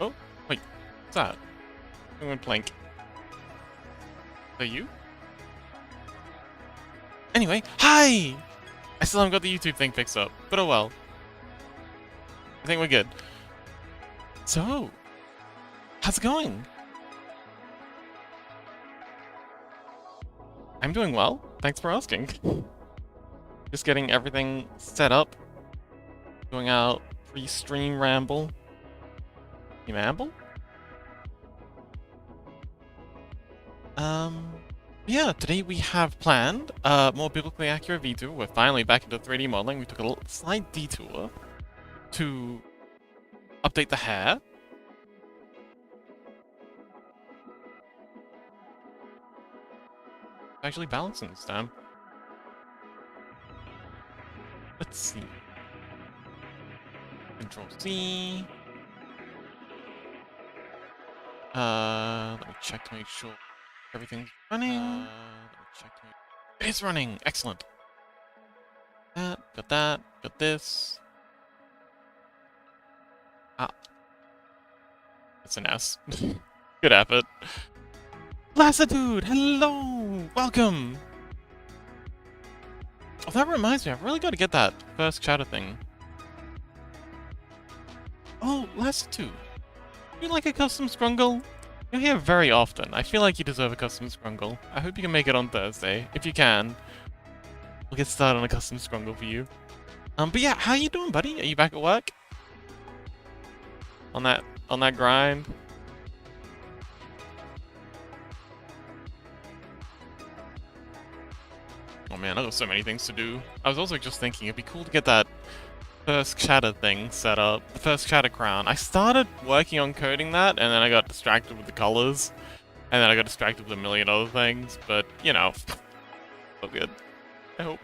Oh, wait, what's that? I'm gonna blink. Are you? Anyway, hi! I still haven't got the YouTube thing fixed up, but oh well. I think we're good. So, how's it going? I'm doing well, thanks for asking. Just getting everything set up. Going out pre-stream ramble. You ramble? Yeah, today we have planned more biblically accurate VTuber. We're finally back into 3D modeling. We took a little slight detour to update the hair. Actually balancing this time. Let's see. Control C. Let me check to make sure everything's running. It is running! Excellent. Got this. Ah. It's an S. Good effort. Lassitude! Hello! Welcome! Oh, that reminds me, I've really got to get that first chatter thing. Oh, Lassitude. You like a custom scrungle? You're here very often. I feel like you deserve a custom scrungle. I hope you can make it on Thursday. If you can, we'll get started on a custom scrungle for you. But yeah, how you doing, buddy? Are you back at work? On that grind? Oh man, I got so many things to do. I was also just thinking it'd be cool to get that first chatter thing set up. The first chatter crown. I started working on coding that, and then I got distracted with the colors. And then I got distracted with a million other things, but, you know. So good. I hope.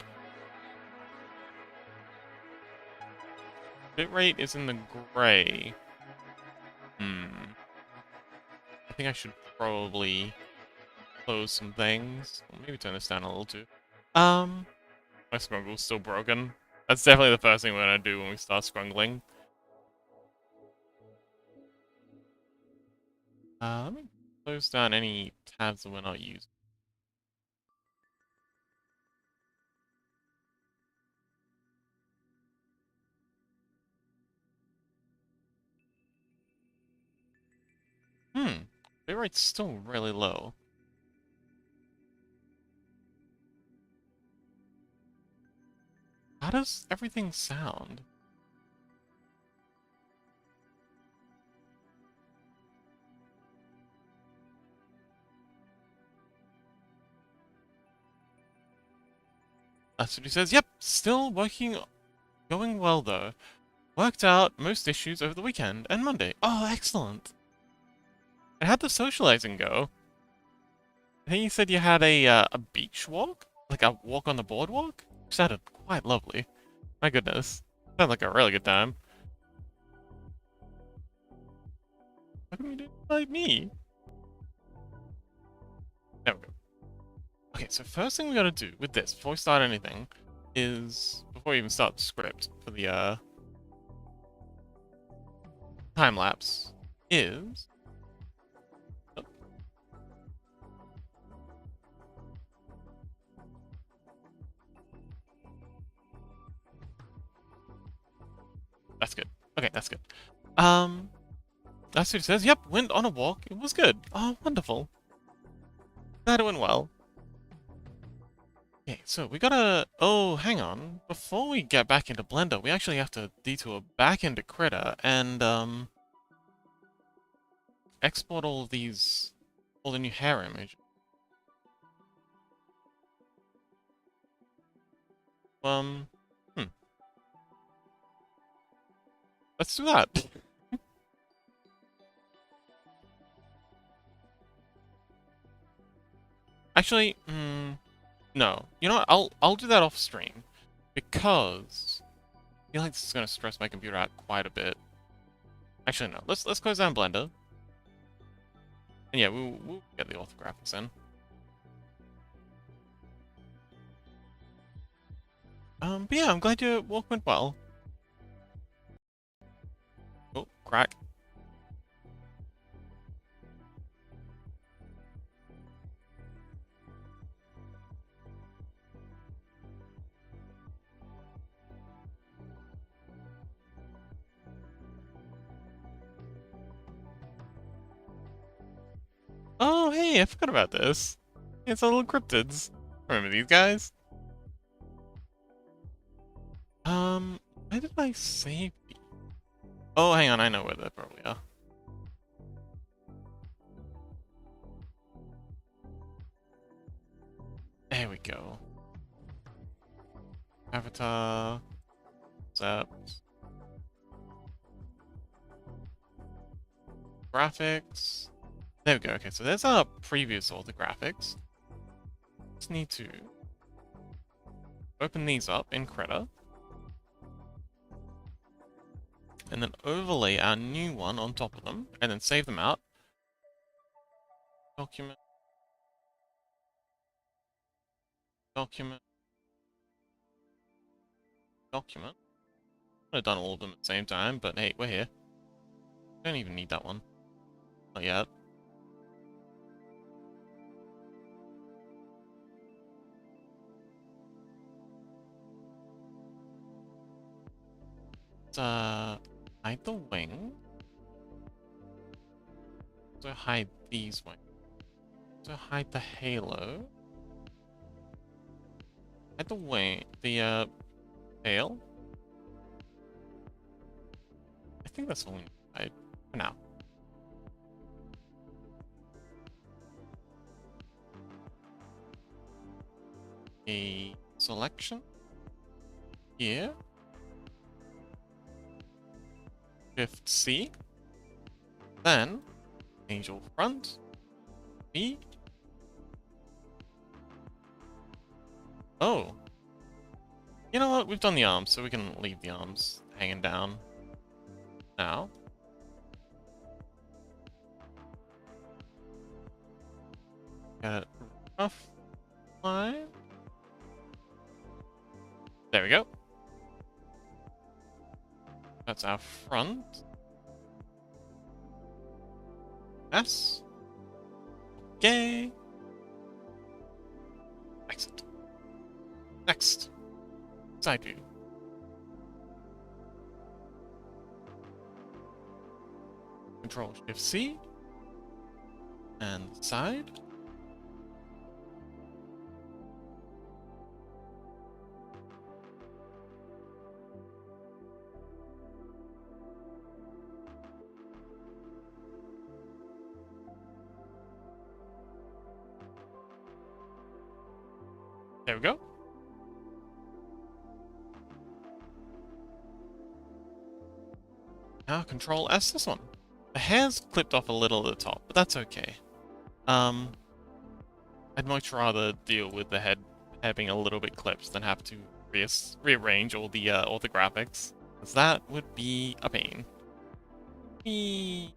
Bitrate is in the gray. I think I should probably close some things. Or maybe turn this down a little too. My scruggle's still broken. That's definitely the first thing we're gonna do when we start scrungling. Let me close down any tabs that we're not using. Bitrate's still really low. How does everything sound? That's what he says. Yep, still working, going well though. Worked out most issues over the weekend and Monday. Oh, excellent. And how'd the socializing go? I think you said you had a beach walk? Like a walk on the boardwalk? Sounded quite lovely. My goodness. Sounds like a really good time. How come you didn't invite me? There we go. Okay, so first thing we gotta do with this, before we start anything, is, before we even start the script for the, time-lapse, is... Oh. That's good. Okay, that's good. That's what it says. Yep, went on a walk. It was good. Oh, wonderful. Glad it went well. Okay, so we gotta... Oh, hang on. Before we get back into Blender, we actually have to detour back into Critter and, export all of these... all the new hair images. Let's do that. Actually, no. You know what? I'll do that off stream because I feel like this is gonna stress my computer out quite a bit. Actually, no. Let's close down Blender. And yeah, we'll get the orthographics in. But yeah, I'm glad your walk went well. Oh, crack. Oh, hey, I forgot about this. It's little cryptids. Remember these guys? Where did I save these? Oh, hang on, I know where they probably are. There we go. Avatar. Zaps. Graphics. There we go. Okay, so there's our previous orthographics. Just need to open these up in Krita. And then overlay our new one on top of them. And then save them out. Document. Document. Document. I could have done all of them at the same time, but hey, we're here. Don't even need that one. Not yet. Let's, hide the wing. So hide these wings. So hide the halo. Hide the wing, the, tail. I think that's all we need to hide for now. A selection here. Shift C. Then angel front. B. Oh. You know what? We've done the arms, so we can leave the arms hanging down now. Got a rough line. There we go. That's our front. S. Okay. Excellent. Next. Side view. Control Shift C. And side. There we go. Now Control S this one. The hair's clipped off a little at the top, but that's okay. I'd much rather deal with the hair being a little bit clipped than have to rearrange all the graphics, because that would be a pain. Whee.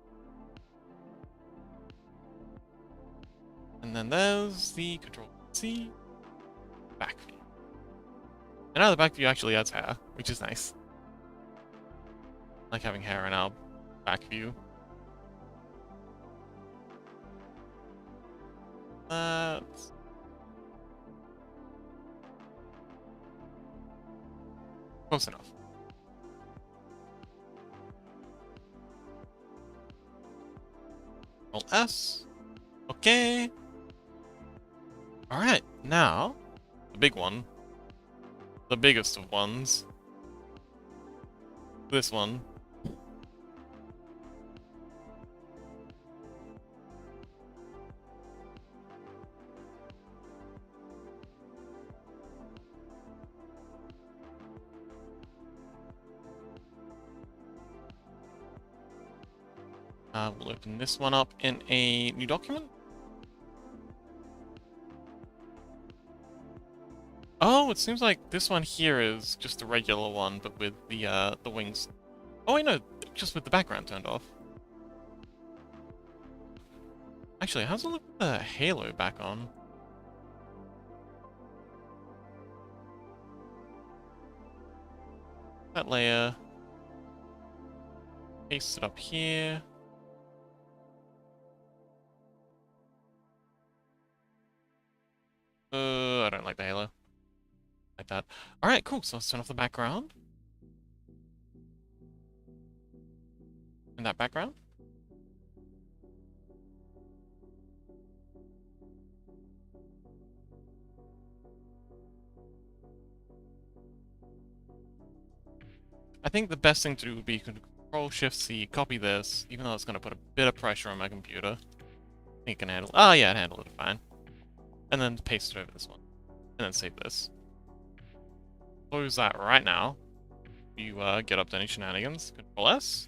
And then there's the Control C back view. And now the back view actually adds hair, which is nice. I like having hair in our back view. That's close enough. Control S. Okay. Alright, now the big one. The biggest of ones. This one. We'll open this one up in a new document. Oh, it seems like this one here is just a regular one, but with the wings. Oh, wait, no, just with the background turned off. Actually, how's it look with the halo back on? That layer. Paste it up here. I don't like the halo. Like that. Alright, cool. So let's turn off the background. And that background. I think the best thing to do would be Control-Shift-C, copy this, even though it's going to put a bit of pressure on my computer. I think it can handle it. Oh yeah, it handled it fine. And then paste it over this one. And then save this. Close that right now. You get up to any shenanigans. Control-S.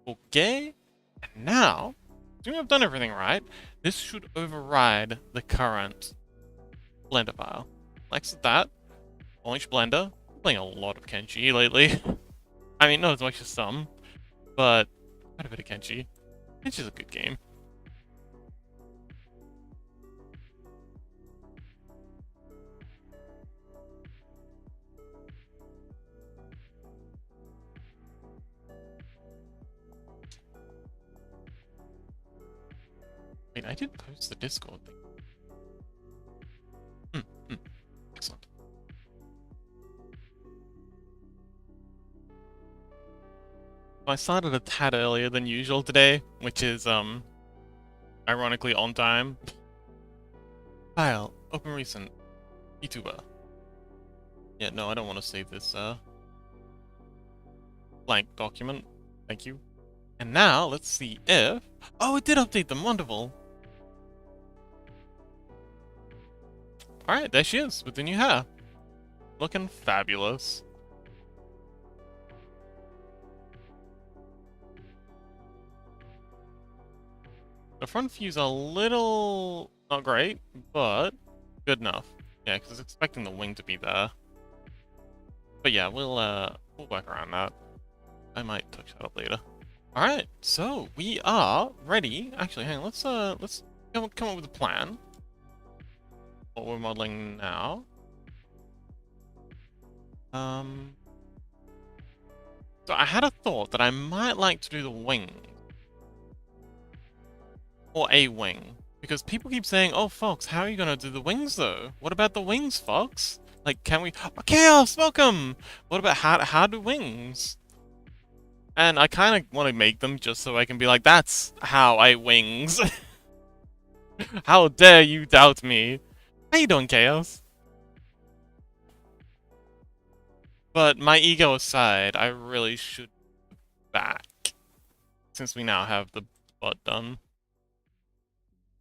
Okay. And now, assuming I've done everything right, this should override the current Blender file. Exit that. Launch Blender. I'm playing a lot of Kenshi lately. I mean, not as much as some, but quite a bit of Kenshi. Kenshi's a good game. Wait, I did post the Discord thing. Excellent. I started a tad earlier than usual today, which is, ironically on time. File, open recent, VTuber. Yeah, no, I don't want to save this, blank document. Thank you. And now, let's see if... Oh, it did update them, wonderful! Alright, there she is, with the new hair. Looking fabulous. The front view's a little... not great, but good enough. Yeah, because I was expecting the wing to be there. But yeah, we'll work around that. I might touch that up later. Alright, so we are ready. Actually, hang on, let's come up with a plan. What we're modeling now. So I had a thought that I might like to do the wing. Or a wing. Because people keep saying, oh, Fox, how are you gonna do the wings, though? What about the wings, Fox? Like, can we... Oh, Chaos, welcome! What about how do wings? And I kind of want to make them just so I can be like, that's how I wings. How dare you doubt me? How you doing, Chaos? But my ego aside, I really should be back. Since we now have the butt done.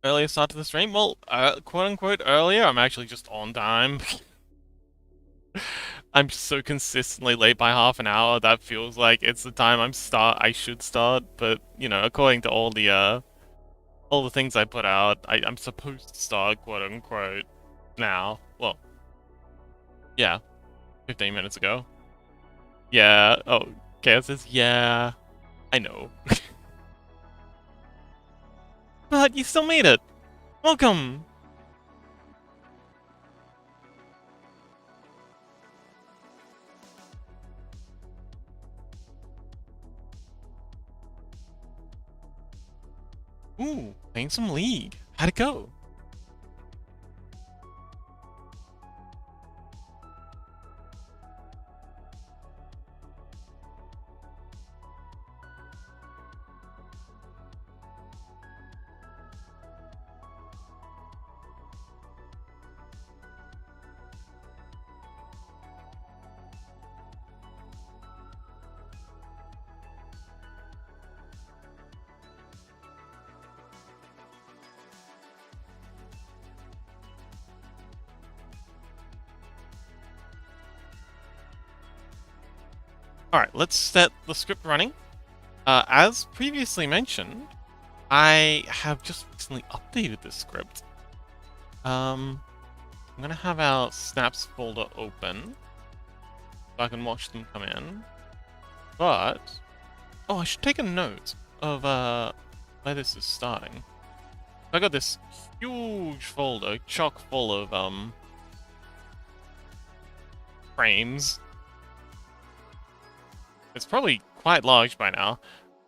Earlier start to the stream? Well, quote-unquote earlier, I'm actually just on time. I'm so consistently late by half an hour, that feels like it's the time I should start, but, you know, according to all the things I put out, I'm supposed to start, quote-unquote, now. Well, yeah, 15 minutes ago. Yeah, oh, Chaos says, yeah, I know. But you still made it! Welcome! Ooh, playing some League. How'd it go? Alright, let's set the script running. As previously mentioned, I have just recently updated this script. I'm gonna have our snaps folder open so I can watch them come in. But, oh, I should take a note of where this is starting. I got this huge folder, chock full of frames. It's probably quite large by now,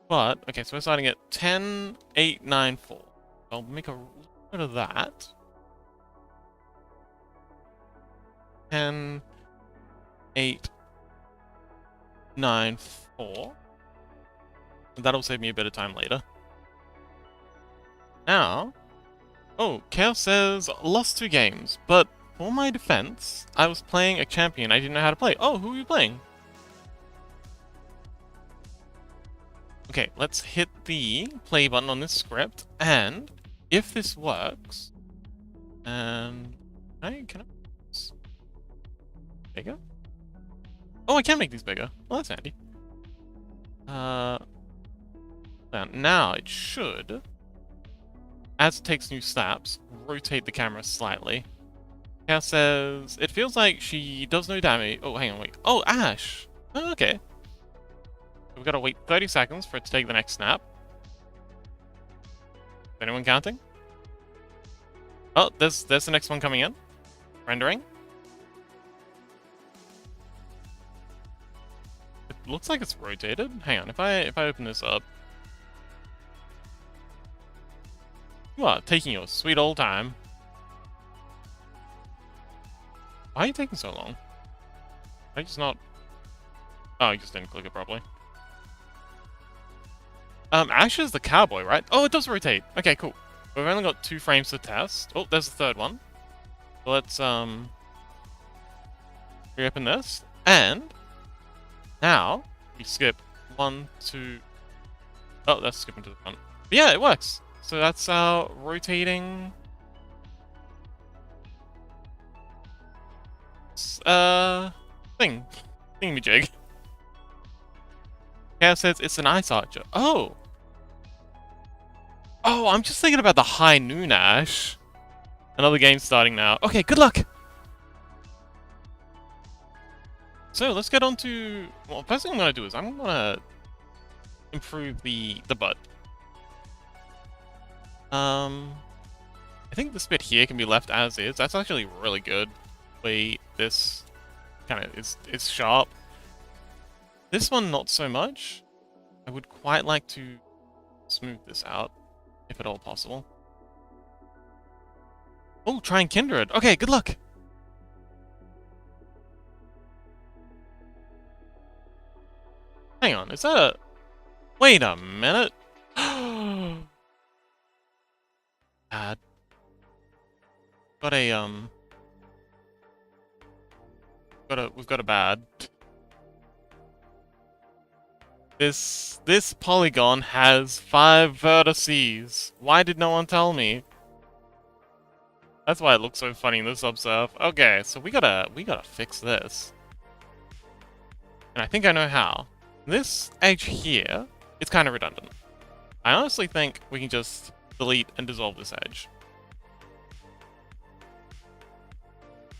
but, okay, so we're starting at 10, 8, 9, 4. I'll make a note of that. 10, 8, 9, 4. That'll save me a bit of time later. Now, oh, Chaos says, lost 2 games, but for my defense, I was playing a champion I didn't know how to play. Oh, who are you playing? Okay, let's hit the play button on this script, and if this works, and can I make this bigger? Oh, I can make these bigger. Well, that's handy. Now it should, as it takes new steps, rotate the camera slightly. Cal says, it feels like she does no damage. Oh, hang on, wait. Oh, Ash! Oh, okay. We've got to wait 30 seconds for it to take the next snap. Is anyone counting? Oh, there's the next one coming in. Rendering. It looks like it's rotated. Hang on, if I open this up. You are taking your sweet old time. Why are you taking so long? I just not... Oh, I just didn't click it properly. Ash is the cowboy, right? Oh, it does rotate. Okay, cool. We've only got 2 frames to test. Oh, there's the third one. So let's, reopen this. And now we skip 1, 2... Oh, that's skipping to the front. But yeah, it works. So that's our rotating... Thingamajig. Chaos says it's an ice archer. Oh! Oh, I'm just thinking about the high noon Ash. Another game starting now. Okay, good luck! So, let's get on to... Well, first thing I'm going to do is I'm going to improve the butt. I think this bit here can be left as is. That's actually really good. The way this kind of is sharp. This one, not so much. I would quite like to smooth this out, if at all possible. Oh, trying Kindred. Okay, good luck! Hang on, is that a... Wait a minute! Bad. Got a, We've got a bad. This polygon has 5 vertices. Why did no one tell me? That's why it looks so funny in the subsurf. Okay, so we gotta fix this. And I think I know how. This edge here is kind of redundant. I honestly think we can just delete and dissolve this edge.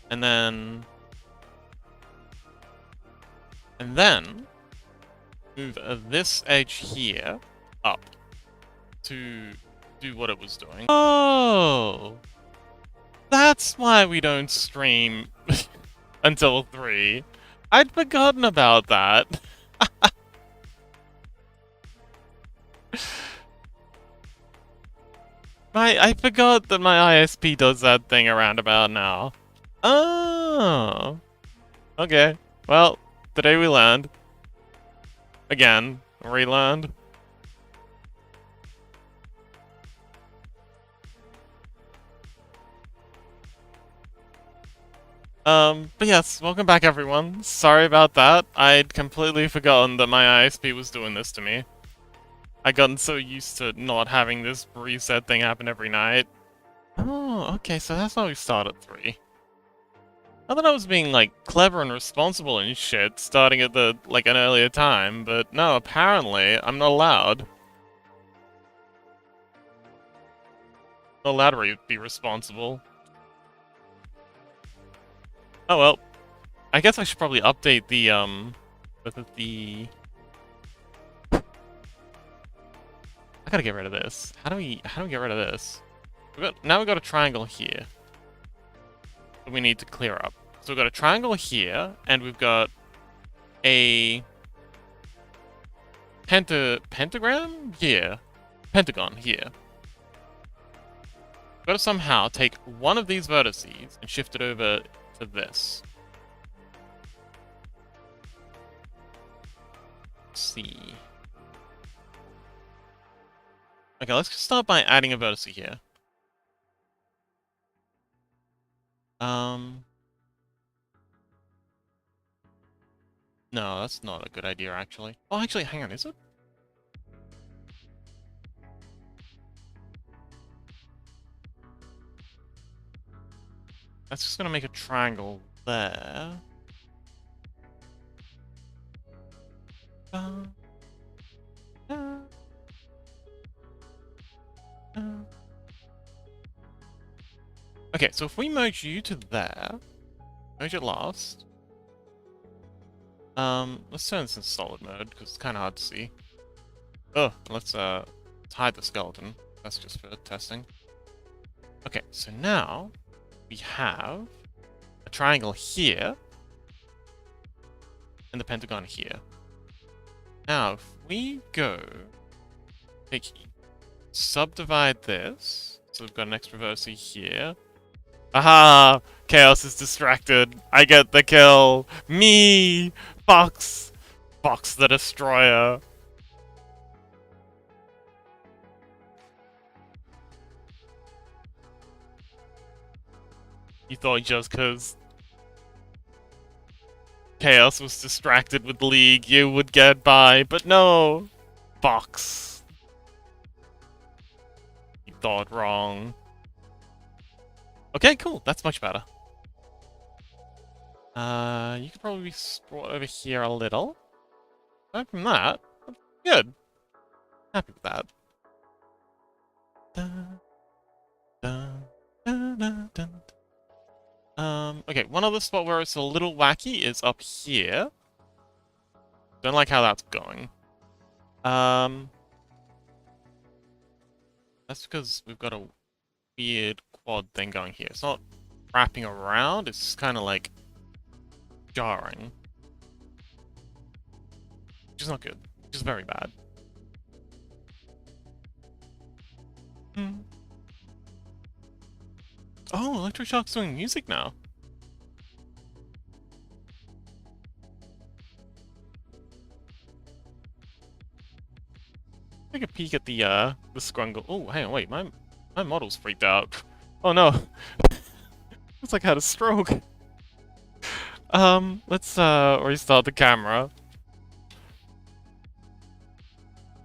And then move this edge here up to do what it was doing. Oh! That's why we don't stream until 3. I'd forgotten about that. I forgot that my ISP does that thing around about now. Oh! Okay. Well, today we learned. Again, relearned. But yes, welcome back everyone. Sorry about that. I'd completely forgotten that my ISP was doing this to me. I'd gotten so used to not having this reset thing happen every night. Oh, okay, so that's how we start at 3. I thought I was being, like, clever and responsible and shit, starting at an earlier time, but no, apparently, I'm not allowed. Not allowed to be responsible. Oh well. I guess I should probably update the, I gotta get rid of this. How do we get rid of this? Now we've got a triangle here that we need to clear up. So we've got a triangle here, and we've got a pentagram here. Pentagon here. We've got to somehow take one of these vertices and shift it over to this. Let's see. Okay, let's start by adding a vertex here. No, that's not a good idea, actually. Oh, actually, hang on, is it? That's just gonna make a triangle there. Uh, uh, uh. Okay, so if we merge you to there, merge it last. Let's turn this in solid mode, because it's kind of hard to see. Oh, let's hide the skeleton. That's just for testing. Okay, so now we have a triangle here and the pentagon here. Now, if we go subdivide this, so we've got an extra verse here. Aha! Chaos is distracted. I get the kill. Me! Fox! Fox the Destroyer. You thought just because Chaos was distracted with League, you would get by, but no! Fox. You thought wrong. Okay, cool. That's much better. You could probably be brought over here a little. Aside from that, that's good. Happy with that. Dun, dun, dun, dun, dun. Okay, one other spot where it's a little wacky is up here. Don't like how that's going. That's because we've got a weird quad thing going here. It's not wrapping around, it's kind of like jarring. Which is not good. Which is very bad. Oh, Electroshock's doing music now. Take a peek at the scrungle. Oh, hang on, wait, my model's freaked out. Oh no. Looks like I had a stroke. Let's restart the camera.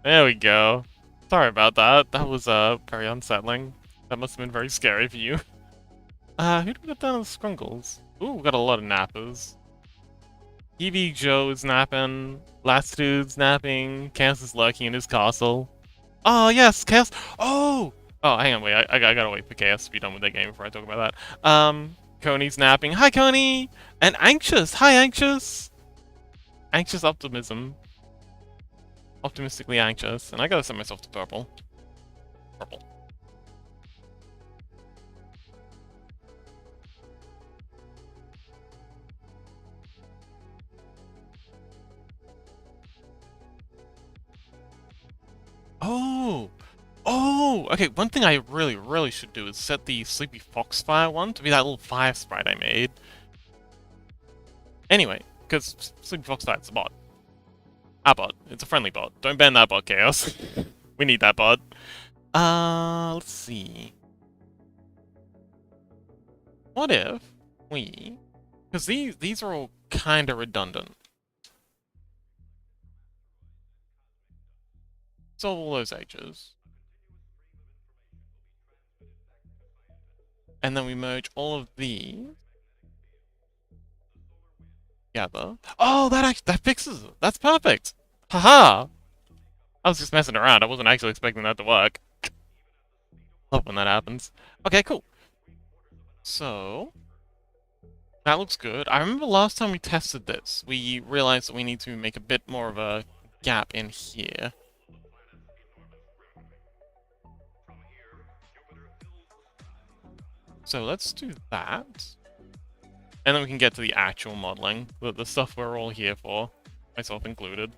There we go. Sorry about that. That was very unsettling. That must have been very scary for you. Who do we got down on the scrungles? Ooh, we got a lot of nappers. EV Joe is napping. Last dude's napping. Chaos is lurking in his castle. Oh yes, Chaos. Oh, hang on, wait. I gotta wait for Chaos to be done with that game before I talk about that. Coney's napping. Hi, Coney. And Anxious. Hi, Anxious. Anxious optimism. Optimistically anxious. And I gotta set myself to purple. Purple. Oh! Oh! Okay, one thing I really should do is set the Sleepy Foxfire one to be that little fire sprite I made. Anyway, because Sleepy Foxfire's a bot. Our bot. It's a friendly bot. Don't ban that bot, Chaos. We need that bot. Let's see. What if we... Because these are all kinda redundant. Solve all those edges. And then we merge all of these together. Oh, that fixes it. That's perfect. Haha. I was just messing around. I wasn't actually expecting that to work. Love when that happens. Okay, cool. So that looks good. I remember last time we tested this, we realized that we need to make a bit more of a gap in here. So let's do that. And then we can get to the actual modeling, the stuff we're all here for, myself included.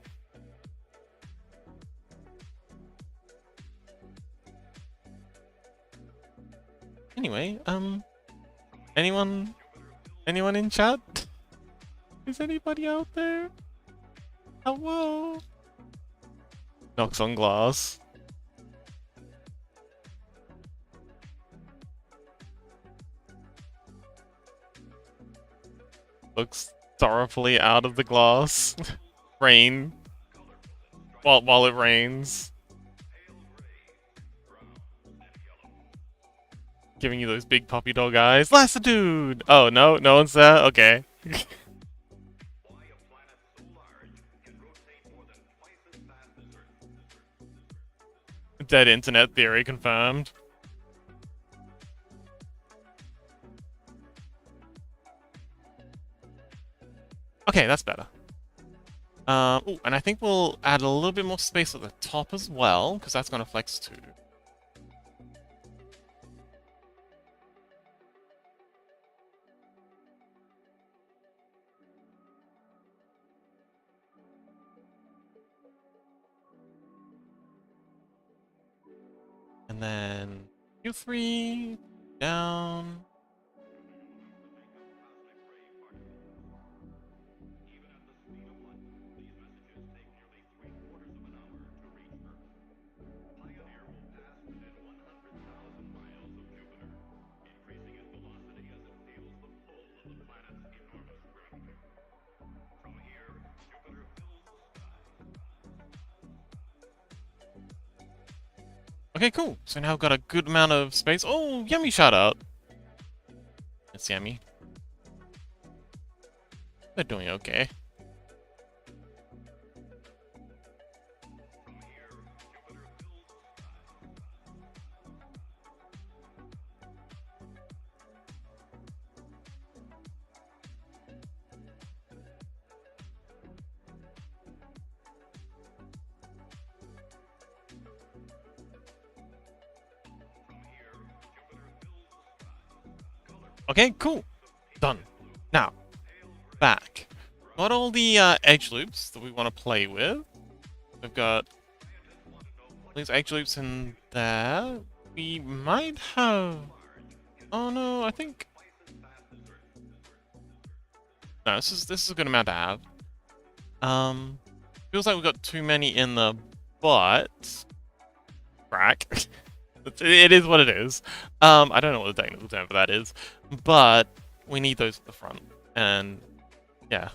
Anyway, anyone in chat? Is anybody out there? Hello? Knocks on glass. Looks sorrowfully out of the glass. Rain. While it rains. Giving you those big puppy dog eyes. Lassitude! Oh, no? No one's there? Okay. Dead internet theory confirmed. Okay, that's better. Ooh, and I think we'll add a little bit more space at the top as well, because that's going to flex too. And then Q3 down. Okay, cool. So now I've got a good amount of space. Oh, Yummy shout out. It's Yummy. They're doing okay. Okay, cool. Done. Now, back. Got all the edge loops that we want to play with. We've got these edge loops in there. We might have... Oh no, I think... No, this is a good amount to have. Feels like we've got too many in the butt. Crack. It is what it is. I don't know what the technical term for that is, but we need those at the front, and yeah.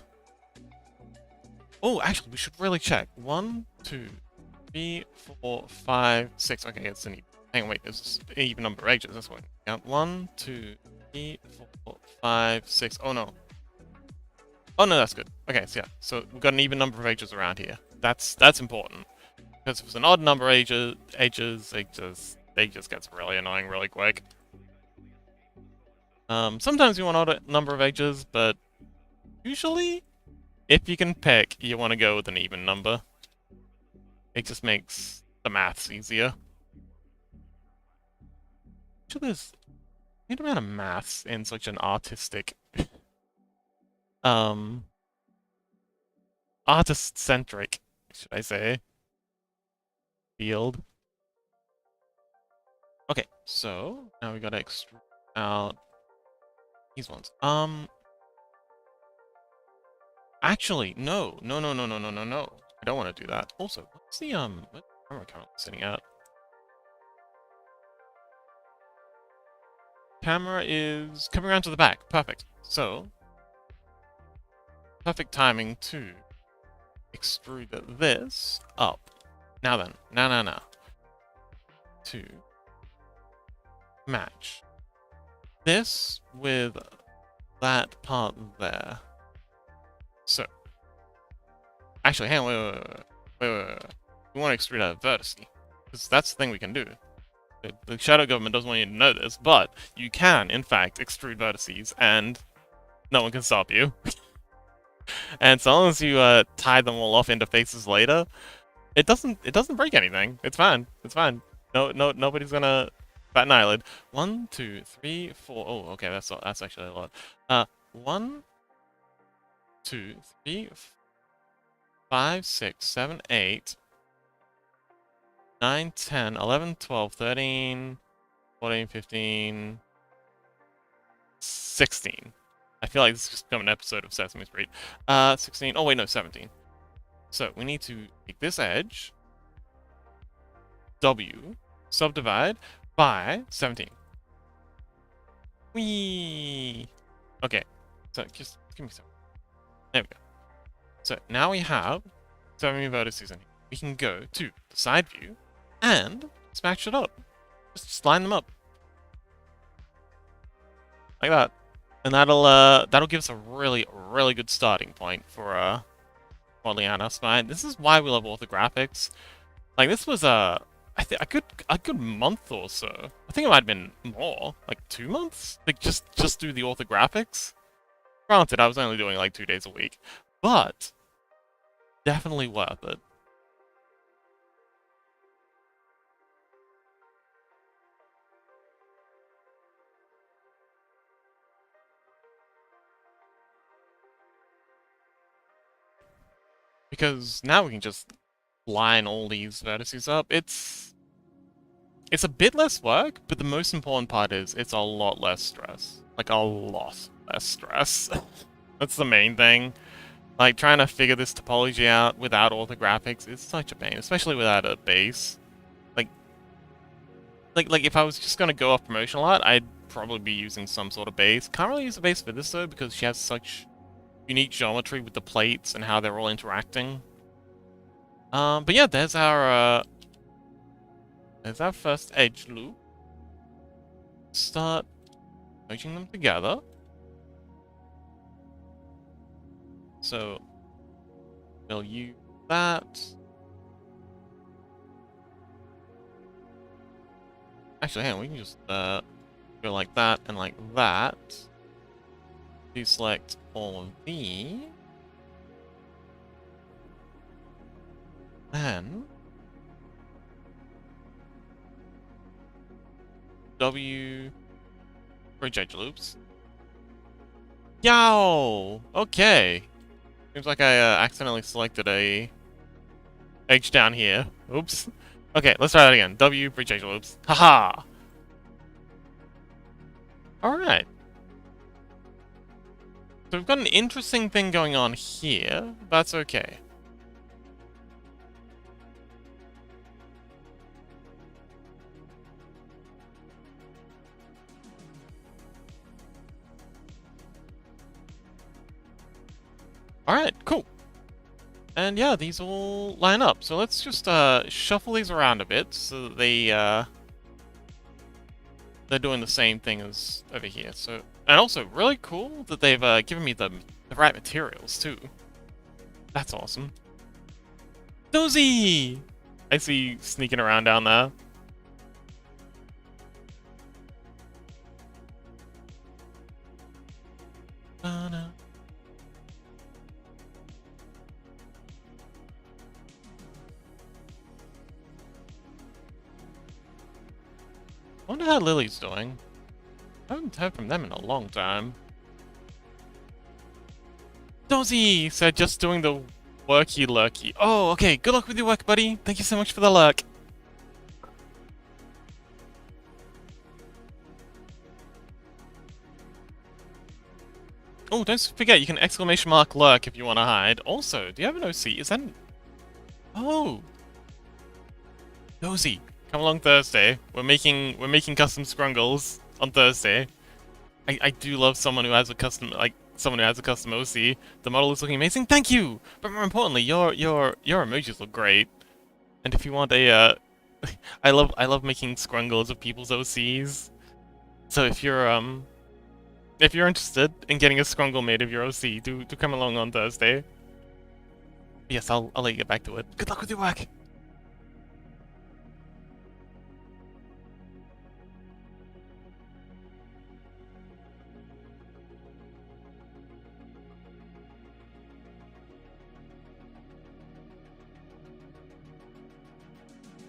Oh, actually, we should really check. 1, 2, 3, 4, 5, 6. Okay, it's an even. Hang on, wait, there's an even number of edges. That's one. Yeah, 1, 2, 3, 4, 5, 6. Oh no. Oh no, that's good. Okay, so yeah, so we've got an even number of edges around here. That's important, because if it's an odd number of edges, they just gets really annoying really quick. Sometimes you want an odd number of edges, but usually, if you can pick, you want to go with an even number. It just makes the maths easier. Actually, there's a good amount of maths in such an artistic, artist-centric, should I say, field. Okay, so now we gotta extrude out these ones. Actually, no. I don't want to do that. Also, what's the what camera currently sitting at? Camera is coming around to the back. Perfect. So, perfect timing to extrude this up. Now then, now. To match this with that part there. So, actually, hang on, wait. We want to extrude out a vertex, because that's the thing we can do. The shadow government doesn't want you to know this, but you can, in fact, extrude vertices, and no one can stop you. And so long as you tie them all off into faces later, it doesn't break anything. It's fine. No, nobody's gonna bat an eyelid. 1, 2, 3, 4. Oh, okay, that's actually a lot. 1, 2, 3, 5, 6, 7, 8, 9, 10, 11, 12, 13, 14, 15, 16. I feel like this is just become an episode of Sesame Street. 16. Oh, wait, no, 17. So we need to take this edge, W, subdivide by 17. Whee! Okay, so just give me some. There we go. So now we have 7 vertices in here. We can go to the side view and smash it up. Just line them up. like that. And that'll give us a really, really good starting point for Liana Spine. This is why we love orthographics. Like, this was I think a good month or so. I think it might have been more, like 2 months. Like just do the orthographics. Granted, I was only doing like 2 days a week, but definitely worth it. Because now we can just line all these vertices up. It's a bit less work, but the most important part is it's a lot less stress. Like, a lot less stress. That's the main thing. Like, trying to figure this topology out without orthographics is such a pain, especially without a base. Like if I was just gonna go off promotional art, I'd probably be using some sort of base. Can't really use a base for this though, because she has such unique geometry with the plates and how they're all interacting. But yeah, there's our first edge loop. Start merging them together. So we'll use that. Actually, hang on, we can just go like that and like that. Deselect all of these. Then W bridge edge loops. Yow! Okay. Seems like I accidentally selected a edge down here. Oops. Okay, let's try that again. W bridge edge loops. Haha! Alright. So we've got an interesting thing going on here. That's okay. Alright, cool. And yeah, these all line up. So let's just shuffle these around a bit so that they're doing the same thing as over here. So, and also really cool that they've given me the right materials too. That's awesome. Dozy! I see you sneaking around down there. I wonder how Lily's doing. I haven't heard from them in a long time. Dozy said just doing the worky lurky. Oh, okay. Good luck with your work, buddy. Thank you so much for the lurk. Oh, don't forget, you can exclamation mark lurk if you want to hide. Also, do you have an OC? Is that an... Oh! Dozy, come along Thursday. We're making custom scrungles on Thursday. I do love someone who has a custom OC. The model is looking amazing. Thank you. But more importantly, your emojis look great. And if you want a I love making scrungles of people's OCs. So if you're interested in getting a scrungle made of your OC, do come along on Thursday. Yes, I'll let you get back to it. Good luck with your work.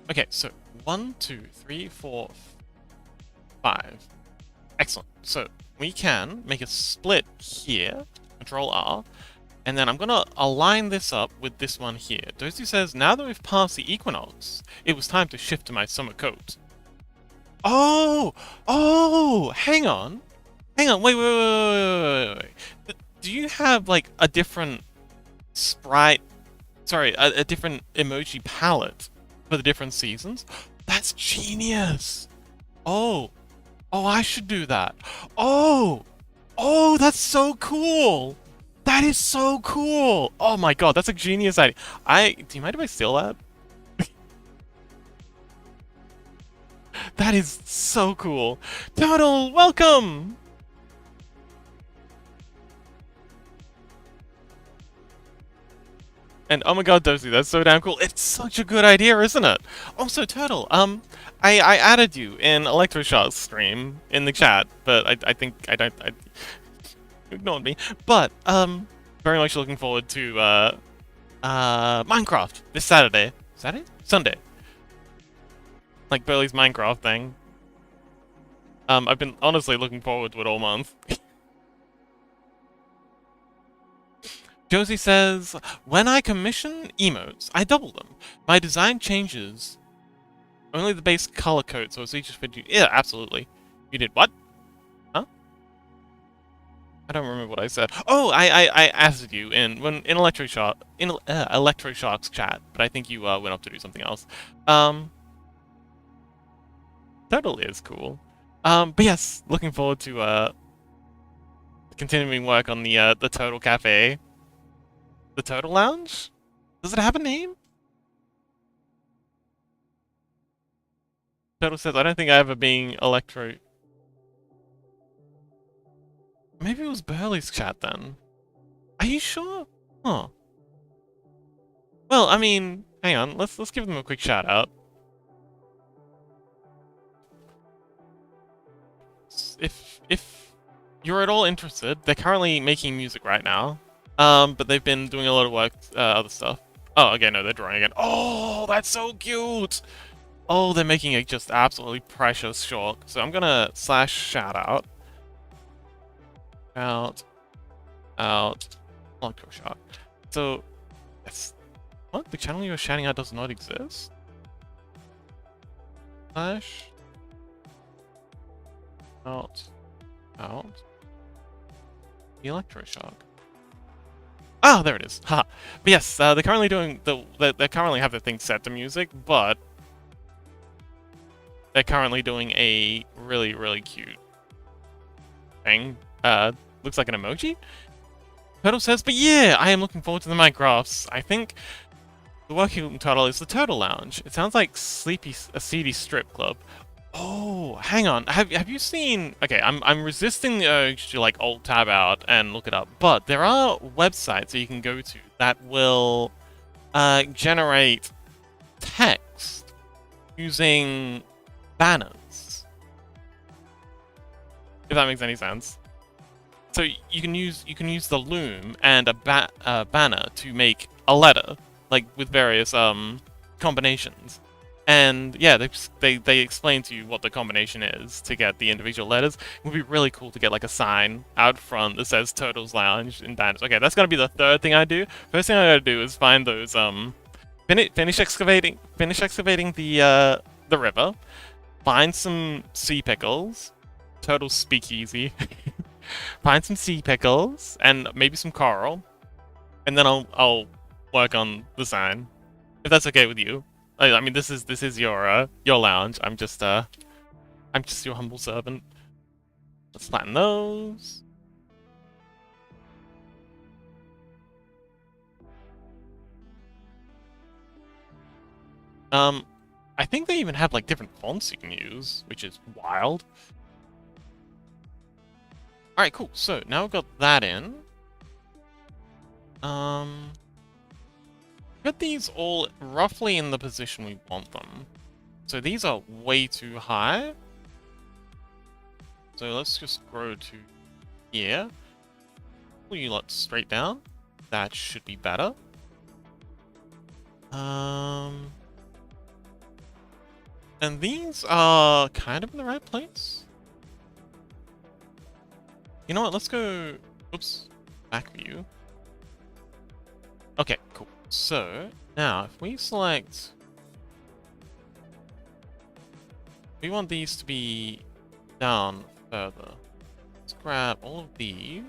Okay, so 1, 2, 3, 4, 5. Excellent. So we can make a split here, Control R, and then I'm gonna align this up with this one here. Dozy says, now that we've passed the equinox, it was time to shift to my summer coat. Oh! Oh! Hang on. Hang on, wait. Do you have, like, a different sprite... Sorry, a different emoji palette for the different seasons? That's genius! Oh! Oh, I should do that. Oh! Oh, that's so cool! That is so cool! Oh my god, that's a genius idea. Do you mind if I steal that? That is so cool. Turtle, welcome! And oh my god, Dozy, that's so damn cool. It's such a good idea, isn't it? Also, Turtle, I added you in Electroshock's stream in the chat, but I think I don't, you ignored me. But, very much looking forward to, Minecraft this Saturday. Saturday? Sunday. Like Burley's Minecraft thing. I've been honestly looking forward to it all month. Josie says, when I commission emotes, I double them. My design changes only the base color code, so it's each fit you. Yeah, absolutely. You did what? Huh? I don't remember what I said. Oh, I asked you in Electroshock's chat, but I think you went up to do something else. Totally is cool. But yes, looking forward to continuing work on the Turtle Cafe. The Turtle Lounge? Does it have a name? Turtle says, I don't think I ever been Electro... Maybe it was Burley's chat then. Are you sure? Huh. Well, I mean, hang on, let's give them a quick shout out. If you're at all interested, they're currently making music right now. But they've been doing a lot of work, other stuff. Oh, okay, no, they're drawing again. Oh, that's so cute! Oh, they're making a just absolutely precious short. So I'm gonna slash shout out. Electroshock. So, yes. What? The channel you're shouting out does not exist? Slash out Electroshock. Ah, there it is. Ha. But yes, they're currently doing they currently have the thing set to music, but they're currently doing a really, really cute thing. Looks like an emoji? Turtle says, but yeah, I am looking forward to the Minecrafts. I think the working title is the Turtle Lounge. It sounds like a seedy strip club. Oh, hang on. Have you seen... Okay, I'm resisting the urge to, like, alt-tab out and look it up, but there are websites that you can go to that will generate text using banners. If that makes any sense. So you can use the loom and a banner to make a letter, like, with various combinations. And yeah, they explain to you what the combination is to get the individual letters. It would be really cool to get like a sign out front that says Turtles Lounge in banners. Okay, that's gonna be the third thing I do. First thing I gotta do is find those finish excavating the river, find some sea pickles, Turtle Speakeasy, find some sea pickles and maybe some coral, and then I'll work on the sign, if that's okay with you. I mean, this is your lounge. I'm just your humble servant. Let's flatten those. I think they even have like different fonts you can use, which is wild. All right, cool. So now we've got that in. Get these all roughly in the position we want them. So these are way too high. So let's just grow to here. Pull you lot straight down. That should be better. And these are kind of in the right place. You know what? Let's go. Oops. Back view. Okay, cool. So, now, if we select... We want these to be down further. Let's grab all of these.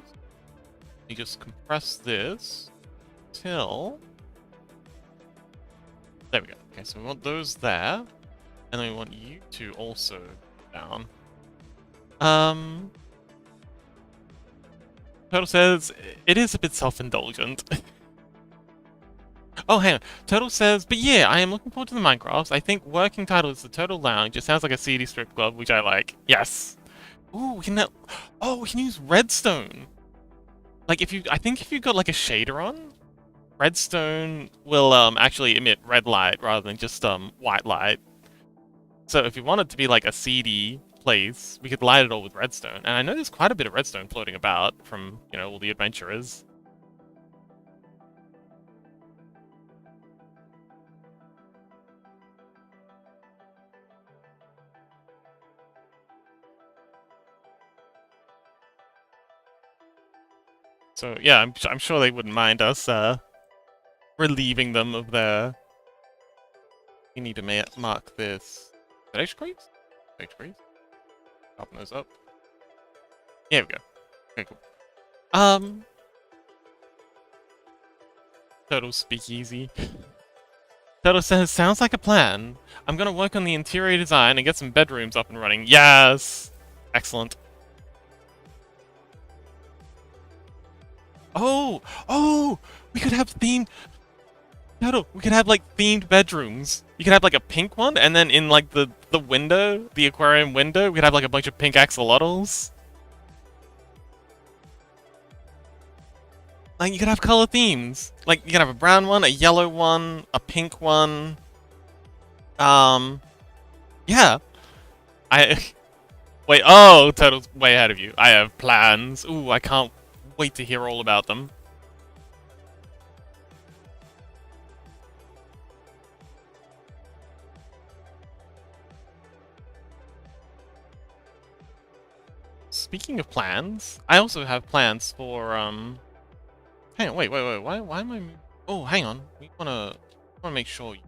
You just compress this till... There we go. Okay, so we want those there. And then we want you to also down. Turtle says, it is a bit self-indulgent. Oh, hang on. Turtle says, but yeah, I am looking forward to the Minecrafts. I think working title is the Turtle Lounge. It sounds like a seedy strip club, which I like. Yes. Ooh, we can use redstone. Like, I think if you've got like a shader on, redstone will actually emit red light rather than just white light. So if you want it to be like a seedy place, we could light it all with redstone. And I know there's quite a bit of redstone floating about from, you know, all the adventurers. So yeah, I'm sure they wouldn't mind us relieving them of their. You need to mark this. Is that extra crates? Extra crates. Open those up. Here we go. Okay, cool. Total speakeasy. Total says, sounds like a plan. I'm gonna work on the interior design and get some bedrooms up and running. Yes! Excellent. Oh! Oh! We could have themed... Total, we could have, like, themed bedrooms. You could have, like, a pink one, and then in, like, the window, the aquarium window, we could have, like, a bunch of pink axolotls. Like, you could have color themes. Like, you could have a brown one, a yellow one, a pink one. Yeah. Wait, oh, Turtle's way ahead of you. I have plans. Ooh, I can't wait to hear all about them. Speaking of plans, I also have plans for, hang on, wait, why am I... Oh, hang on. We wanna make sure you're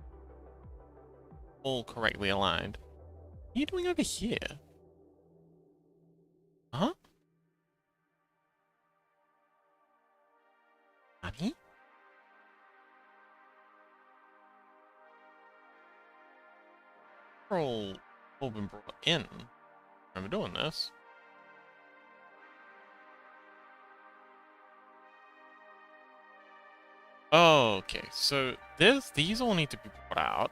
all correctly aligned. What are you doing over here? Huh? Nani? We're all been brought in. I remember doing this. Okay, so these all need to be brought out.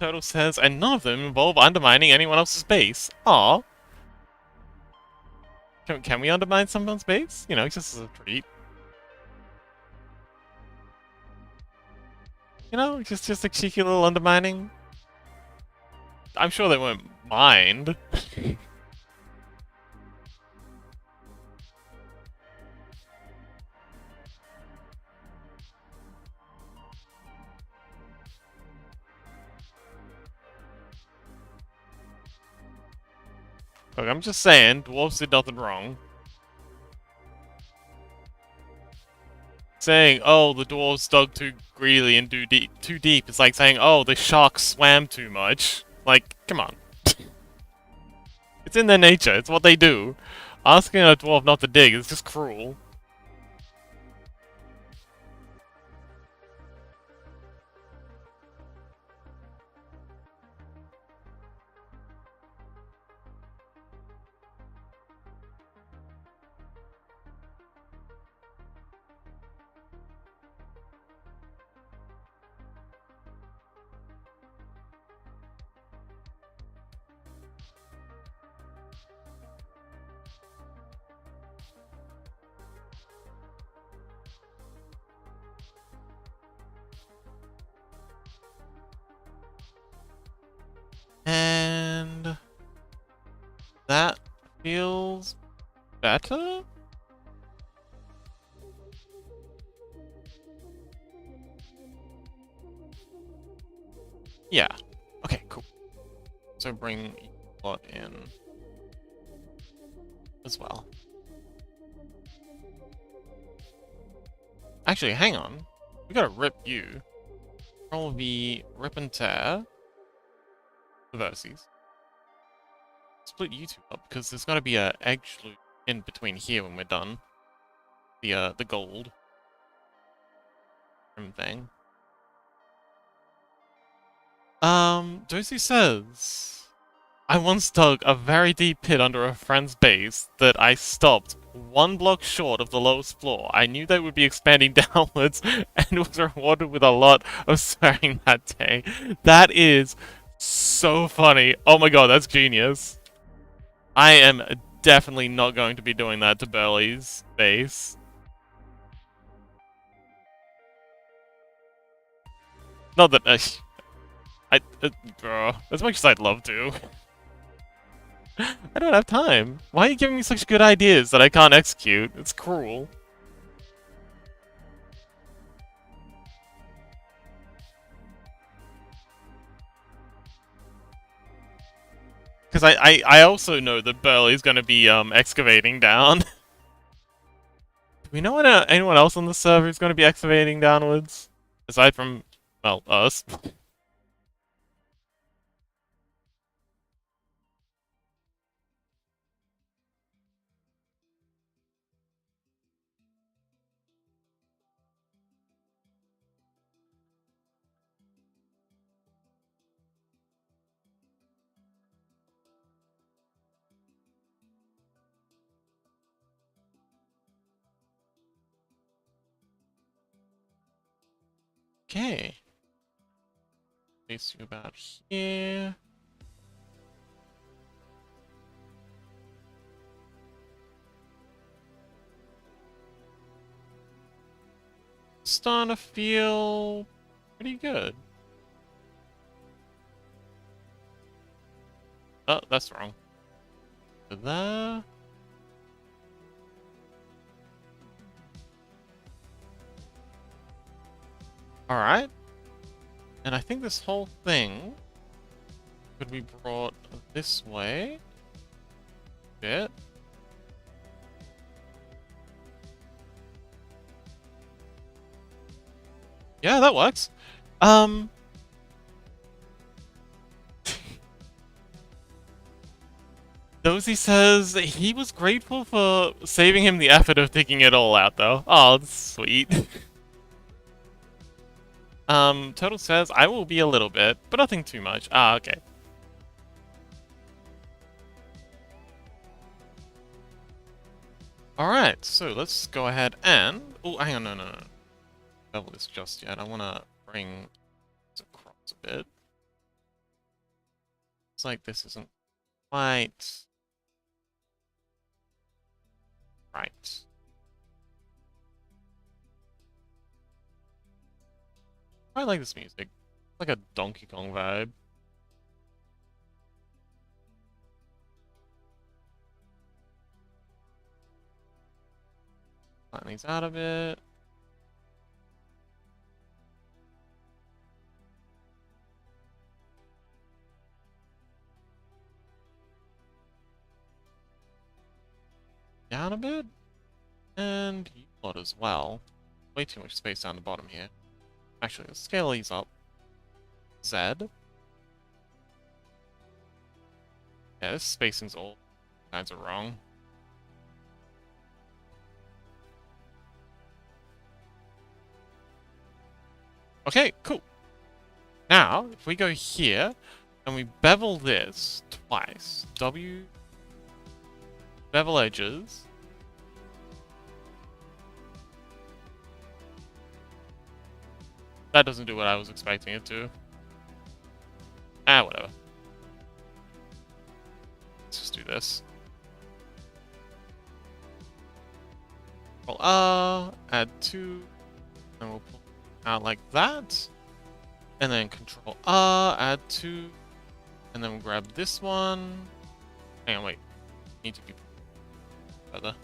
Turtle says, and none of them involve undermining anyone else's base. Aw. Can we undermine someone's base? You know, just as a treat. You know, just a cheeky little undermining. I'm sure they won't mind. Look, I'm just saying, dwarves did nothing wrong. Saying, oh, the dwarves dug too greedily and too deep is like saying, oh, the sharks swam too much. Like, come on. It's in their nature, it's what they do. Asking a dwarf not to dig is just cruel. And that feels better? Yeah. Okay, cool. So bring lot in as well. Actually, hang on. We gotta rip you. Control V, rip and tear. The vertices. Split you two up because there's gotta be a edge loop in between here when we're done. The gold trim thing. Josie says, I once dug a very deep pit under a friend's base that I stopped 1 block short of the lowest floor. I knew they would be expanding downwards and was rewarded with a lot of swearing that day. That is so funny. Oh my god, that's genius. I am definitely not going to be doing that to Burley's base. Not that as much as I'd love to, I don't have time. Why are you giving me such good ideas that I can't execute? It's cruel. Because I also know that Burley's going to be excavating down. Do we know anyone else on the server who's going to be excavating downwards? Aside from, well, us. Okay. Place you about here. Starting to feel pretty good. Oh, that's wrong. There. Alright. And I think this whole thing could be brought this way. Bit. Yeah, that works. Dozy says he was grateful for saving him the effort of digging it all out, though. Oh, that's sweet. Total says, I will be a little bit, but nothing too much. Ah, okay. Alright, so let's go ahead and... Oh, hang on, no. Level this just yet. I want to bring this across a bit. It's like this isn't quite... right. I like this music. It's like a Donkey Kong vibe. Flatten these out a bit. Down a bit. And you lot as well. Way too much space down the bottom here. Actually, let's scale these up. Z. Yeah, this spacing's all kinds of wrong. Okay, cool. Now, if we go here, and we bevel this twice. W... bevel edges. That doesn't do what I was expecting it to. Ah, whatever. Let's just do this. Control R, add 2, and we'll pull out like that. And then Control R, add 2, and then we'll grab this one. Hang on, wait. Need to be further.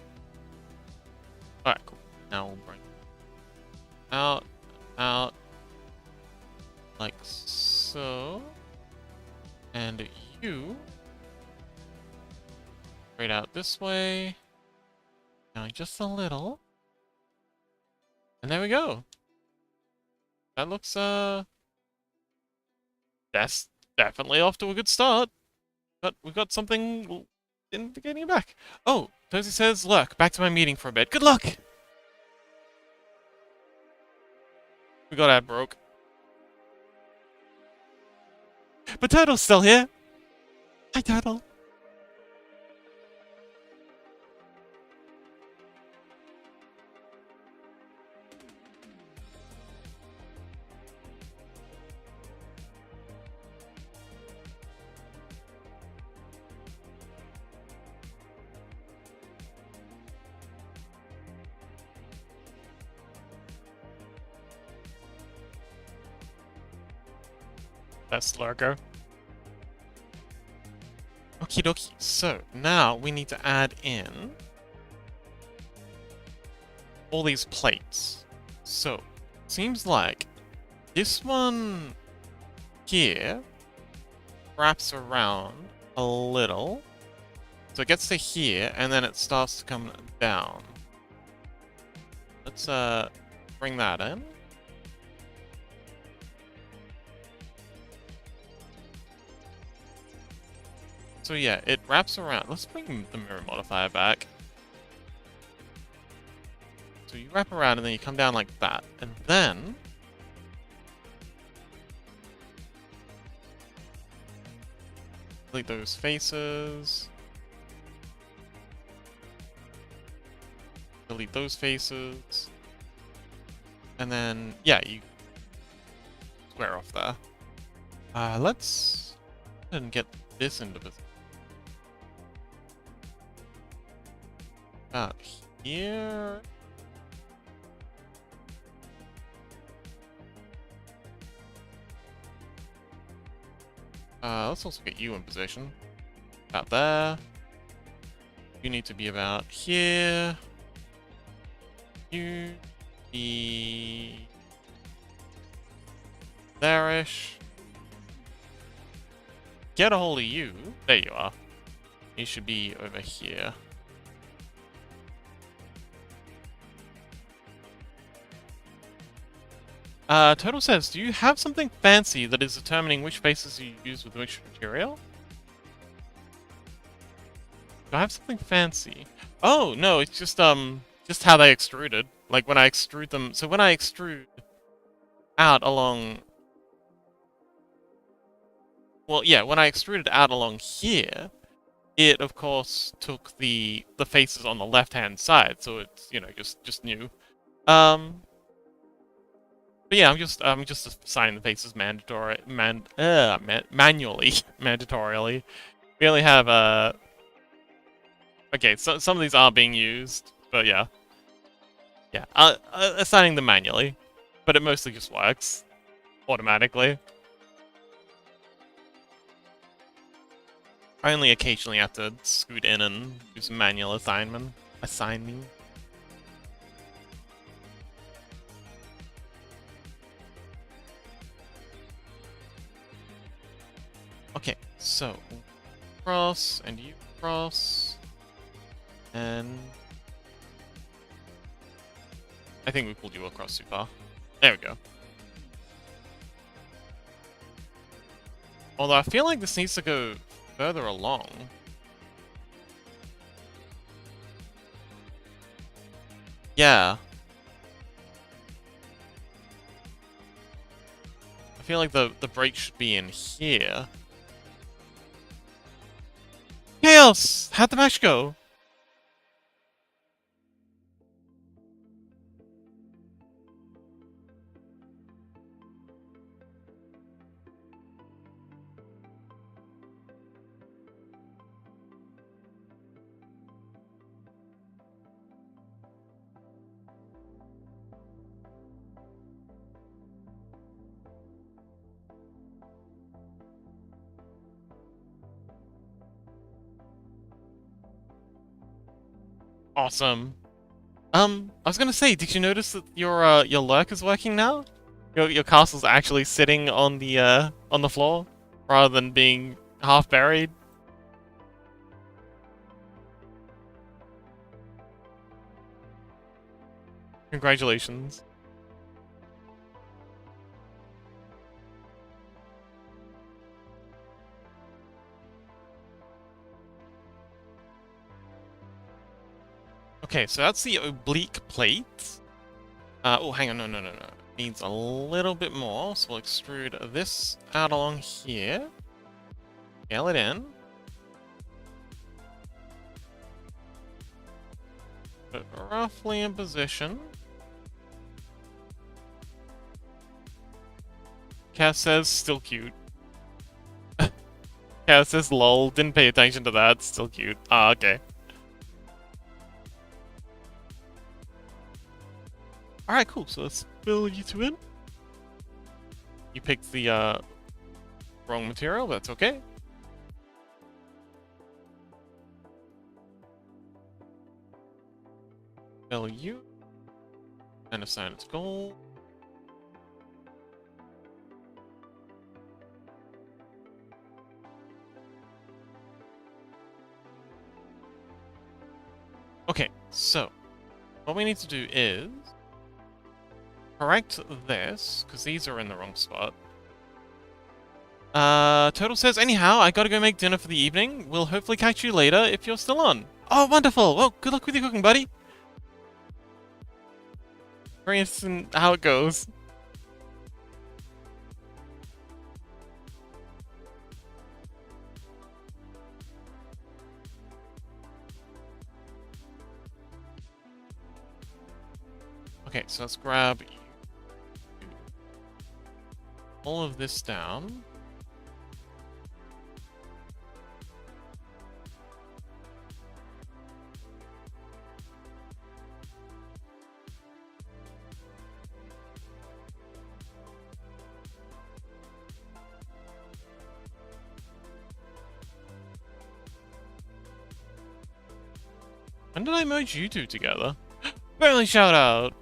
Alright, cool. Now we'll bring out, like so. And you straight out this way. Now just a little. And there we go. That looks that's definitely off to a good start. But we've got something in getting it back. Oh, Tozy says, look, back to my meeting for a bit. Good luck! We got ad broke. But Turtle's still here. Hi, Turtle. That's Largo. Okie dokie. So now we need to add in all these plates. So seems like this one here wraps around a little. So it gets to here and then it starts to come down. Let's bring that in. So yeah, it wraps around. Let's bring the mirror modifier back. So you wrap around and then you come down like that. And then delete those faces. Delete those faces. And then, yeah, you square off there. Let's go ahead and get this into position. About here. Let's also get you in position. About there. You need to be about here. You be there-ish. Get a hold of you. There you are. You should be over here. Total says, do you have something fancy that is determining which faces you use with which material? Do I have something fancy? Oh, no, it's just how they extruded. Like, when I extrude them... So when I extrude out along... Well, yeah, when I extruded out along here, it, of course, took the faces on the left-hand side, so it's, you know, just new. But yeah, I'm just assigning the faces manually, mandatorily. We only have, okay, so some of these are being used, but yeah. Yeah, assigning them manually, but it mostly just works automatically. I only occasionally have to scoot in and do some manual assigning. Okay, so cross and you cross, and I think we pulled you across too far. There we go. Although I feel like this needs to go further along. Yeah. I feel like the break should be in here. Chaos! How'd the match go? Awesome. I was gonna say, did you notice that your lurk is working now? Your castle's actually sitting on the floor rather than being half buried. Congratulations. Okay, so that's the oblique plate. Oh, hang on, no. Needs a little bit more, so we'll extrude this out along here. Scale it in. Put it roughly in position. Cass says, still cute. Cass says, lol, didn't pay attention to that, still cute. Ah, okay. Alright, cool, so let's fill you two in. You picked the Wrong material, but that's okay. LU. And assign its goal. Okay, so what we need to do is correct this, because these are in the wrong spot. Total says, anyhow, I gotta go make dinner for the evening. We'll hopefully catch you later if you're still on. Oh, wonderful! Well, good luck with your cooking, buddy. Very interested in how it goes. Okay, so let's grab all of this down. When did I merge you two together? Barely shout out!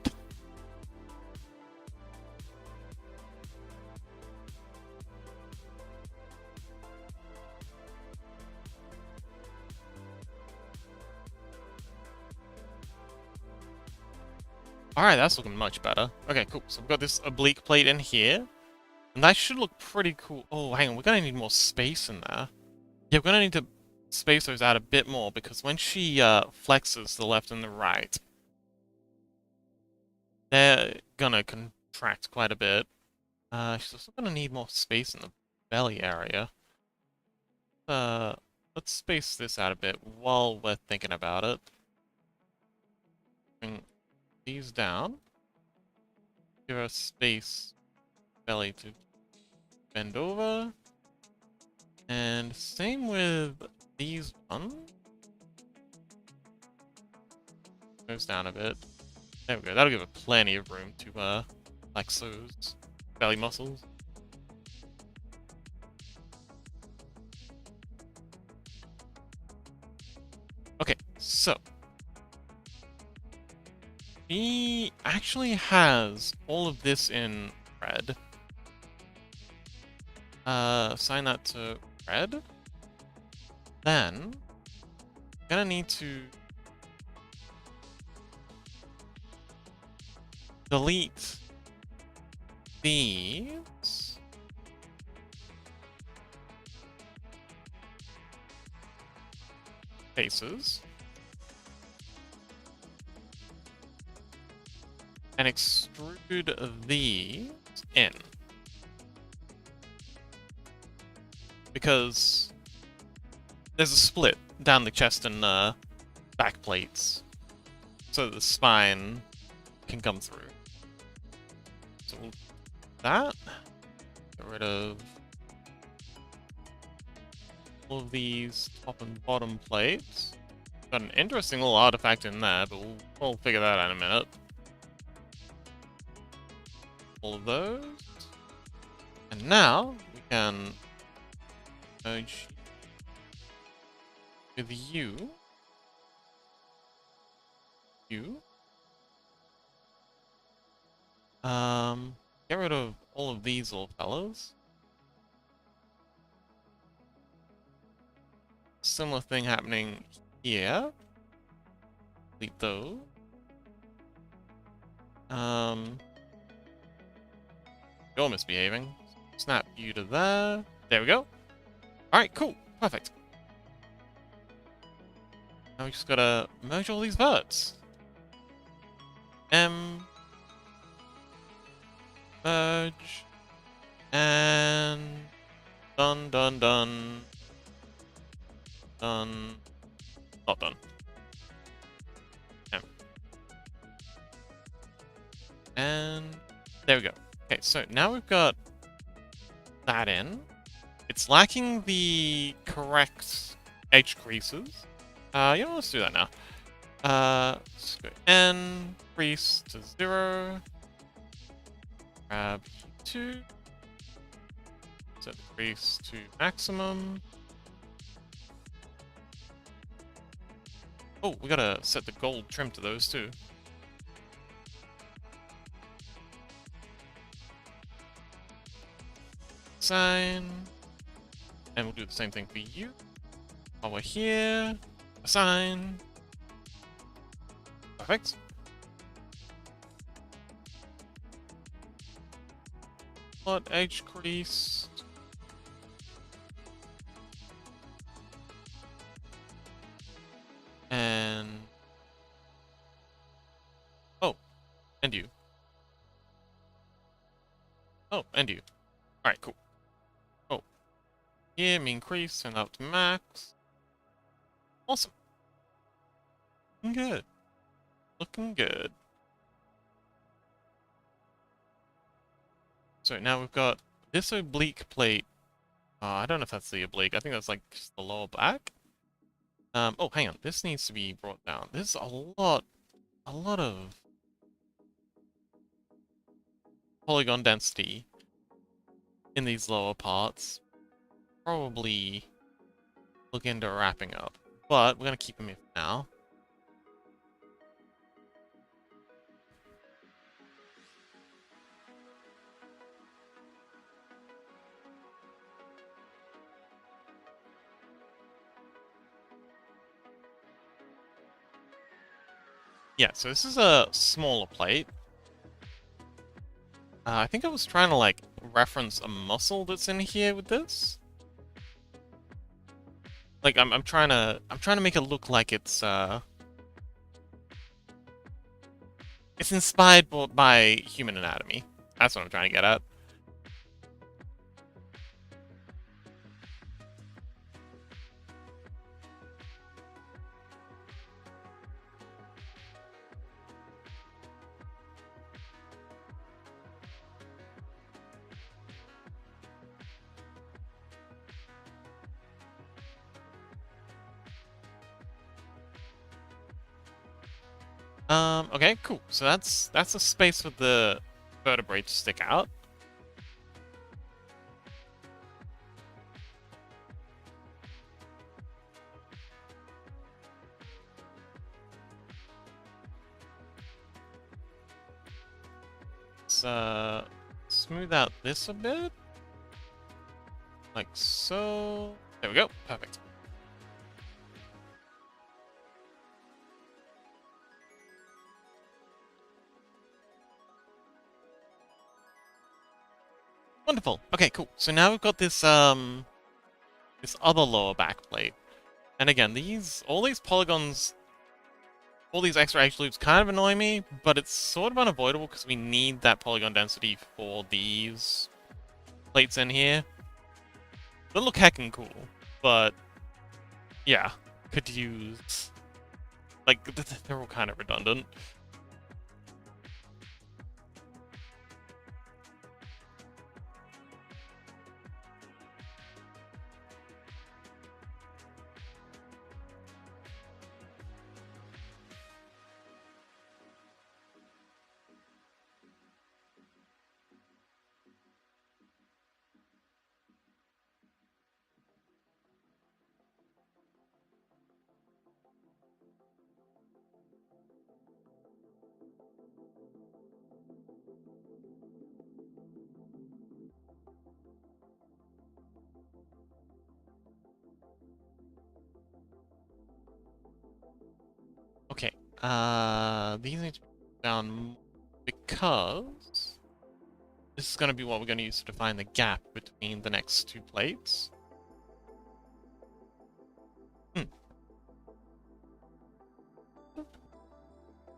Alright, that's looking much better. Okay, cool. So we've got this oblique plate in here. And that should look pretty cool. Oh, hang on. We're gonna need more space in there. Yeah, we're gonna need to space those out a bit more, because when she flexes the left and the right, they're gonna contract quite a bit. She's also gonna need more space in the belly area. Let's space this out a bit while we're thinking about it. Bring these down. Give her space belly to bend over. And same with these ones. Goes down a bit. There we go. That'll give her plenty of room to flex those belly muscles. Okay, so he actually has all of this in red. Assign that to red. Then, gonna need to delete these. Faces. And extrude these in. Because there's a split down the chest and back plates, so the spine can come through. So we'll do that. Get rid of all of these top and bottom plates. Got an interesting little artifact in there, but we'll figure that out in a minute. All of those. And now we can merge with you. Get rid of all of these little fellas. Similar thing happening here. Delete those. You're misbehaving. Snap you to there. There we go. Alright, cool. Perfect. Now we just gotta merge all these verts. Merge. And done. Done. Not done. And there we go. Okay, so now we've got that in. It's lacking the correct edge creases. Let's do that now. Let's go N, crease to 0. Grab 2. Set the crease to maximum. Oh, we gotta set the gold trim to those too. Assign. And we'll do the same thing for you. While we're here, assign. Perfect. Plot edge crease. And... oh, and you. Oh, and you. Alright, cool. Oh. Here, mean crease, turn up to max. Awesome. Looking good. Looking good. So now we've got this oblique plate. I don't know if that's the oblique. I think that's like just the lower back. Oh, hang on. This needs to be brought down. There's a lot of polygon density in these lower parts. Probably look into wrapping up, but we're gonna keep them here for now. Yeah, so this is a smaller plate. I think I was trying to like reference a muscle that's in here with this. Like I'm trying to make it look like it's inspired by human anatomy. That's what I'm trying to get at. Okay, cool. So that's a space for the vertebrae to stick out. Let's smooth out this a bit. Like so. There we go. Perfect. Wonderful. Okay, cool. So now we've got this this other lower back plate. And again, all these polygons, all these extra edge loops kind of annoy me, but it's sort of unavoidable because we need that polygon density for these plates in here. They look heckin' cool, but yeah, could use, like, they're all kind of redundant. Okay, these need to be down because this is going to be what we're going to use to define the gap between the next two plates.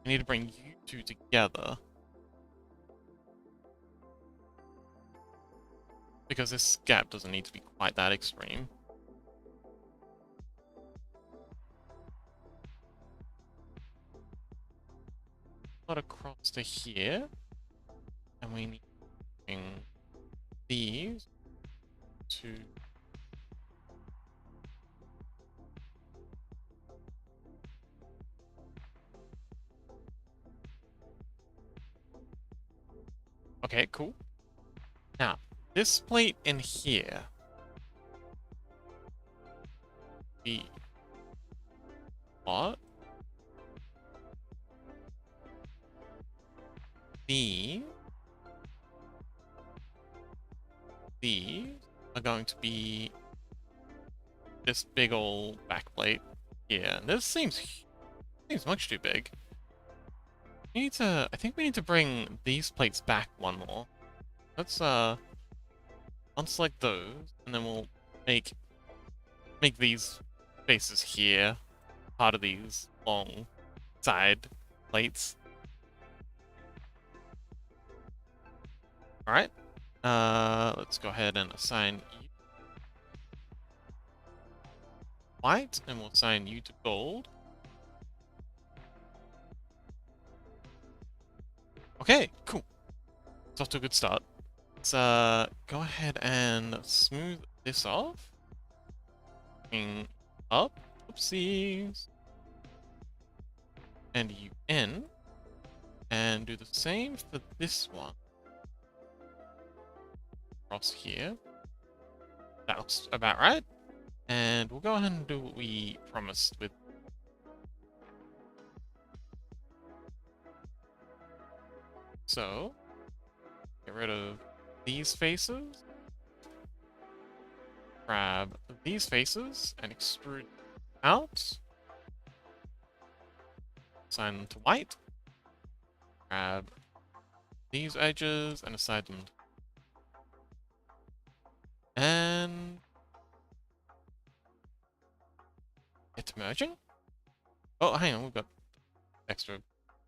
We need to bring you two together. Because this gap doesn't need to be quite that extreme. Got across to here. And we need to bring these to... Okay, cool. Now, this plate in here. The what? These are going to be this big old backplate here. This seems much too big. We need to. I think we need to bring these plates back one more. Let's unselect those, and then we'll make these faces here part of these long side plates. All right. Let's go ahead and assign you white, and we'll assign you to gold. Okay, cool. It's off to a good start. Let's go ahead and smooth this off. Bring up. Oopsies. And you in. And do the same for this one. Across here. That looks about right. And we'll go ahead and do what we promised with. So, get rid of these faces. Grab these faces and extrude out. Assign them to white. Grab these edges and assign them to... And it's merging. Oh, hang on, we've got extra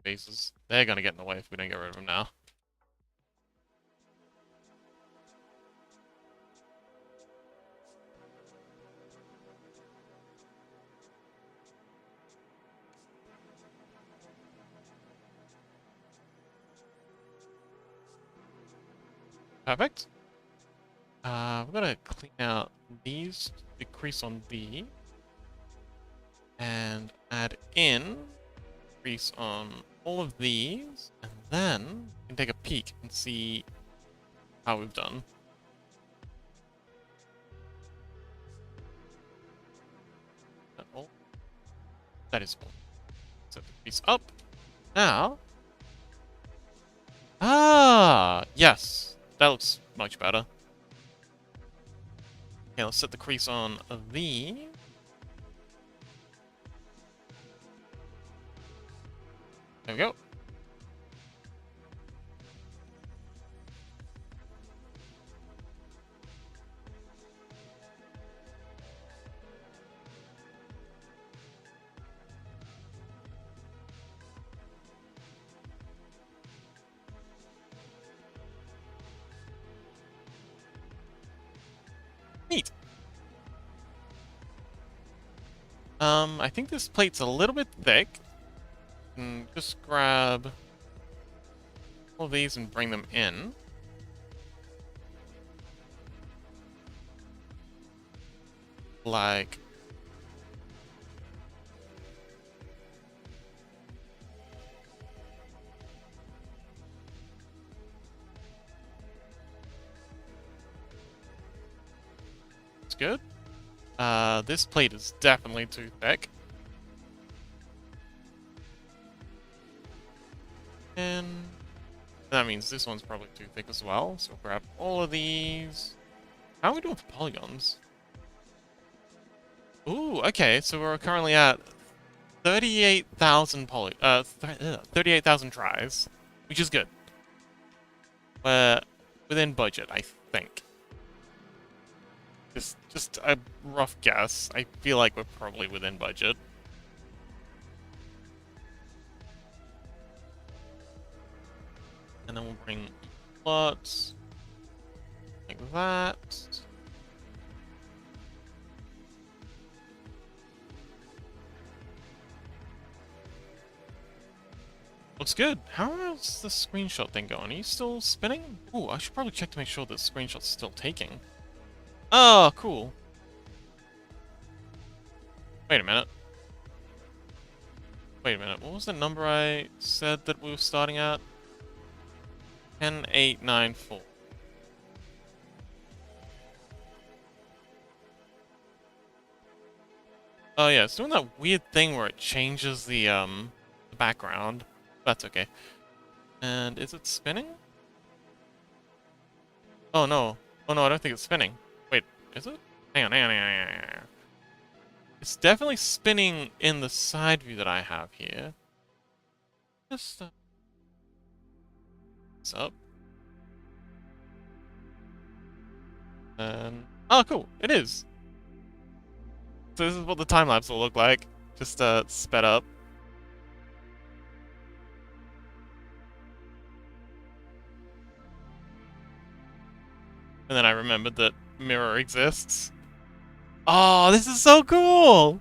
faces. They're gonna get in the way if we don't get rid of them now. Perfect. We're gonna clean out these, decrease on these, and add in decrease on all of these, and then we can take a peek and see how we've done. That is all. Set the piece up. Now. Ah, yes. That looks much better. Okay, let's set the crease on the. There we go. Neat. I think this plate's a little bit thick. Just grab all of these and bring them in. Like... It's good. This plate is definitely too thick. And that means this one's probably too thick as well. So we'll grab all of these. How are we doing for polygons? Ooh, okay, so we're currently at 38,000 38,000 tries, which is good. We're within budget, I think. Just a rough guess. I feel like we're probably within budget. And then we'll bring plots like that. Looks good. How's the screenshot thing going? Are you still spinning? Ooh, I should probably check to make sure the screenshot's still taking. Oh, cool. Wait a minute. Wait a minute. What was the number I said that we were starting at? 10894. Oh yeah, it's doing that weird thing where it changes the background. That's okay. And is it spinning? Oh no. Oh no, I don't think it's spinning. Wait, is it? Hang on. It's definitely spinning in the side view that I have here. Just what's up? And oh cool, it is. So this is what the time lapse will look like. Just sped up. And then I remembered that mirror exists. Oh, this is so cool!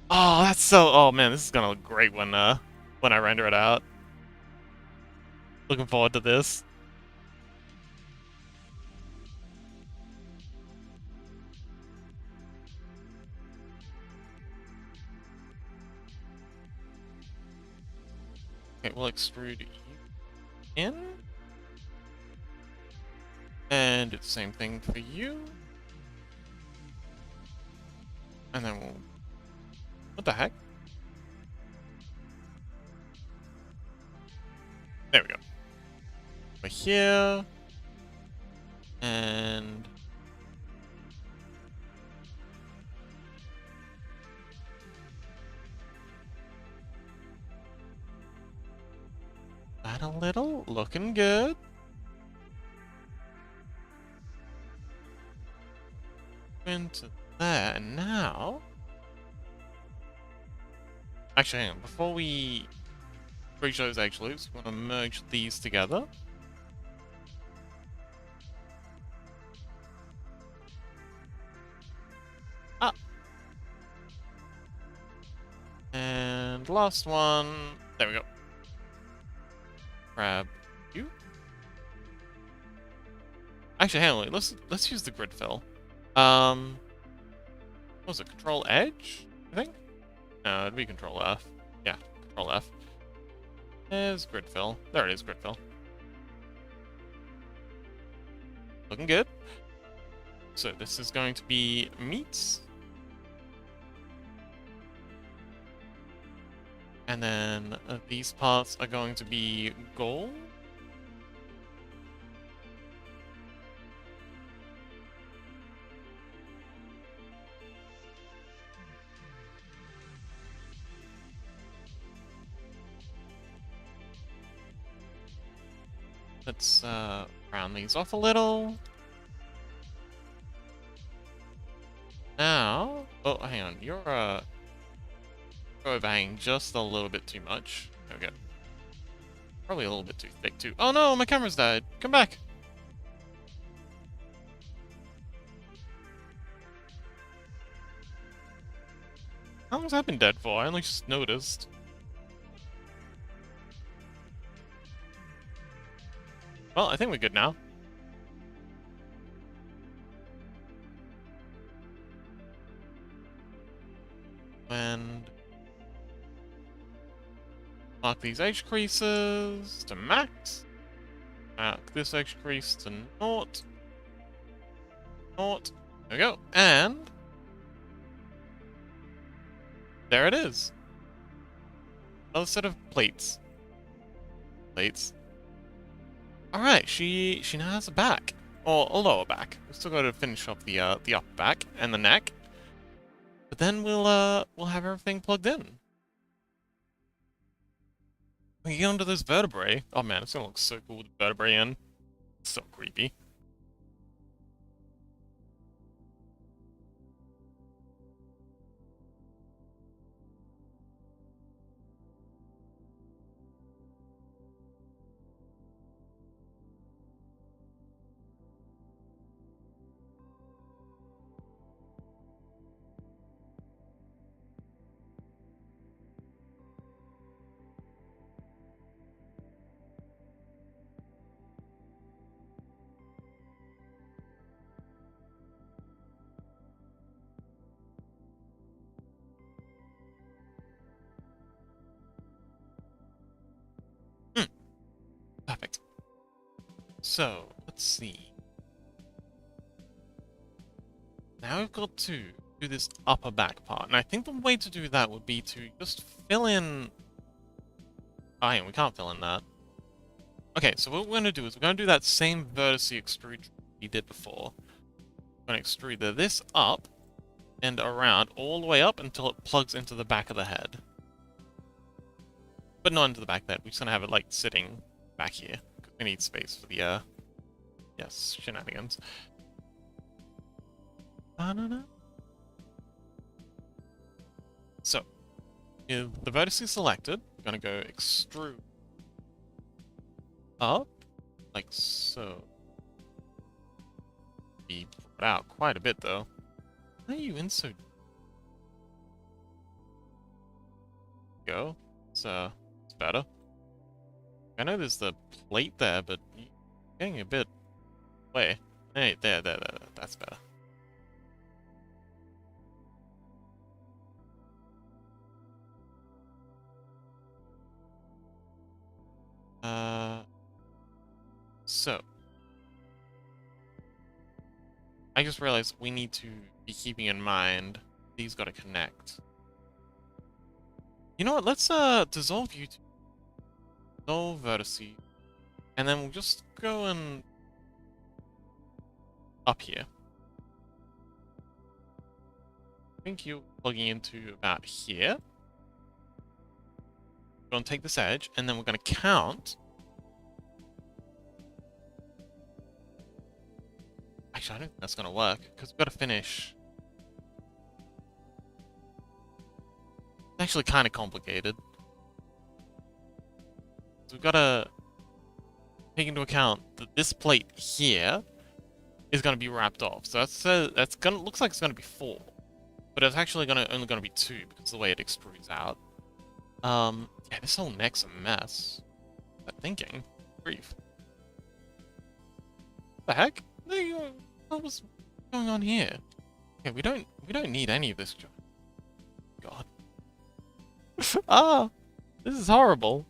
Oh, that's so. Oh man, this is gonna look great when I render it out. Looking forward to this. Okay, we'll extrude you in, and do the same thing for you. And then we'll. What the heck? There we go. Over here. And that a little, looking good. Into there, and now. Actually, hang on. Before we reach those edge loops, we want to merge these together. Ah. And last one. There we go. Grab you. Actually, hang on. Let's use the grid fill. What was it? Control Edge, I think? No, it'd be Control F. Yeah, Control F. There's grid fill. There it is, grid fill. Looking good. So this is going to be meats. And then these parts are going to be gold. Let's round these off a little. Now, oh, hang on, you're overhanging just a little bit too much. Okay. Probably a little bit too thick too. Oh no, my camera's died. Come back. How long's that been dead for? I only just noticed. Well, I think we're good now. And mark these edge creases to max. Mark this edge crease to naught. Naught. There we go. And there it is. Another set of plates. Alright, she now has a back. Or a lower back. We've still got to finish off the upper back and the neck. But then we'll have everything plugged in. We can get onto those vertebrae. Oh man, it's gonna look so cool with the vertebrae in. So creepy. Perfect. So, let's see. Now we've got to do this upper back part. And I think the way to do that would be to just fill in... Oh, hang on, we can't fill in that. Okay, so what we're going to do is we're going to do that same vertex extrude we did before. We're going to extrude this up and around all the way up until it plugs into the back of the head. But not into the back of the head. We're just going to have it, like, sitting back here. Because we need space for the, yes, shenanigans. So, if the vertex is selected, we're going to go extrude up, like so. Be brought out quite a bit, though. Why are you in so... Go. It's better. I know there's the plate there, but you're getting a bit away. Hey, there. That's better. So. I just realized we need to be keeping in mind these gotta connect. You know what, let's dissolve VTuber. Dissolve vertices. And then we'll just go and up here. I think you're plugging into about here. We're gonna take this edge, and then we're gonna count. Actually, I don't think that's gonna work, because we've got to finish. It's actually kind of complicated. So we've got to take into account that this plate here is going to be wrapped off. So that's gonna looks like it's going to be 4, but it's actually only going to be 2 because of the way it extrudes out. Yeah, this whole neck's a mess. I'm thinking, grief. What the heck? What was going on here? Okay, we don't need any of this. God. Ah, this is horrible.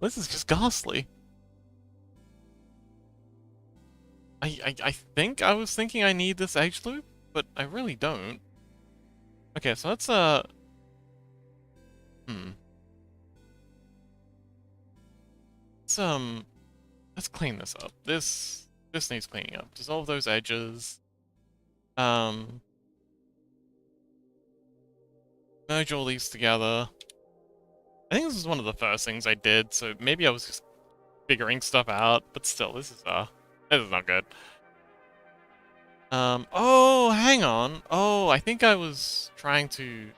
This is just ghastly. I think I was thinking I need this edge loop, but I really don't. Okay, so let's let's clean this up. This needs cleaning up. Dissolve those edges. Merge all these together. I think this is one of the first things I did, so maybe I was just figuring stuff out, but still, this is not good. Oh, hang on. Oh, I think I was trying to...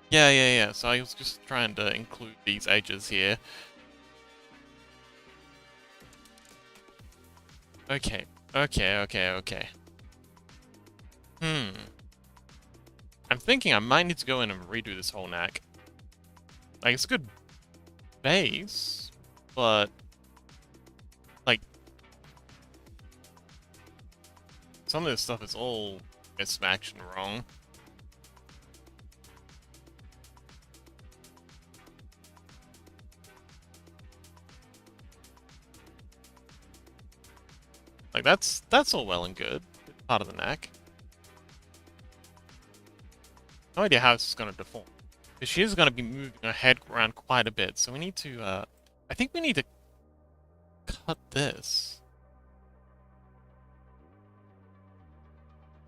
Yeah. So I was just trying to include these edges here. Okay. I'm thinking I might need to go in and redo this whole neck. Like, it's a good base, but... like... some of this stuff is all mismatched and wrong. Like, that's all well and good. It's part of the neck. No idea how this is going to deform. Because she is going to be moving her head around quite a bit, so we need to, I think we need to cut this.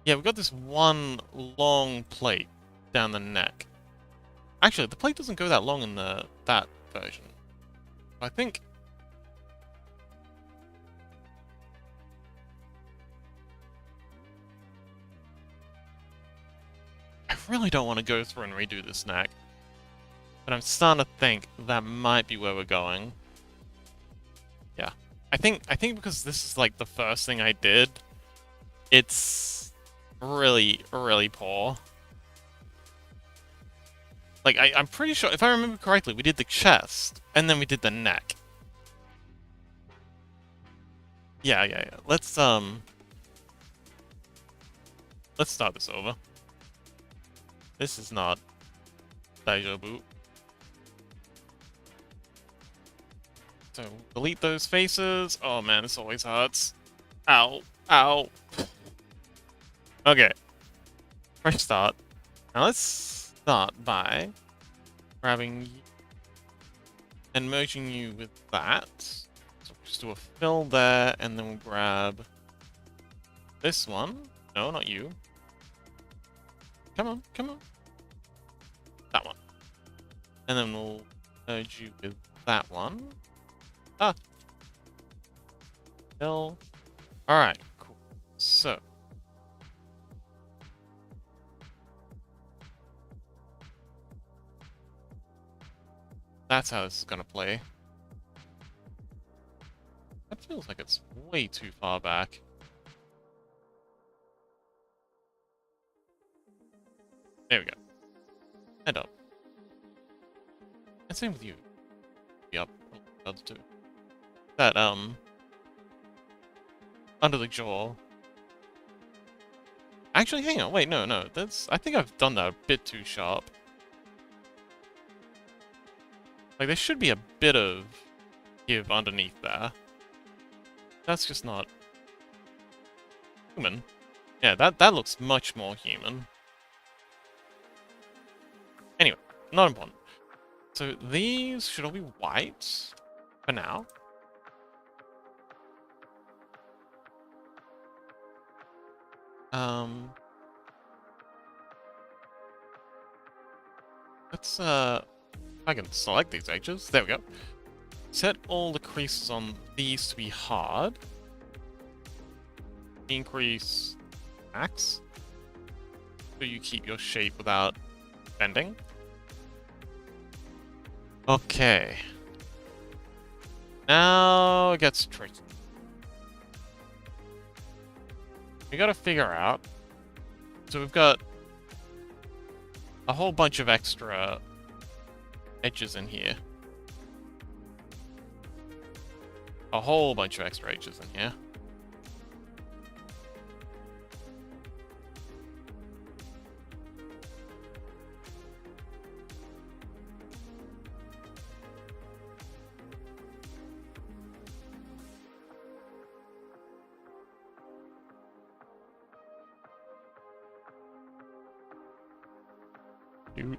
Yeah, we've got this one long plate down the neck. Actually, the plate doesn't go that long in that version. I think... I really don't want to go through and redo this neck. But I'm starting to think that might be where we're going. Yeah. I think because this is like the first thing I did, it's really, really poor. Like, I'm pretty sure, if I remember correctly, we did the chest, and then we did the neck. Yeah. Let's start this over. This is not deja vu. So, delete those faces. Oh man, this always hurts. Ow. Ow. Okay. Fresh start. Now let's start by grabbing you and merging you with that. So we'll just do a fill there, and then we'll grab this one. No, not you. Come on, come on. That one. And then we'll merge you with that one. Ah. Fill. Alright, cool. So. That's how this is gonna play. That feels like it's way too far back. There we go. Head up. And same with you. Be up the other two. That, under the jaw. Actually, hang on, wait, no, that's... I think I've done that a bit too sharp. Like, there should be a bit of give underneath there. That's just not... human. Yeah, that looks much more human. Anyway, not important. So these should all be white for now. Let's I can select these edges. There we go. Set all the creases on these to be hard. Increase max, so you keep your shape without bending. Okay. Now it gets tricky. We gotta figure out. So we've got a whole bunch of extra edges in here. A whole bunch of extra edges in here. Dude.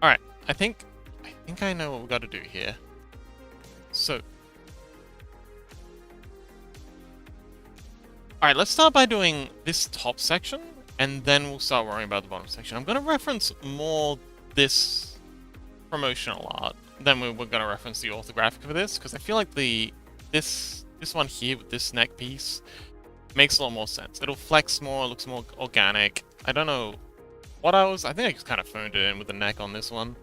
Alright, I think I know what we gotta do here. So alright, let's start by doing this top section, and then we'll start worrying about the bottom section. I'm gonna reference more this promotional art than we're gonna reference the orthographic for this, because I feel like this one here with this neck piece makes a lot more sense. It'll flex more, it looks more organic. I don't know what I think I just kind of phoned it in with the neck on this one.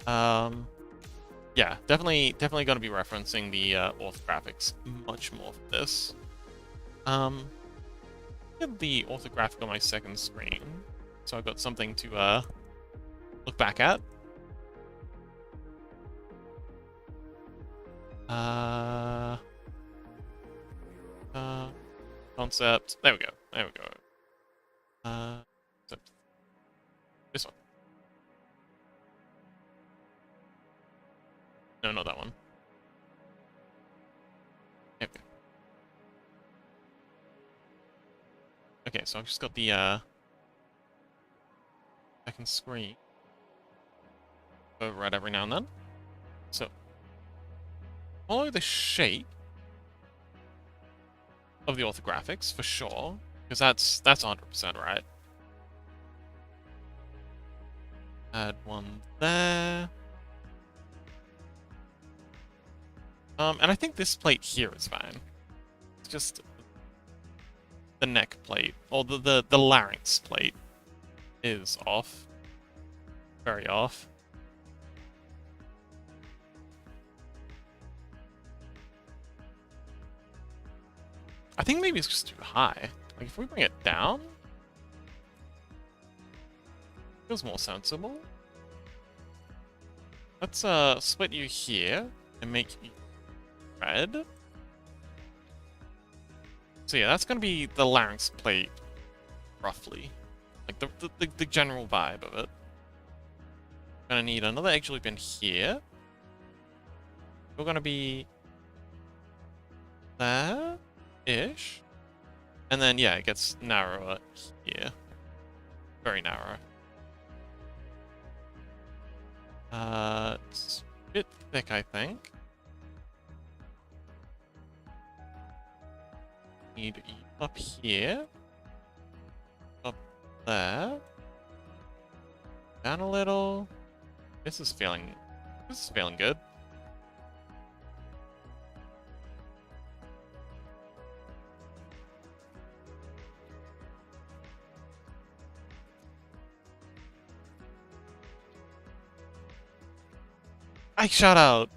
Yeah, definitely gonna be referencing the orthographics much more for this. Get the orthographic on my second screen, so I've got something to look back at. Concept. There we go. There we go. This one. No, not that one. There we go. Okay, so I've just got the second screen override every now and then. So follow the shape of the orthographics for sure, because that's 100% right. Add one there. And I think this plate here is fine. It's just the neck plate, or the larynx plate is off. Very off. I think maybe it's just too high. Like, if we bring it down, it feels more sensible. Let's split you here. and make you red. So yeah, that's gonna be the larynx plate, roughly. Like the general vibe of it. Gonna need another edge loop in here. We're gonna be there-ish. And then yeah, it gets narrower here. Very narrow. It's a bit thick, I think. Need up here. Up there. Down a little. This is feeling good. Shout out!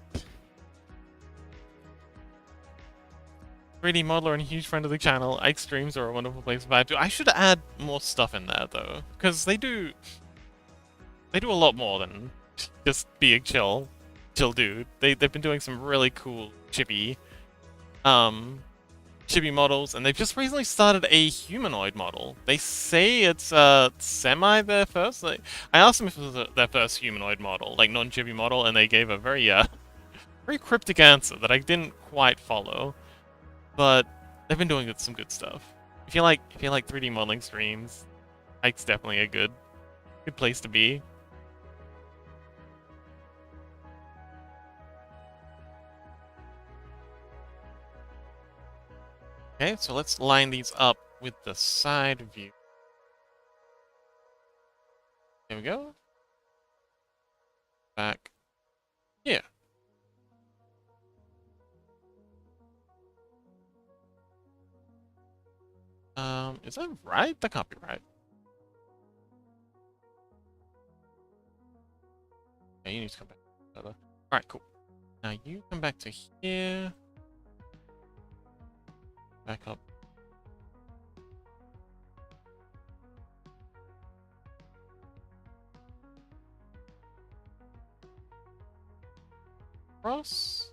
3D modeler and a huge friend of the channel. Ike streams are a wonderful place to vibe to. I should add more stuff in there though, because they do a lot more than just be a chill dude. They've been doing some really cool chibi models, and they've just recently started a humanoid model. They say it's semi their first. Like, I asked them if it was their first humanoid model, like non-chibi model, and they gave a very very cryptic answer that I didn't quite follow. But they've been doing some good stuff. If you like 3D modeling streams, Ike's definitely a good place to be. Okay, so let's line these up with the side view. There we go. Back here. Is that right? That can't be right. Yeah, you need to come back further. Alright, cool. Now you come back to here. Back up. Cross.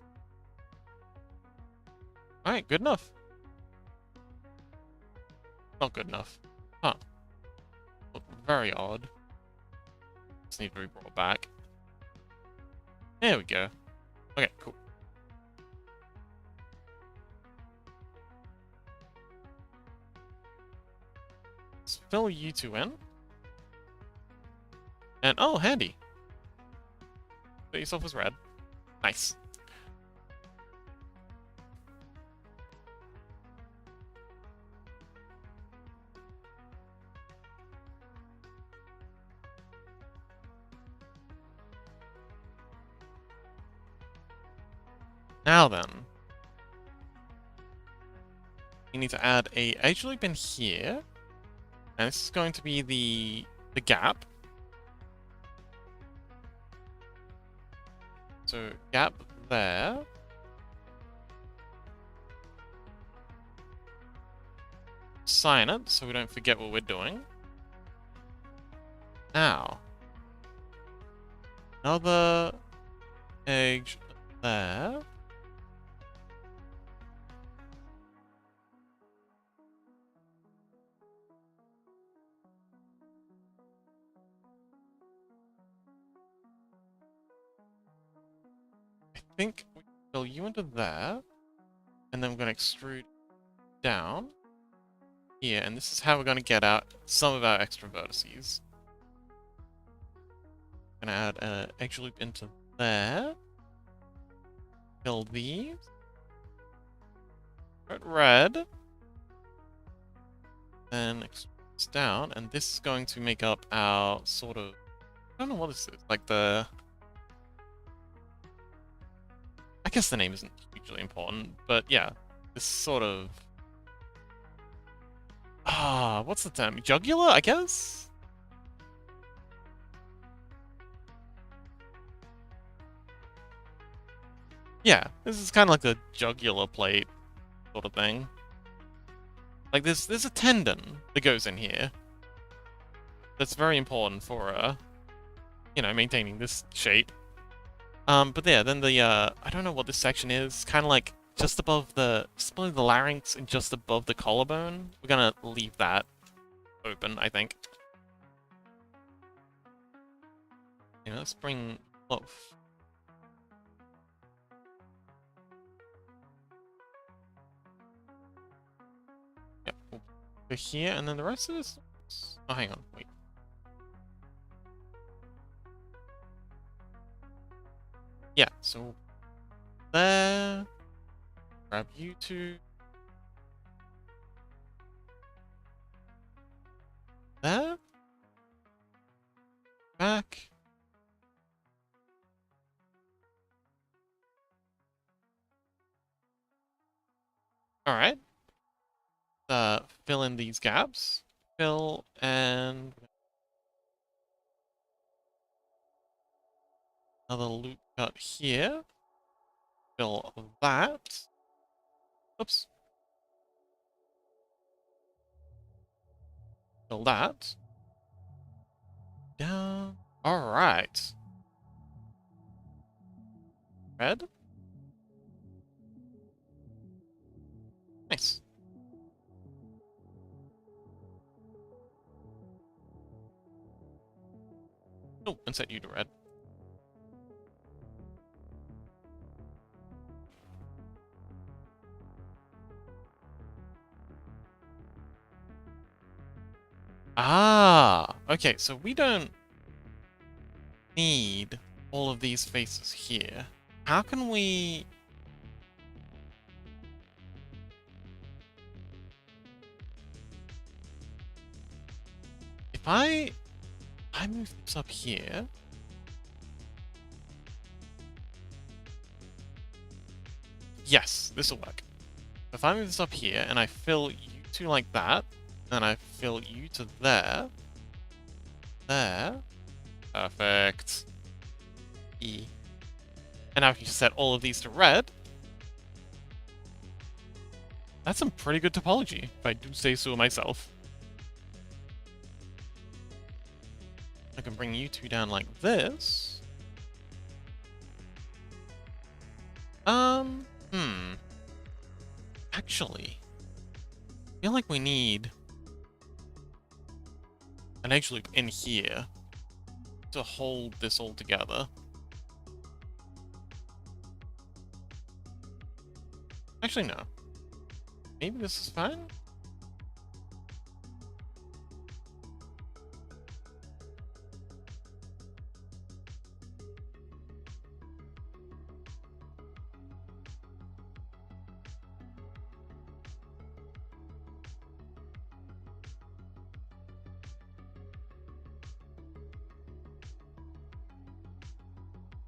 Alright, good enough. Not good enough. Huh. Look very odd. Just need to be brought back. There we go. Okay, cool. Let's fill you two in. And oh, handy. Put yourself as red. Nice. Now then, you need to add a edge loop in here, and this is going to be the gap. So gap there. Sign it so we don't forget what we're doing. Now, another edge there. I think we fill you into there, and then we're going to extrude down here, and this is how we're going to get out some of our extra vertices. Going to add an edge loop into there. Fill these. Put red. Then extrude down, and this is going to make up our sort of, I don't know what this is, like the, I guess the name isn't hugely important, but yeah, this sort of, what's the term? Jugular, I guess? Yeah, this is kind of like the jugular plate sort of thing. Like there's a tendon that goes in here that's very important for, you know, maintaining this shape. But yeah, then the, I don't know what this section is, kind of like just above just below the larynx and just above the collarbone. We're gonna leave that open, I think. You know, let's bring up. Yeah, we'll go here, and then the rest of this. Oh, hang on, wait. Yeah, so there. Grab you two. There. Back. Alright. Fill in these gaps. Fill and another loop cut here. Fill that. Oops. Fill that. Down. Alright. Red. Nice. Oh, and set you to red. Ah, okay, so we don't need all of these faces here. How can we... If I move this up here... Yes, this will work. If I move this up here and I fill you two like that, and I fill you to there, perfect. E. And now if you set all of these to red, that's some pretty good topology, if I do say so myself. I can bring you two down like this. Actually, I feel like we need an edge loop in here to hold this all together. Actually, no. Maybe this is fine?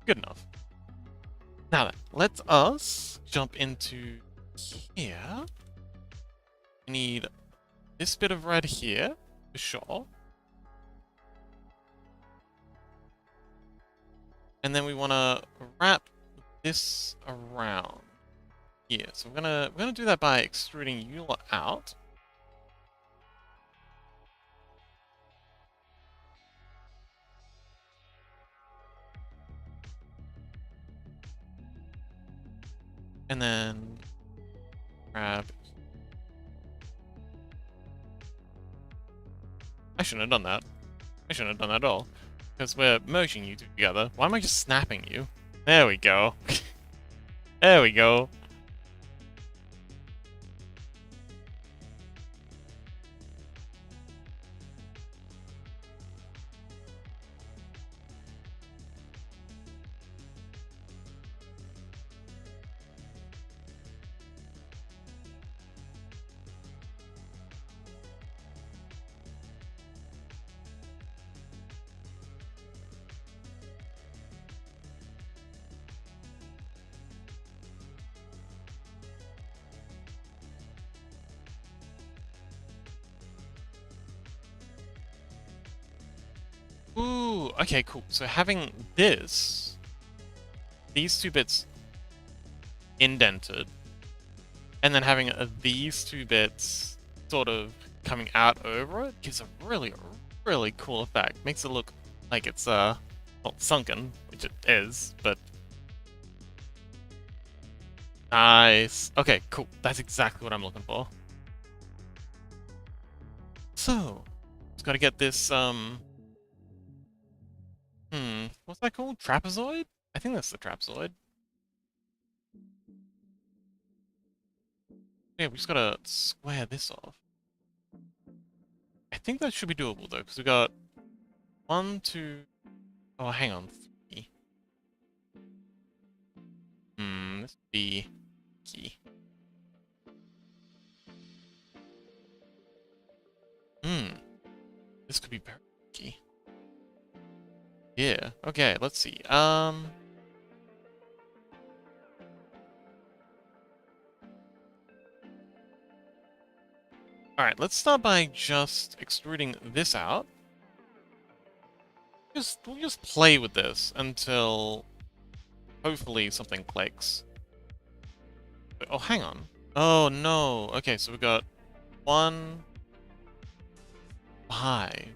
Good enough. Now then, let us jump into here. We need this bit of red here, for sure. And then we want to wrap this around here. So we're gonna do that by extruding you lot out. And then grab... I shouldn't have done that. I shouldn't have done that at all. Because we're merging you two together. Why am I just snapping you? There we go. There we go. Ooh, okay, cool. So having these two bits indented, and then having these two bits sort of coming out over it gives a really, really cool effect. Makes it look like it's, well, sunken, which it is, but Nice. Okay, cool. That's exactly what I'm looking for. So, just gotta get this, what's that called? Trapezoid? I think that's the trapezoid. Yeah, we just gotta square this off. I think that should be doable, though, because we got one, two... Oh, hang on. Three. This would be key. This could be very key. Yeah, okay, let's see. Alright, let's start by just extruding this out. We'll just play with this until hopefully something clicks. Oh, hang on. Oh, no. Okay, so we got 1, 5.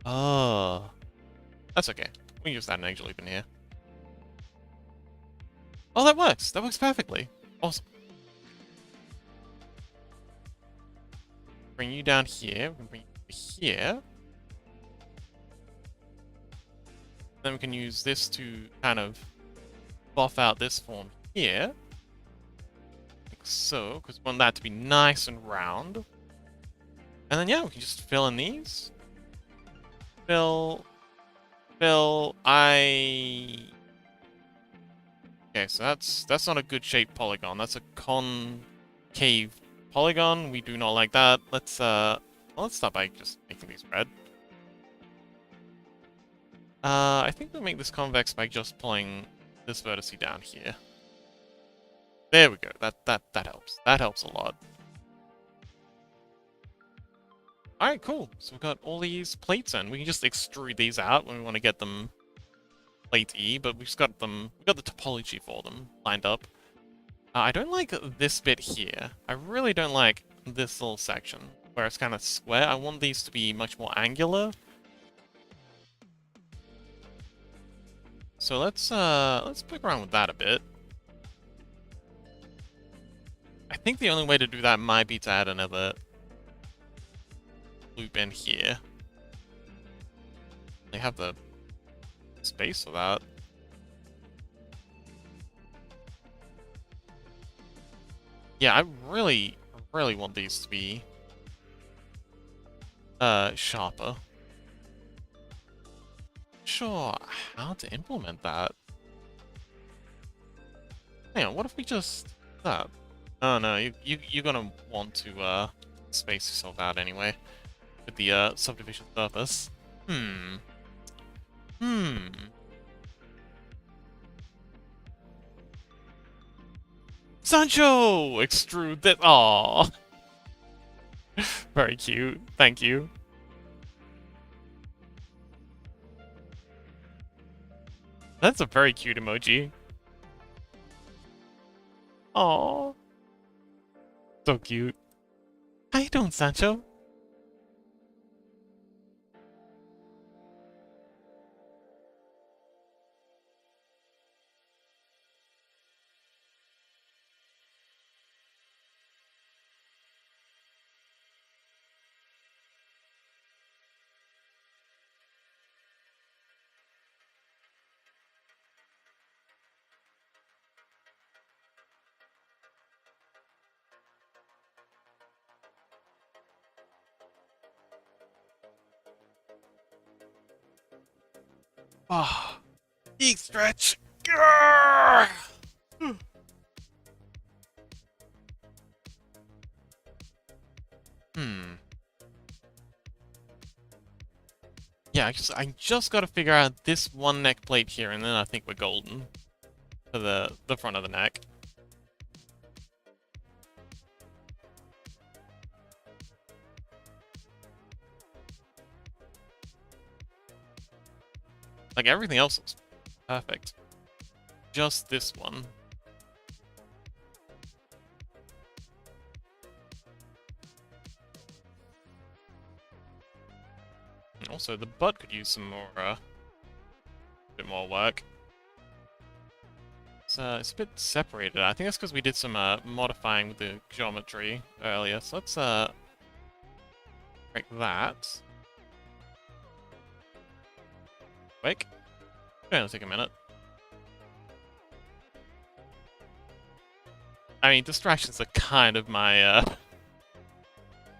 Oh. That's okay. We can just add an angel loop in here. Oh, that works. That works perfectly. Awesome. Bring you down here. We can bring you here. Then we can use this to kind of buff out this form here. Like so, because we want that to be nice and round. And then, yeah, we can just fill in these. Fill. Okay, so that's not a good shaped polygon. That's a concave polygon. We do not like that. Let's start by just making these red. I think we'll make this convex by just pulling this vertex down here. There we go. That helps. That helps a lot. Alright, cool. So we've got all these plates in. We can just extrude these out when we want to get them plate-y, but we've got the topology for them lined up. I don't like this bit here. I really don't like this little section where it's kind of square. I want these to be much more angular. So let's pick around with that a bit. I think the only way to do that might be to add another loop in here. They have the space for that. Yeah, I really want these to be sharper. Sure, how to implement that? Hang on, what if we just that? Oh no, you're gonna want to space yourself out anyway with the subdivision surface. Sancho! Extrude that. Aww. Very cute. Thank you. That's a very cute emoji. Aww. So cute. How you doing, Sancho? Ah, big stretch. Yeah, I just gotta figure out this one neck plate here, and then I think we're golden for the front of the neck. Like everything else looks perfect. Just this one. And also, the butt could use some more, bit more work. Let's it's a bit separated. I think that's because we did some modifying with the geometry earlier. So let's break that. Quick. It'll take a minute. I mean, distractions are kind of my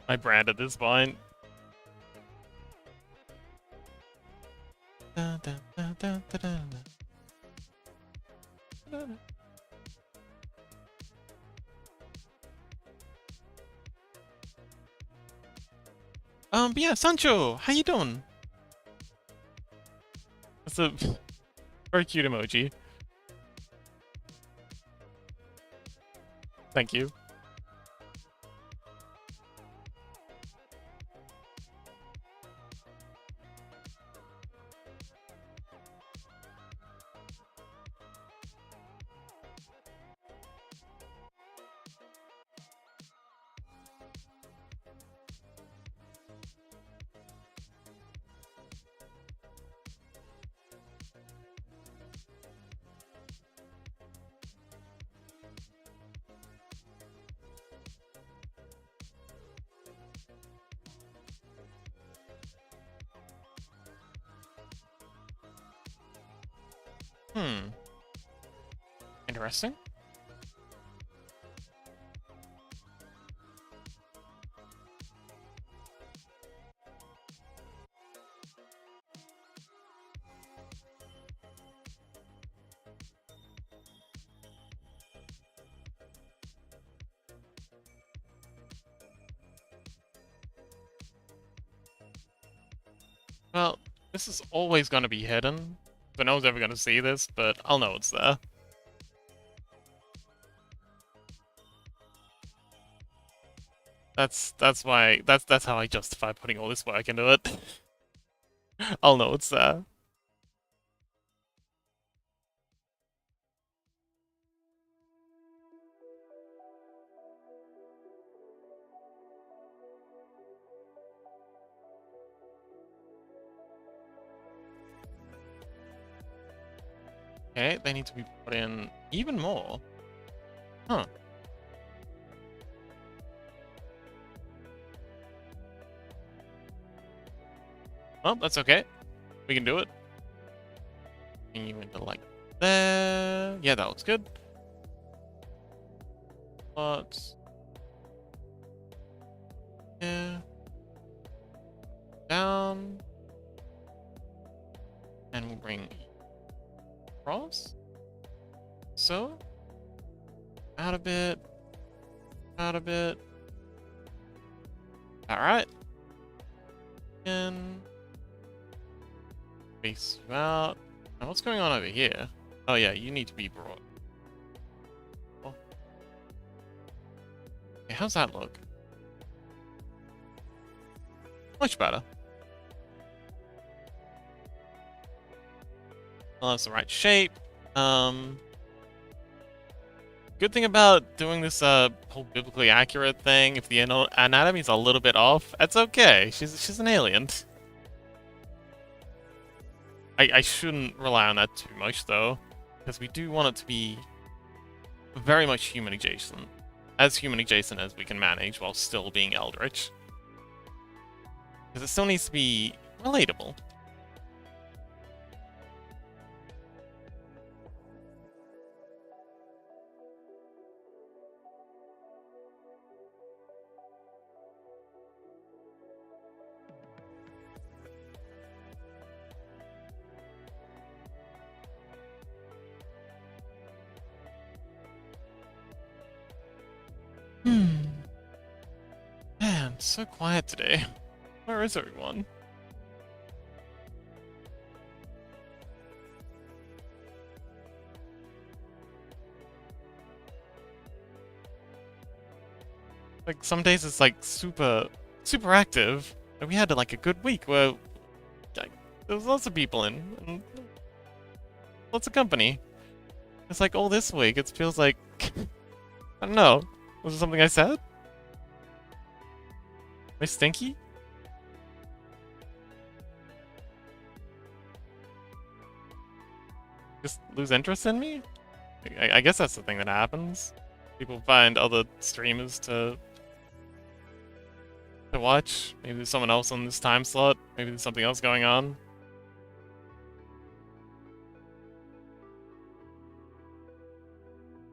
my brand at this point. Dun, dun, dun, dun, dun, dun, dun. But yeah, Sancho, how you doing? That's a very cute emoji. Thank you. Interesting. Well, this is always going to be hidden. So no one's ever going to see this, but I'll know it's there. That's why that's how I justify putting all this work into it. I'll know it's there. Okay, they need to be put in even more. Huh. Well, that's okay. We can do it. Bring you into like there. Yeah, that looks good. But yeah. Down. And we'll bring across. So out a bit. Out a bit. Alright. And face you out. Now what's going on over here? Oh yeah, you need to be brought. Oh. Okay, how's that look? Much better. Well, that's the right shape. Good thing about doing this whole biblically accurate thing, if the anatomy's a little bit off, that's okay. She's an alien. I shouldn't rely on that too much though, because we do want it to be very much human adjacent. As human adjacent as we can manage while still being eldritch. Because it still needs to be relatable. Man, it's so quiet today. Where is everyone? Like, some days it's like super active. And we had like a good week where like, there was lots of people in, and lots of company. It's like all this week, it feels like, I don't know, was it something I said? Am I stinky? Just lose interest in me? I guess that's the thing that happens. People find other streamers to watch. Maybe there's someone else on this time slot. Maybe there's something else going on.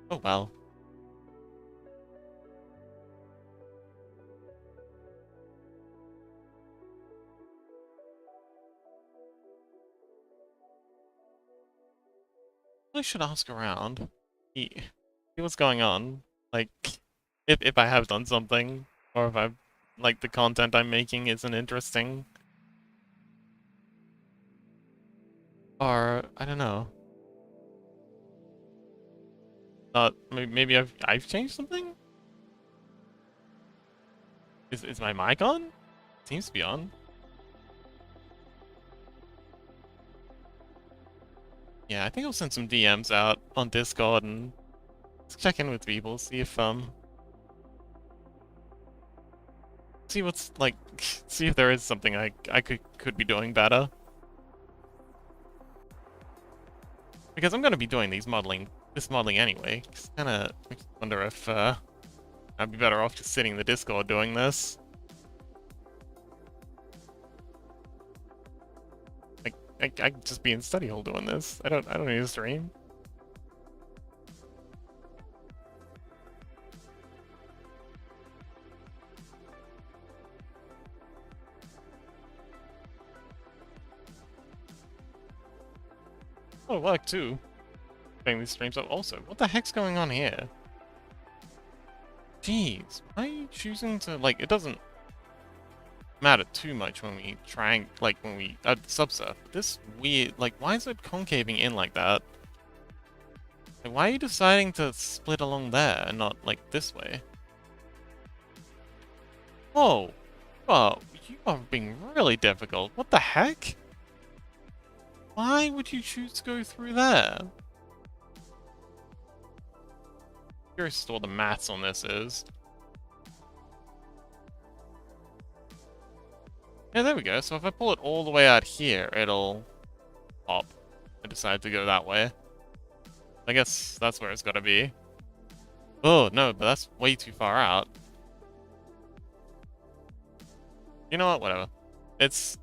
Oh well. I should ask around. See what's going on. Like, if I have done something, or if I've like the content I'm making isn't interesting, or I don't know. Maybe I've changed something. Is my mic on? Seems to be on. Yeah, I think I'll send some DMs out on Discord and check in with people, see if see what's like, see if there is something I could be doing better. Because I'm gonna be doing this modeling anyway. Just kinda wonder if I'd be better off just sitting in the Discord doing this. Like I could just be in study hall doing this. I don't need to stream. Oh, work too. Getting these streams up also. What the heck's going on here? Jeez, why are you choosing to, like, it doesn't matter too much when we when we add the subsurf. This weird, like, why is it concaving in like that? Like, why are you deciding to split along there and not, like, this way? Whoa! Oh, you are being really difficult. What the heck? Why would you choose to go through there? Curious as to what the maths on this is. Yeah, there we go. So if I pull it all the way out here, it'll pop. I decide to go that way. I guess that's where it's gotta be. Oh, no, but that's way too far out. You know what? Whatever. It's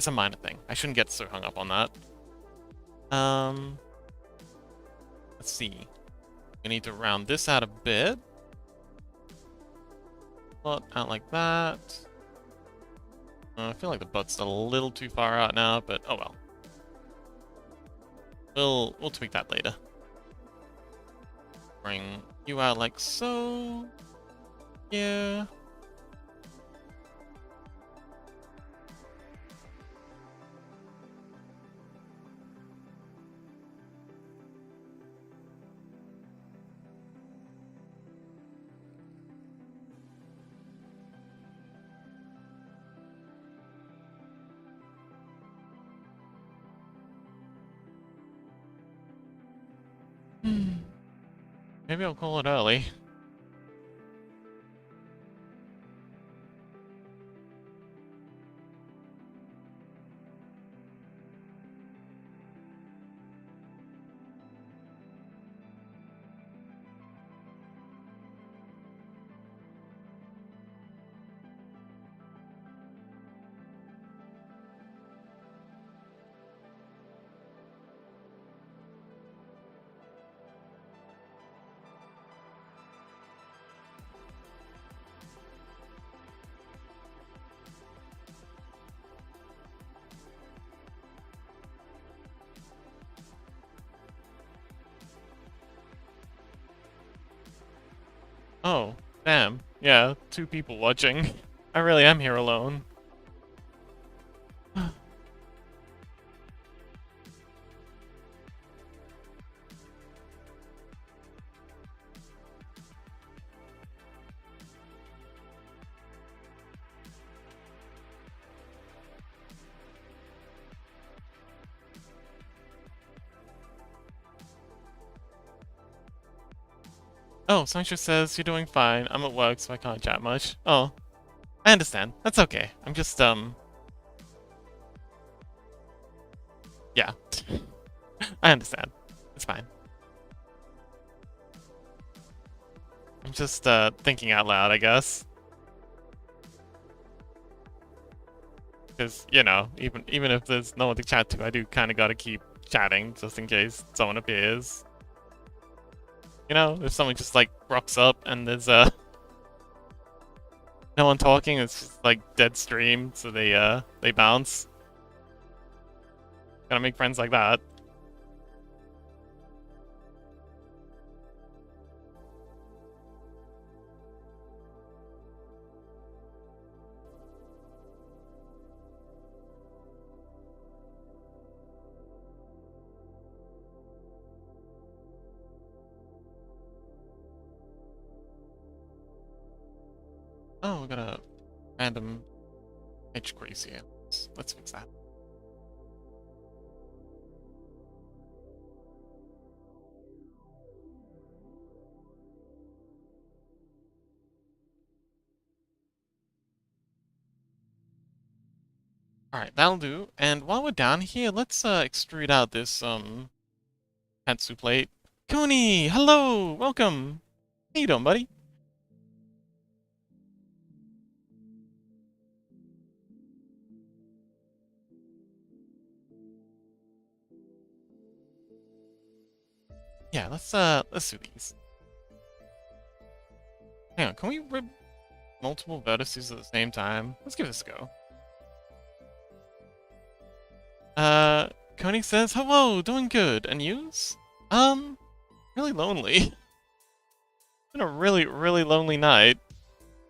a minor thing. I shouldn't get so hung up on that. Let's see. We need to round this out a bit. Plot out like that. I feel like the butt's a little too far out now, but oh well. We'll tweak that later. Bring you out like so. Yeah. Maybe I'll call it early. Oh, damn. Yeah, 2 people watching. I really am here alone. Oh, Sancho says you're doing fine. I'm at work, so I can't chat much. Oh, I understand. That's okay. I'm just, yeah. I understand. It's fine. I'm just thinking out loud, I guess. Because, you know, even if there's no one to chat to, I do kind of gotta keep chatting just in case someone appears. You know, if someone just like rocks up and there's no one talking, it's just like dead stream, so they bounce. Gotta make friends like that. Oh, we got a random edge crease here. Let's fix that. Alright, that'll do. And while we're down here, let's extrude out this Katsu plate. Coney! Hello! Welcome! How you doing, buddy? Yeah, let's do these. Hang on, can we rib multiple vertices at the same time? Let's give this a go. Coney says, hello, doing good. And yous? Really lonely. It's been a really, really lonely night.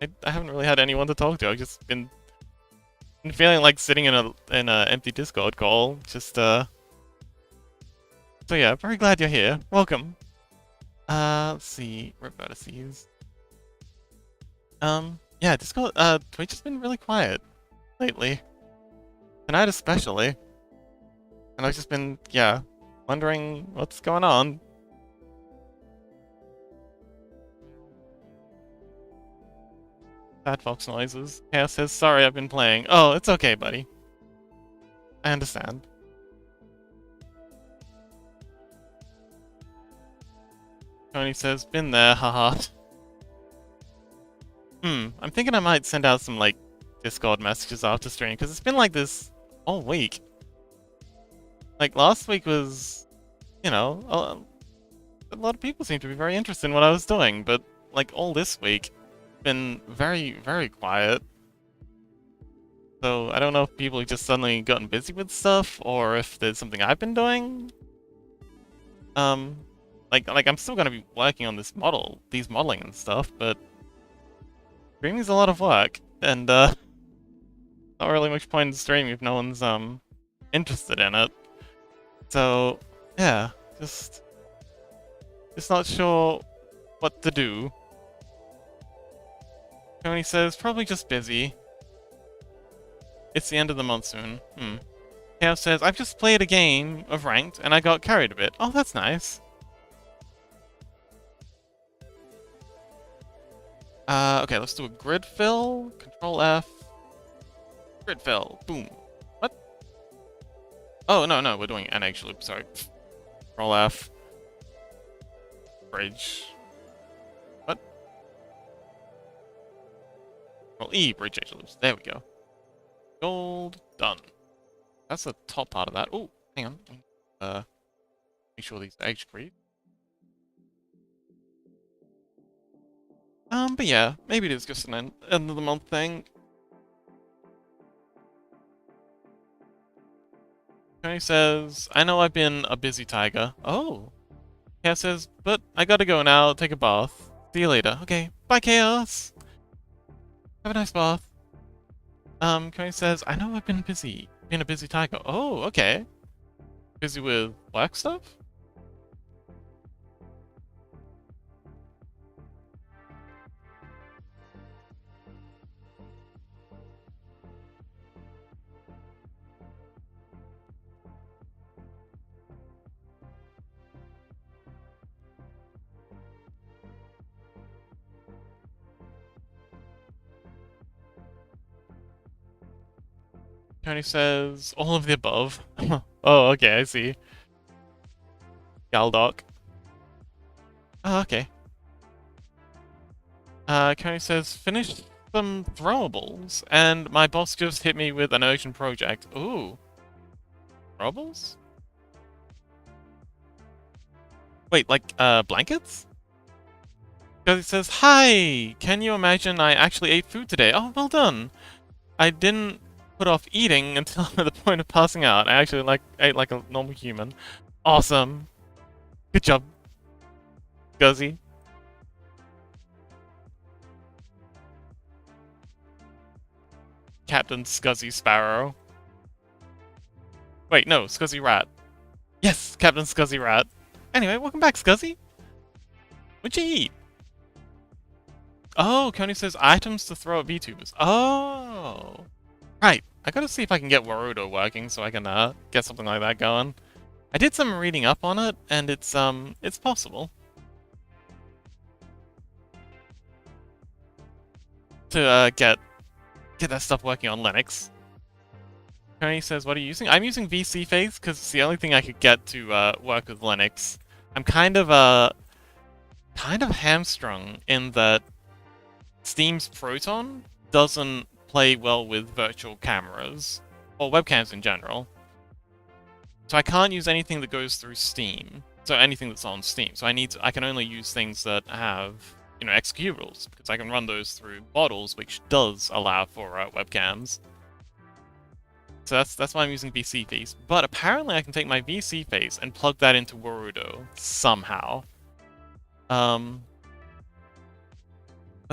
I haven't really had anyone to talk to. I've just been feeling like sitting in a empty Discord call. Just So yeah, very glad you're here. Welcome. Let's see, rib vertices. Yeah, Discord, Twitch has been really quiet lately. Tonight especially. And I've just been, yeah, wondering what's going on. Sad fox noises. Chaos says, sorry, I've been playing. Oh, it's okay, buddy. I understand. Tony says, been there, haha. I'm thinking I might send out some, like, Discord messages after stream, because it's been like this all week. Like, last week was, you know, a lot of people seem to be very interested in what I was doing, but, like, all this week, been very, very quiet. So, I don't know if people have just suddenly gotten busy with stuff, or if there's something I've been doing. Like I'm still gonna be working on this these modeling and stuff, but streaming's a lot of work, and, not really much point in streaming if no one's, interested in it. So, yeah, just not sure what to do. Tony says, probably just busy. It's the end of the month soon. Chaos says, I've just played a game of ranked, and I got carried a bit. Oh, that's nice. Okay, let's do a grid fill. Control F. Grid fill. Boom. What? Oh, no, we're doing an edge loop, sorry. Control F. Bridge. What? Control E, bridge edge loops. There we go. Gold. Done. That's the top part of that. Oh, hang on. Make sure these edge creep. But yeah, maybe it is just an end of the month thing. Tony says, I know I've been a busy tiger. Oh. Chaos says, but I gotta go now, take a bath. See you later. Okay, bye Chaos! Have a nice bath. Tony says, I know I've been busy. Been a busy tiger. Oh, okay. Busy with work stuff? Tony says, all of the above. Oh, okay, I see. Galdoc. Oh, okay. Coney says, finished some throwables, and my boss just hit me with an urgent project. Ooh. Throwables? Wait, like, blankets? Because it says, hi! Can you imagine I actually ate food today? Oh, well done! I didn't put off eating until the point of passing out. I actually ate like a normal human. Awesome! Good job, Guzzy. Captain Scuzzy Sparrow. Wait, no, Scuzzy Rat. Yes, Captain Scuzzy Rat. Anyway, welcome back, Scuzzy. What'd you eat? Oh, Coney says items to throw at VTubers. Oh. Right, I gotta see if I can get Warudo working so I can get something like that going. I did some reading up on it, and it's possible. To get that stuff working on Linux. Coney says, what are you using? I'm using VC Face because it's the only thing I could get to work with Linux. I'm kind of hamstrung in that Steam's Proton doesn't play well with virtual cameras, or webcams in general. So I can't use anything that goes through Steam. So anything that's on Steam. So I can only use things that have, you know, executables, because I can run those through models, which does allow for webcams. So that's why I'm using VC Face. But apparently I can take my VC Face and plug that into Warudo somehow. But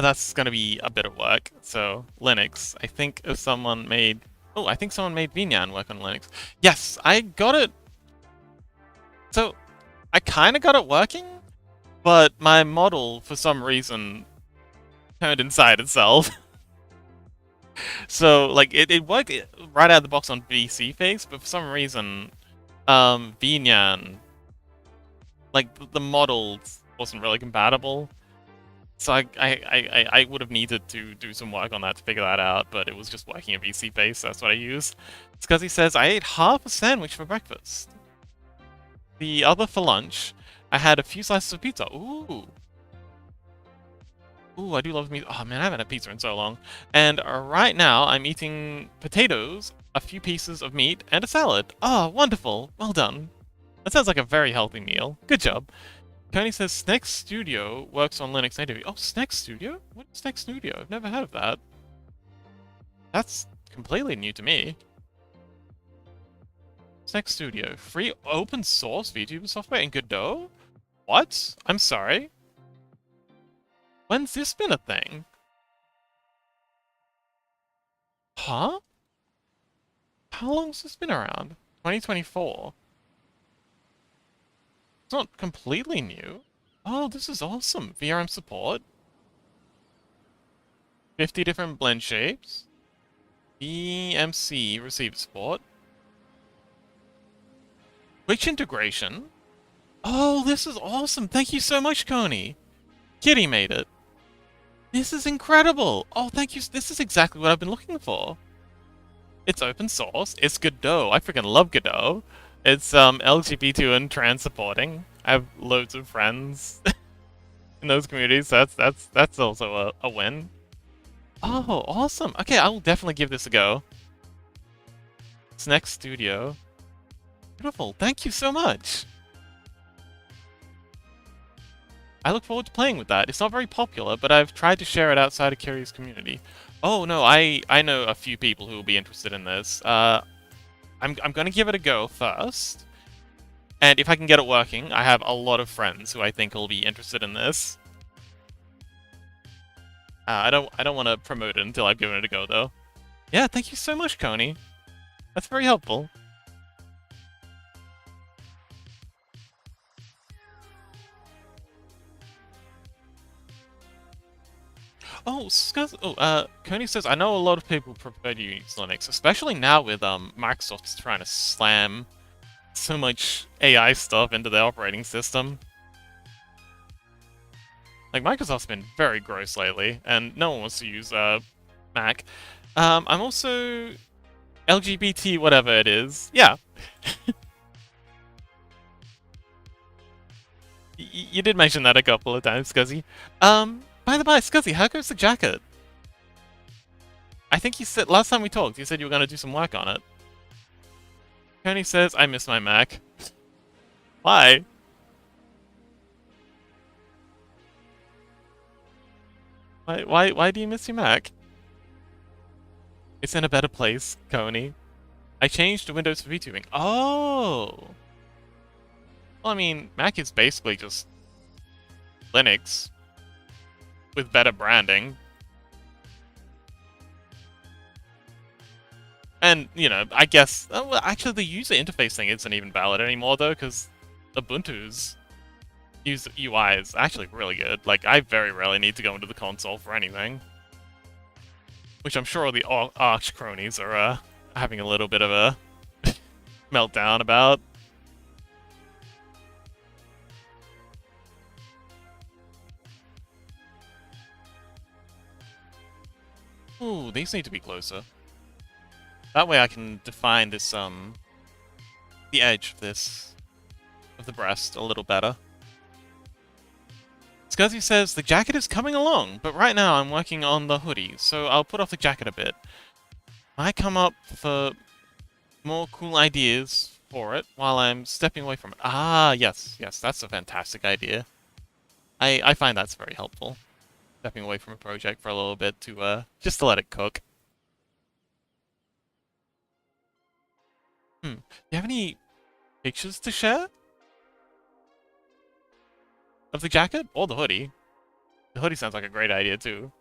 that's gonna be a bit of work. So Linux, I think if someone made... Oh, I think someone made Vinyan work on Linux. Yes, I got it. So I kind of got it working, but my model, for some reason, turned inside itself. So, like, it worked right out of the box on VC Face, but for some reason, Vinyan, like, the model wasn't really compatible. So I would have needed to do some work on that to figure that out, but it was just working in VC Face, so that's what I use. Scuzzy says, I ate half a sandwich for breakfast. The other for lunch, I had a few slices of pizza. Ooh. Ooh, I do love meat. Oh man, I haven't had pizza in so long. And right now, I'm eating potatoes, a few pieces of meat, and a salad. Oh, wonderful. Well done. That sounds like a very healthy meal. Good job. Coney says Snex Studio works on Linux natively. Oh, Snex Studio? What is Snex Studio? I've never heard of that. That's completely new to me. Snex Studio. Free open source VTuber software in Godot? What? I'm sorry. When's this been a thing? Huh? How long's this been around? 2024. It's not completely new. Oh, this is awesome. VRM support. 50 different blend shapes. BMC receiver support. Twitch integration. Oh, this is awesome. Thank you so much, Coney. Kitty made it. This is incredible. Oh, thank you. This is exactly what I've been looking for. It's open source. It's Godot. I freaking love Godot. It's LGBT and trans supporting. I have loads of friends in those communities. So that's also a win. Oh, awesome. Okay, I will definitely give this a go. Snex Studio. Beautiful. Thank you so much. I look forward to playing with that. It's not very popular, but I've tried to share it outside a curious community. Oh no, I know a few people who will be interested in this. I'm going to give it a go first. And if I can get it working, I have a lot of friends who I think will be interested in this. I don't want to promote it until I've given it a go, though. Yeah, thank you so much, Coney. That's very helpful. Oh, Coney says, I know a lot of people prefer to use Linux, especially now with Microsoft's trying to slam so much AI stuff into their operating system. Like, Microsoft's been very gross lately, and no one wants to use Mac. I'm also LGBT whatever it is. Yeah. You did mention that a couple of times, Scuzzy. By the by, Scuzzy, how goes the jacket? I think you said, last time we talked, you said you were going to do some work on it. Tony says, I miss my Mac. Why? Why do you miss your Mac? It's in a better place, Coney. I changed to Windows for VTubing. Oh! Well, I mean, Mac is basically just Linux with better branding. And, you know, I guess... well, actually, the user interface thing isn't even valid anymore, though, because Ubuntu's user UI is actually really good. Like, I very rarely need to go into the console for anything. Which I'm sure the Arch cronies are having a little bit of a meltdown about. Ooh, these need to be closer. That way I can define this, the edge of this, of the breast a little better. Scuzzy says, the jacket is coming along, but right now I'm working on the hoodie, so I'll put off the jacket a bit. I come up for more cool ideas for it while I'm stepping away from it. Ah, yes, that's a fantastic idea. I find that's very helpful. Stepping away from a project for a little bit to, just to let it cook. Do you have any pictures to share? Of the jacket? Or the hoodie? The hoodie sounds like a great idea, too.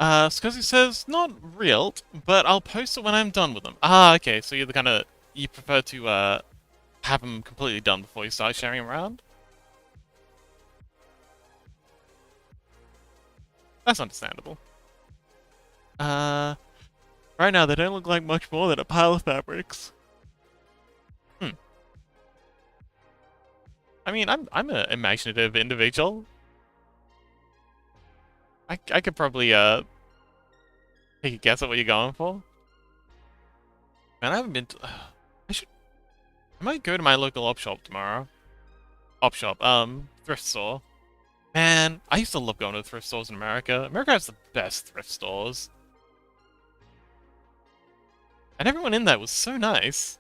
Scuzzy says, not real, but I'll post it when I'm done with them. Ah, okay, so you're the kind of... You prefer to, have them completely done before you start sharing them around? That's understandable. Right now they don't look like much more than a pile of fabrics. I mean, I'm an imaginative individual. I could probably, take a guess at what you're going for. Man, I haven't been to... I might go to my local op shop tomorrow. Thrift store. Man, I used to love going to thrift stores in America. America has the best thrift stores. And everyone in there was so nice.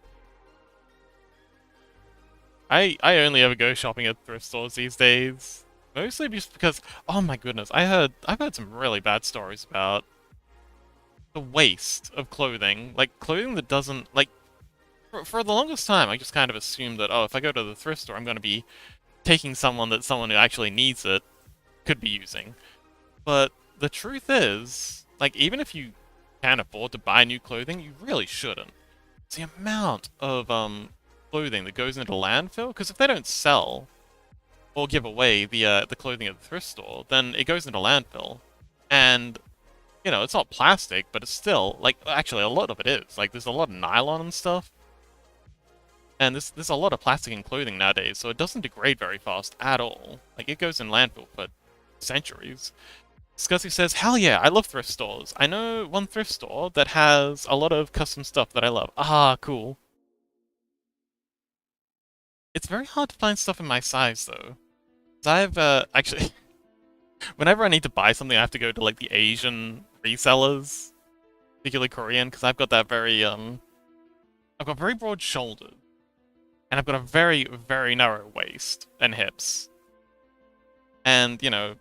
I only ever go shopping at thrift stores these days. Mostly just because, oh my goodness, I've heard some really bad stories about the waste of clothing. Like, clothing that doesn't, like, for the longest time, I just kind of assumed that, oh, if I go to the thrift store, I'm going to be taking someone who actually needs it could be using. But the truth is, like, even if you can afford to buy new clothing, you really shouldn't. It's the amount of, clothing that goes into landfill, because if they don't sell or give away the clothing at the thrift store, then it goes into landfill. And, you know, it's not plastic, but it's still, like, actually a lot of it is. Like, there's a lot of nylon and stuff. And there's a lot of plastic in clothing nowadays, so it doesn't degrade very fast at all. Like, it goes in landfill for centuries. Scuzzy says, hell yeah, I love thrift stores. I know one thrift store that has a lot of custom stuff that I love. Ah, cool. It's very hard to find stuff in my size, though. 'Cause I've, actually... whenever I need to buy something, I have to go to, like, the Asian resellers. Particularly Korean, because I've got that very, I've got very broad shoulders. And I've got a very, very narrow waist and hips. And, you know...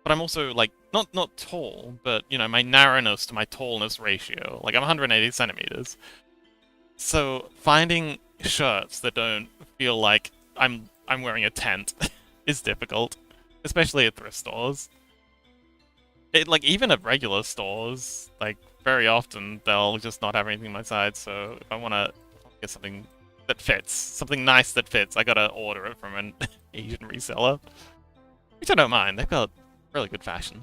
But I'm also, like, not tall, but, you know, my narrowness to my tallness ratio. Like, I'm 180 centimeters. So, finding shirts that don't feel like I'm wearing a tent is difficult. Especially at thrift stores. Like, even at regular stores, like, very often they'll just not have anything on my side, so if I want to get something that fits, something nice that fits, I gotta order it from an Asian reseller. Which I don't mind, they've got really good fashion.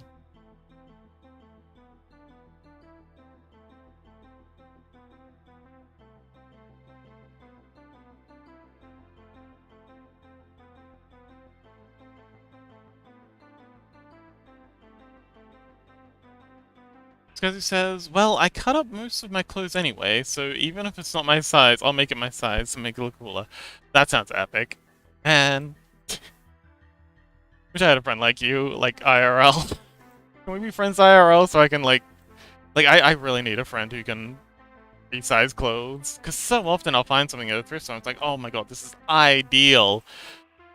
Because he says, well, I cut up most of my clothes anyway, so even if it's not my size, I'll make it my size to make it look cooler. That sounds epic. And wish I had a friend like you, like IRL. Can we be friends IRL so I can I really need a friend who can resize clothes. Because so often I'll find something at a thrift store and it's like, oh my god, this is ideal.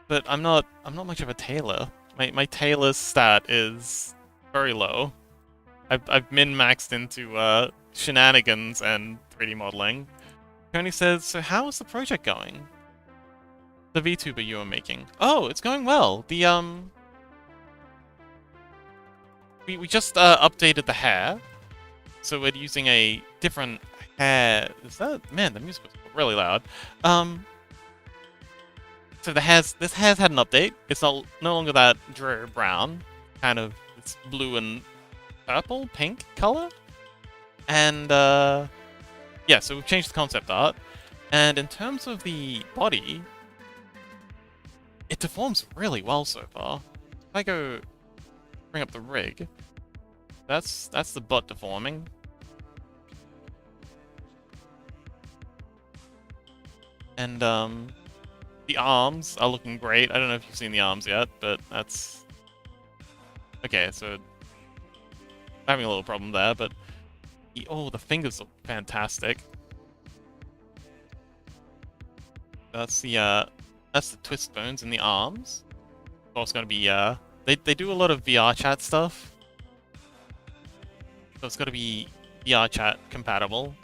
But I'm not much of a tailor. My tailor stat is very low. I've min-maxed into shenanigans and 3D modeling. Tony says, so how is the project going? The VTuber you were making. Oh, it's going well. We just updated the hair. So we're using a different hair. Is that, man, the music was really loud. So this hair's had an update. It's no longer that dreary brown. Kind of it's blue and purple, pink color. And yeah, so we've changed the concept art. And in terms of the body, it deforms really well so far. If I go bring up the rig, that's the butt deforming. And the arms are looking great. I don't know if you've seen the arms yet, but that's okay. So having a little problem there, but oh, the fingers look fantastic. That's the twist bones in the arms. So it's gonna be they do a lot of VR chat stuff, so it's gotta be VR chat compatible.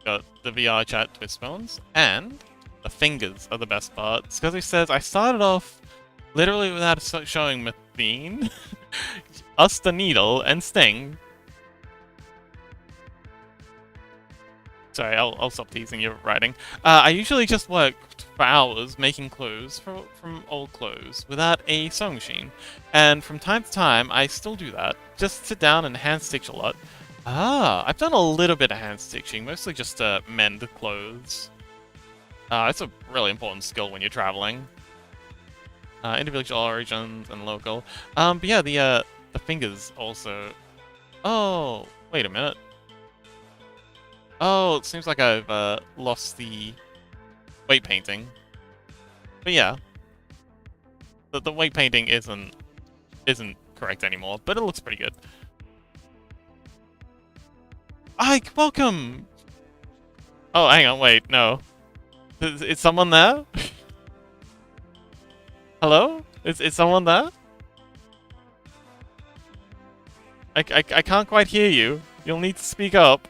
Got the VR chat twist bones, and the fingers are the best part. Because he says I started off literally without showing Mathene, us the needle, and Sting. Sorry, I'll stop teasing your writing. I usually just work for hours making clothes from old clothes without a sewing machine. And from time to time, I still do that. Just sit down and hand stitch a lot. Ah, I've done a little bit of hand stitching, mostly just to mend clothes. It's a really important skill when you're traveling. Individual origins and local. But yeah, the fingers also. Oh, wait a minute. Oh, it seems like I've lost the weight painting. But yeah, the weight painting isn't correct anymore, but it looks pretty good. Ike, welcome! Oh, hang on, wait, no. Is someone there? Hello? Is someone there? I can't quite hear you. You'll need to speak up.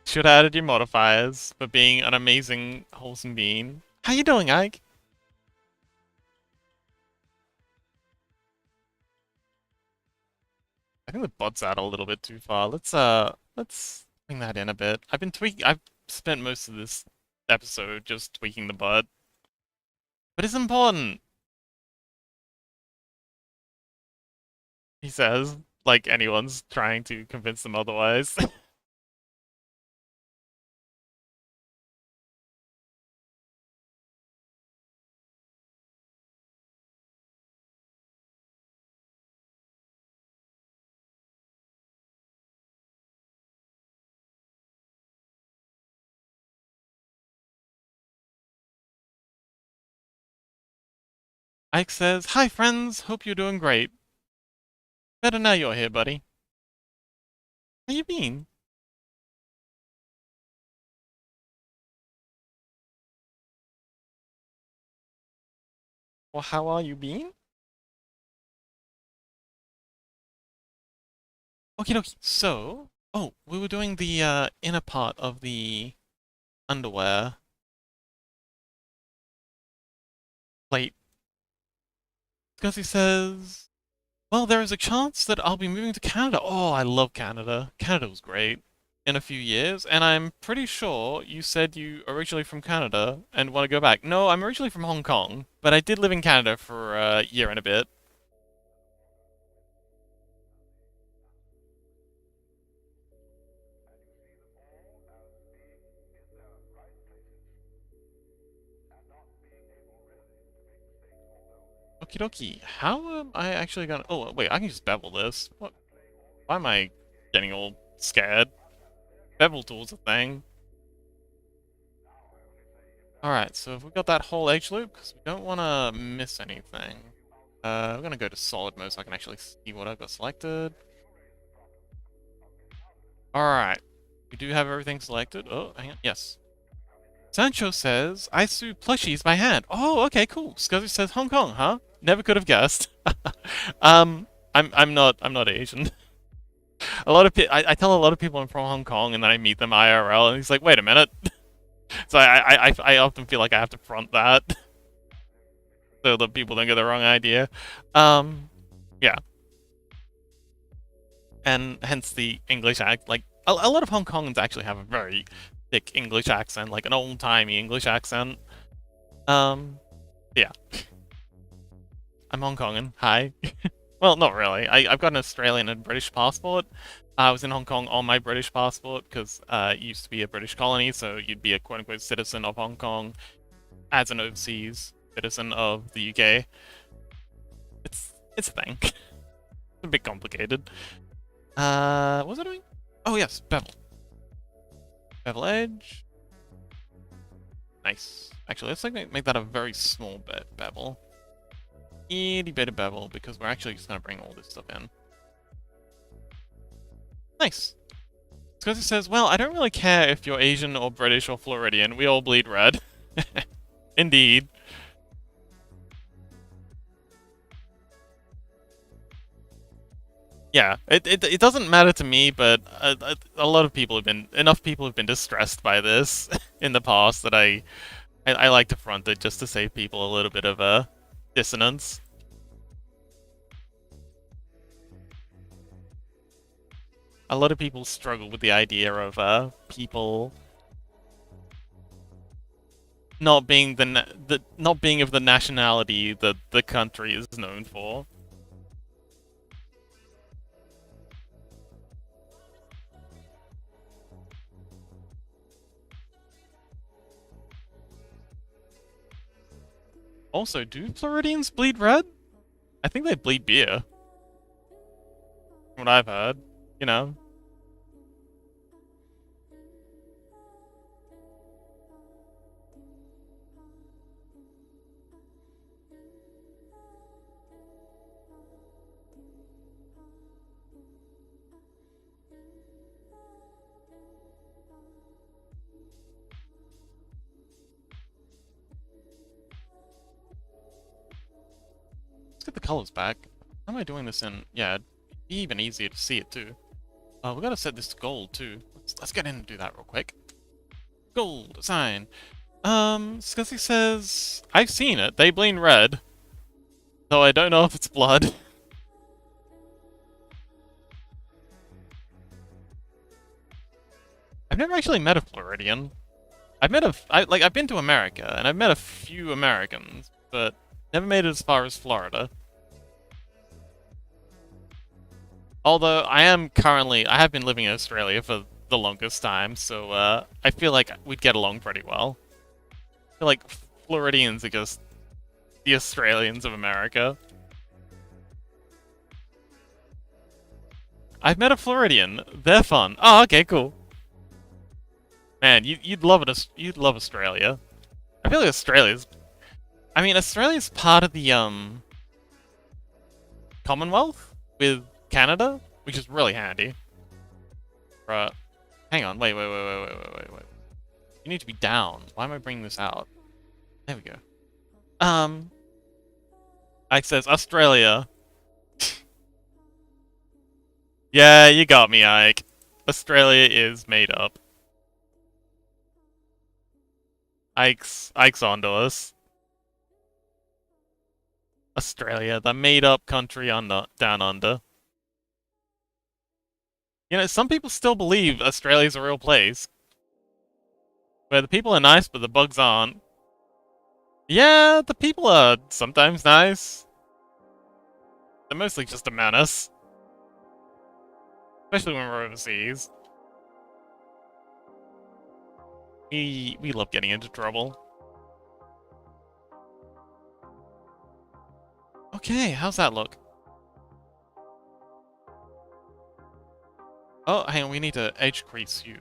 Should have added your modifiers for being an amazing, wholesome being. How you doing, Ike? I think the bud's out a little bit too far. Let's bring that in a bit. I've spent most of this episode just tweaking the bud. But it's important, he says, like anyone's trying to convince them otherwise. Ike says, hi friends, hope you're doing great. Better now you're here, buddy. How you been? Well, how are you being? Okie dokie. So, oh, we were doing the inner part of the underwear plate. Because he says, well, there is a chance that I'll be moving to Canada. Oh, I love Canada. Canada was great in a few years, and I'm pretty sure you said you originally from Canada and want to go back. No, I'm originally from Hong Kong, but I did live in Canada for a year and a bit. Okie dokie. How am I actually gonna... Oh, wait, I can just bevel this. What? Why am I getting all scared? Bevel tool's a thing. Alright, so if we've got that whole edge loop, because we don't want to miss anything. We're gonna go to solid mode so I can actually see what I've got selected. Alright. We do have everything selected. Oh, hang on. Yes. Sancho says, I sew plushies by hand. Oh, okay, cool. Scuzzy says Hong Kong, huh? Never could have guessed. I'm not Asian. A lot of I tell a lot of people I'm from Hong Kong, and then I meet them IRL, and he's like, wait a minute. So I often feel like I have to front that so that people don't get the wrong idea. Yeah. And hence the English act. Like, a lot of Hong Kongans actually have a very thick English accent, like an old-timey English accent. Yeah. I'm Hong Kongan. Hi. Well, not really. I've got an Australian and British passport. I was in Hong Kong on my British passport because it used to be a British colony, so you'd be a quote-unquote citizen of Hong Kong as an overseas citizen of the UK. It's a thing. It's a bit complicated. What was I doing? Oh yes, bevel. Bevel edge. Nice. Actually, let's make that a very small bit bevel. Itty bit of bevel, because we're actually just gonna bring all this stuff in. Nice. Because it says, well, I don't really care if you're Asian or British or Floridian. We all bleed red. Indeed. Yeah, it doesn't matter to me, but a lot of people have been, enough people have been distressed by this in the past that I like to front it just to save people a little bit of a dissonance. A lot of people struggle with the idea of people not being not being of the nationality that the country is known for. Also, do Floridians bleed red? I think they bleed beer. From what I've heard, you know. Let's get the colors back. How am I doing this in? Yeah, it'd be even easier to see it too. We gotta set this to gold too. Let's get in and do that real quick. Gold, assign. Scuzzy says, I've seen it. They bleed red. Though I don't know if it's blood. I've never actually met a Floridian. I've been to America, and I've met a few Americans, but never made it as far as Florida. Although I have been living in Australia for the longest time, so I feel like we'd get along pretty well. I feel like Floridians are just the Australians of America. I've met a Floridian. They're fun. Oh, okay, cool. Man, you'd love it. You'd love Australia. I feel like Australia's part of the Commonwealth with Canada, which is really handy. Right. Hang on. Wait. You need to be down. Why am I bringing this out? There we go. Ike says Australia. Yeah, you got me, Ike. Australia is made up. Ike's onto us. Australia, the made up country on the down under. You know, some people still believe Australia's a real place. Where the people are nice, but the bugs aren't. Yeah, the people are sometimes nice. They're mostly just a menace. Especially when we're overseas. We love getting into trouble. Okay, how's that look? Oh, hang on, we need to edge crease you.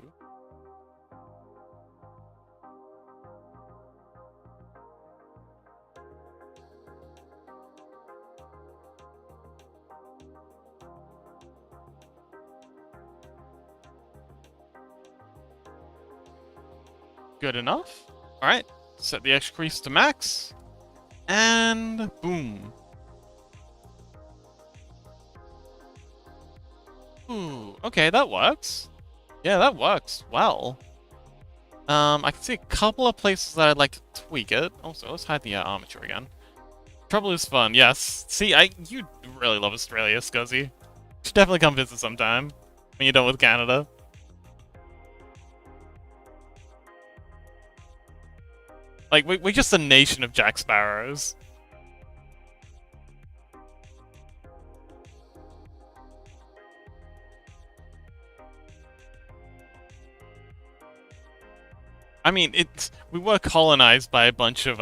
Good enough. Alright, set the edge crease to max. And boom. Ooh, okay, that works. Yeah, that works well. I can see a couple of places that I'd like to tweak it. Also, let's hide the armature again. Trouble is fun, yes. See, you really love Australia, Scuzzy. You should definitely come visit sometime when you're done with Canada. Like, we're just a nation of Jack Sparrows. I mean, we were colonized by a bunch of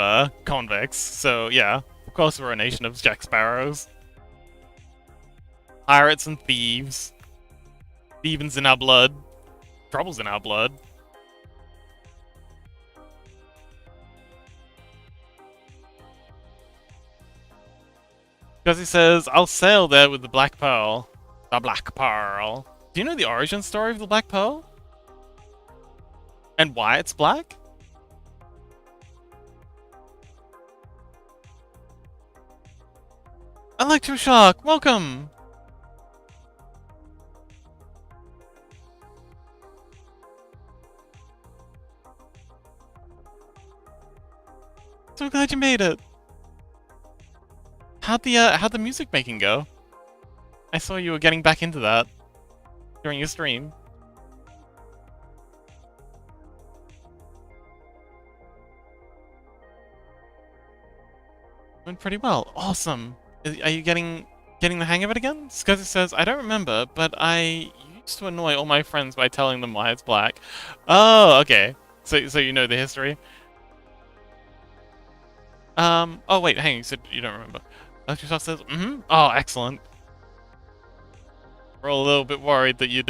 convicts, so yeah, of course we're a nation of Jack Sparrows. Pirates and thieves. Thieving's in our blood. Trouble's in our blood. Because he says, I'll sail there with the Black Pearl. The Black Pearl. Do you know the origin story of the Black Pearl? And why it's black? Electroshock, welcome! So glad you made it. How'd the music making go? I saw you were getting back into that during your stream. Went pretty well. Awesome. Are you getting the hang of it again? Scuzzy says, I don't remember, but I used to annoy all my friends by telling them why it's black. Oh, okay. So you know the history. Oh wait, hang on, you said you don't remember. Electroshock says, Oh, excellent. We're all a little bit worried that you'd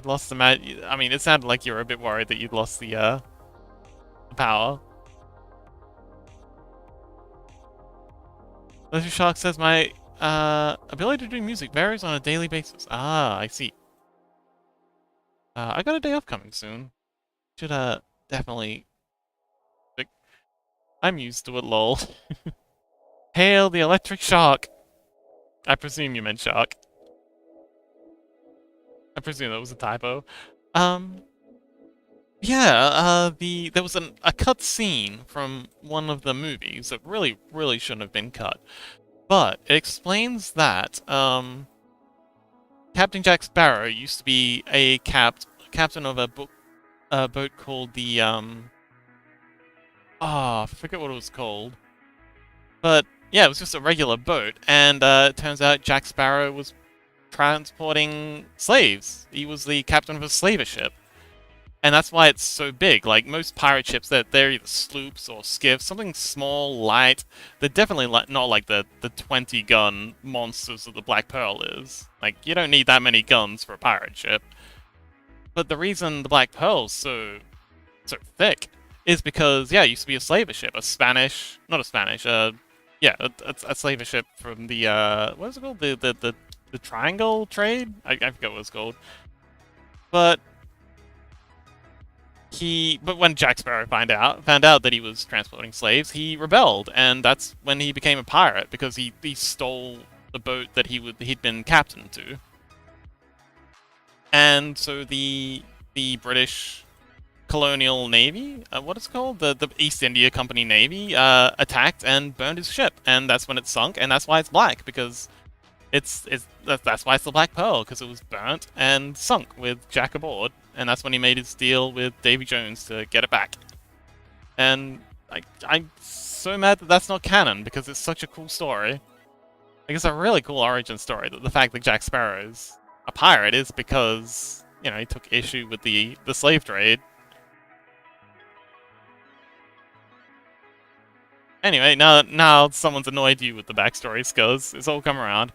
lost the I mean, it sounded like you were a bit worried that you'd lost the power. Electroshock says my ability to do music varies on a daily basis. Ah, I see. I got a day off coming soon. Should definitely. I'm used to it, lol. Hail the electric shock. I presume you meant shock. I presume that was a typo. Yeah, there was a cut scene from one of the movies that really shouldn't have been cut. But it explains that, Captain Jack Sparrow used to be a captain of a boat called the, I forget what it was called. But, yeah, it was just a regular boat, and, it turns out Jack Sparrow was transporting slaves. He was the captain of a slaver ship. And that's why it's so big. Like, most pirate ships, they're either sloops or skiffs, something small, light. They're definitely not like the 20-gun monsters that the Black Pearl is. Like, you don't need that many guns for a pirate ship. But the reason the Black Pearl's so thick is because, yeah, it used to be a slaver ship. Not a Spanish, yeah, a slaver ship from the, what is it called? The Triangle Trade? I forget what it's called. But but when Jack Sparrow found out that he was transporting slaves, he rebelled, and that's when he became a pirate, because he stole the boat that he'd been captain to. And so the British colonial navy, what it's called, the East India Company Navy, attacked and burned his ship, and that's when it sunk, and that's why it's black, because that's why it's the Black Pearl, because it was burnt and sunk with Jack aboard, and that's when he made his deal with Davy Jones to get it back. And I'm so mad that that's not canon, because it's such a cool story. Like, it's a really cool origin story, that the fact that Jack Sparrow's a pirate is because, you know, he took issue with the slave trade. Anyway, now someone's annoyed you with the backstory, Scuzz. It's all come around.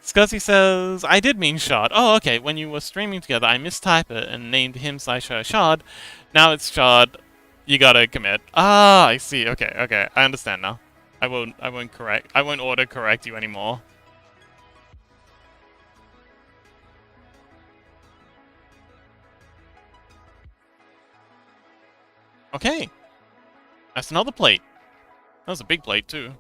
Scuzzy says, I did mean Shard. Oh, okay, when you were streaming together, I mistyped it and named him/her Shard. Now it's Shard. You gotta commit. Ah, I see. Okay, I understand now. I won't auto-correct you anymore. Okay. That's another plate. That was a big plate, too.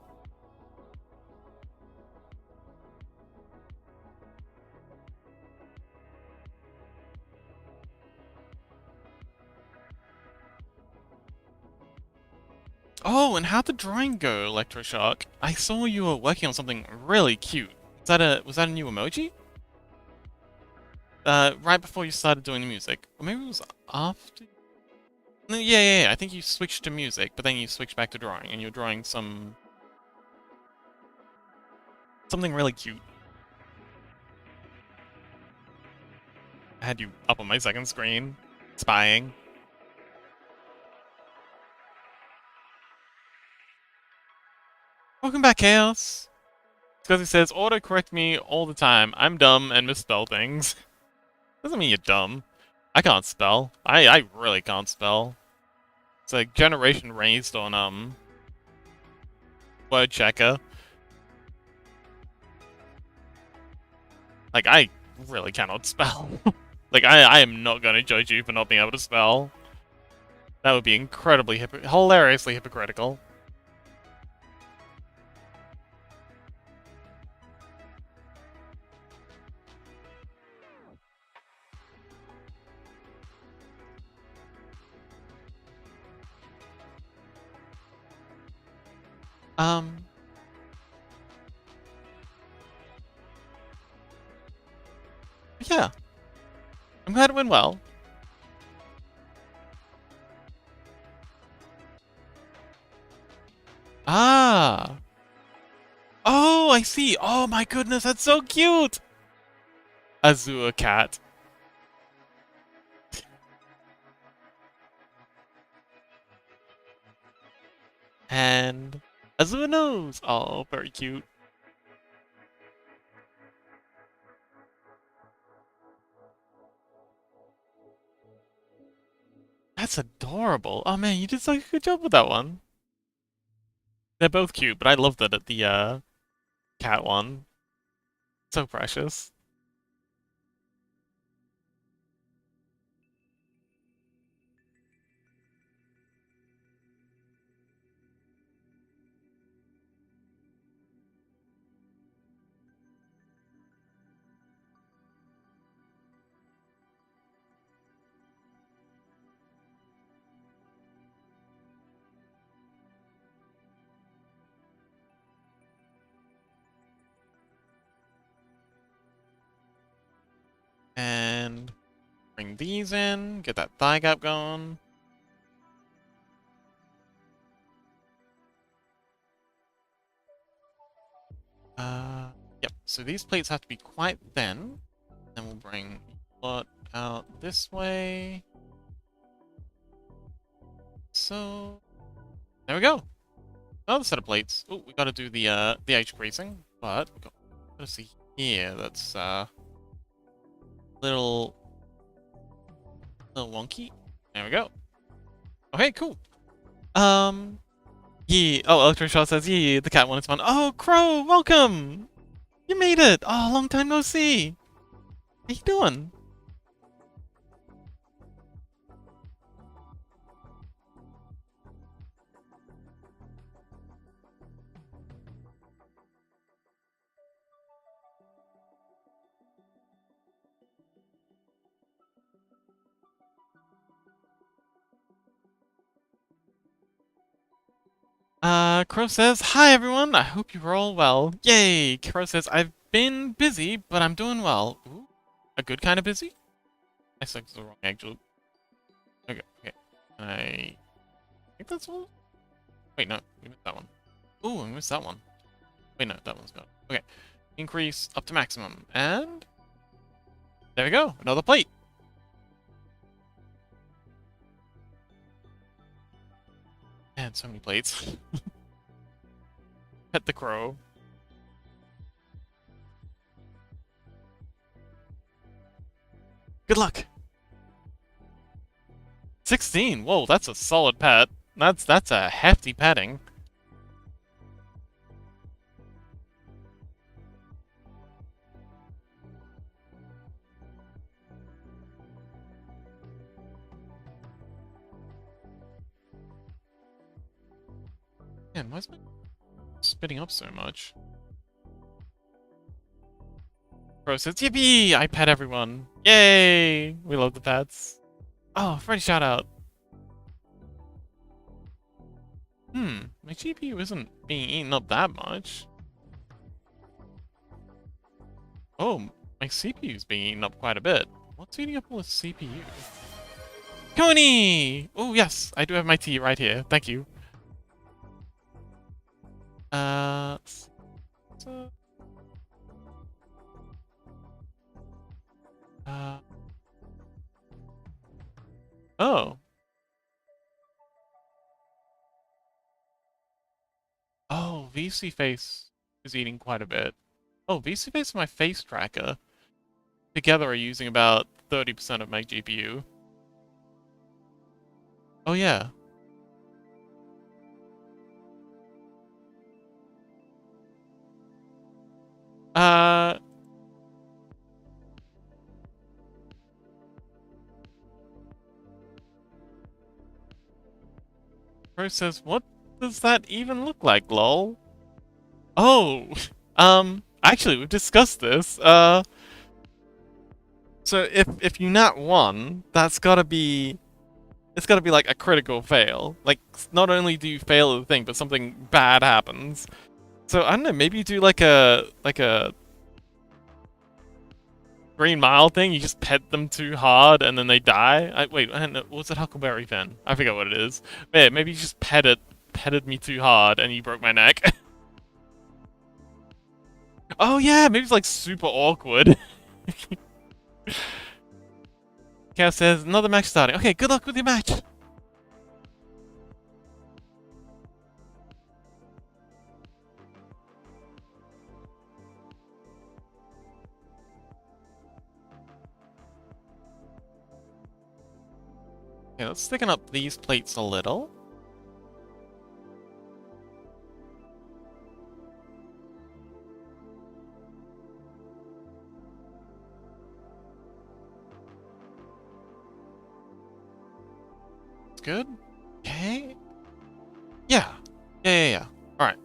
Oh, and how'd the drawing go, Electroshock? I saw you were working on something really cute. Was that a new emoji? Right before you started doing the music. Or maybe it was after? No, yeah. I think you switched to music, but then you switched back to drawing, and you're drawing something really cute. I had you up on my second screen, spying. Welcome back, Chaos! Because he says, auto-correct me all the time. I'm dumb and misspell things. Doesn't mean you're dumb. I can't spell. I really can't spell. It's a generation raised on, word checker. Like, I really cannot spell. Like, I am not gonna judge you for not being able to spell. That would be incredibly hilariously hypocritical. Yeah. I'm glad it went well. Ah. Oh, I see. Oh my goodness, that's so cute. Azure cat. And Azure nose. Oh, very cute. That's adorable. Oh man, you did such a good job with that one. They're both cute, but I love that at the cat one. So precious. And bring these in, get that thigh gap going. Yep, so these plates have to be quite thin. Then we'll bring lot out this way. So, there we go. Another set of plates. Oh, we gotta do the H creasing, but we gotta see here. That's little wonky. There we go. Okay, cool. Yeah. Oh, Electroshot says, yeah, the cat one is fun. Oh, Crow, welcome. You made it. Oh, long time no see. How you doing? Crow says, hi everyone, I hope you're all well. Yay! Crow says, I've been busy, but I'm doing well. Ooh, a good kind of busy? I selected the wrong actually. Okay, okay. I think that's all? Wait, no, we missed that one. Ooh, we missed that one. Wait, no, that one's not. Okay. Increase up to maximum. And there we go, another plate. Man, so many plates. Pet the crow. Good luck. 16. Whoa, that's a solid pet. That's a hefty petting. Man, why is my spitting up so much? Bro says, yippee! I pet everyone. Yay! We love the pets. Oh, Freddy shout out. My GPU isn't being eaten up that much. Oh, my CPU's being eaten up quite a bit. What's eating up all the CPU? Coney! Oh, yes, I do have my tea right here. Thank you. So, oh. Oh, VC Face is eating quite a bit. Oh, VC Face and my face tracker together are using about 30% of my GPU. Oh, yeah. Uh... Pro says, what does that even look like, lol? Oh, actually, we've discussed this. So if you nat 1, that's gotta be... It's gotta be like a critical fail. Like, not only do you fail at the thing, but something bad happens. So, I don't know, maybe you do like a Green Mile thing, you just pet them too hard and then they die? Wait, I don't know, what's that Huckleberry Finn? I forget what it is. But yeah, maybe you just petted me too hard and you broke my neck. Oh yeah, maybe it's like super awkward. Chaos says, another match starting. Okay, good luck with your match. Okay, let's thicken up these plates a little. It's good. Okay. Yeah. Yeah. Alright.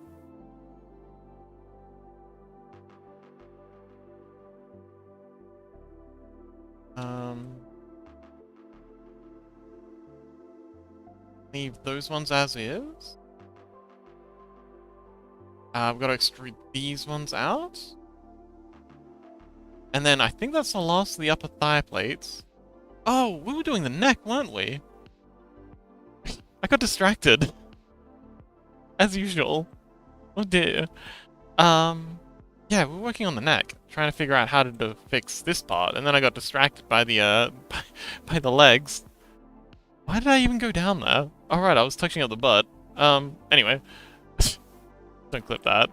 Leave those ones as is. We've got to extrude these ones out. And then I think that's the last of the upper thigh plates. Oh, we were doing the neck, weren't we? I got distracted. As usual. Oh dear. Yeah, we're working on the neck, trying to figure out how to fix this part, and then I got distracted by the, by the legs. Why did I even go down there? Alright, I was touching up the butt. Anyway. Don't clip that.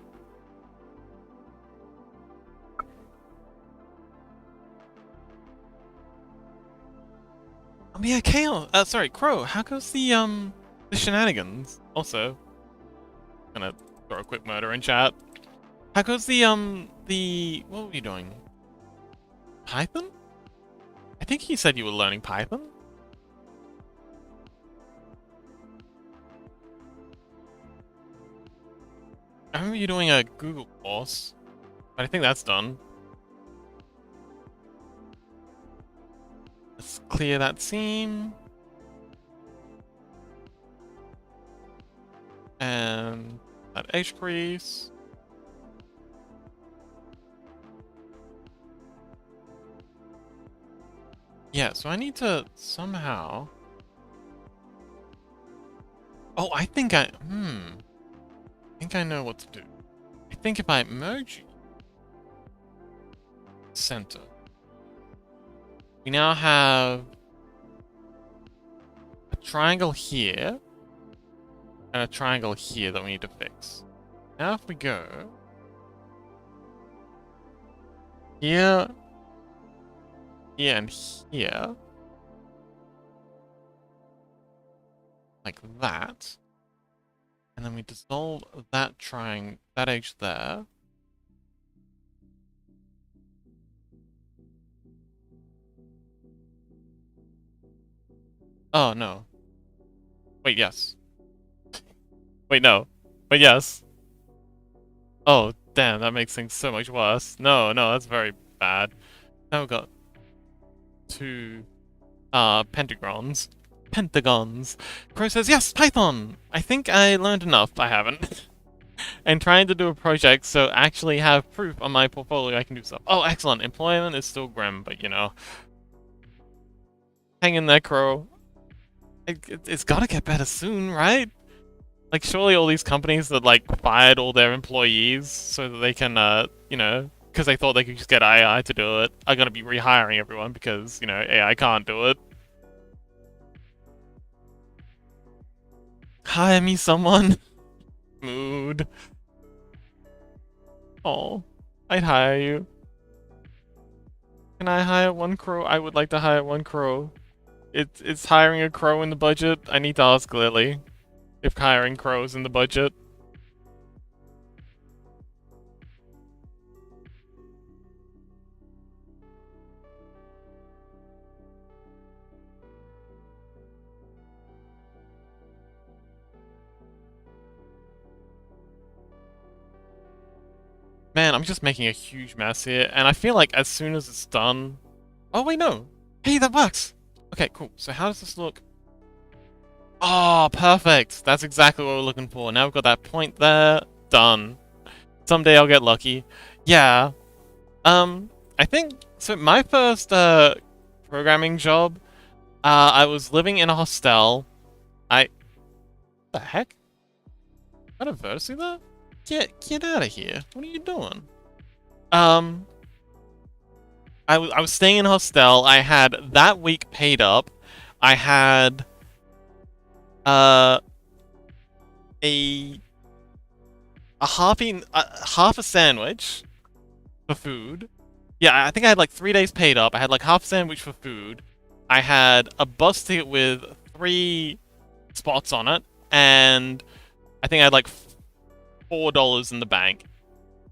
Yeah, Kale, sorry, Crow, how goes the shenanigans? Also, gonna throw a quick murder in chat. How goes what were you doing? Python? I think he said you were learning Python? I remember you doing a Google course, but I think that's done. Let's clear that seam. And that edge crease. Yeah, so I need to somehow... Oh, I think I think I know what to do. I think if I merge center, we now have a triangle here and a triangle here that we need to fix. Now if we go here, here, and here, like that, and then we dissolve that that edge there. Oh, no. Wait, yes. Wait, no. Wait, yes. Oh, damn, that makes things so much worse. No, that's very bad. Now we've got two, pentagons. Pentagons. Crow says, yes, Python! I think I learned enough. I haven't. And trying to do a project, so actually have proof on my portfolio I can do stuff. Oh, excellent. Employment is still grim, but you know. Hang in there, Crow. It's gotta get better soon, right? Like, surely all these companies that, like, fired all their employees so that they can, you know, because they thought they could just get AI to do it, are gonna be rehiring everyone because, you know, AI can't do it. Hire me someone. Mood. Oh, I'd hire you. Can I hire one crow? I would like to hire one crow. It's hiring a crow in the budget. I need to ask Lily if hiring crows in the budget. Man, I'm just making a huge mess here, and I feel like as soon as it's done... Oh, wait, no! Hey, that works! Okay, cool. So how does this look? Oh, perfect! That's exactly what we're looking for. Now we've got that point there. Done. Someday I'll get lucky. Yeah. I think... So my first, programming job, I was living in a hostel. What the heck? Is that a vertice there? Get out of here. What are you doing? I was staying in a hostel. I had that week paid up. I had a half a sandwich for food. Yeah, I think I had like 3 days paid up. I had like half a sandwich for food. I had a bus ticket with 3 spots on it, and I think I had like $4 in the bank.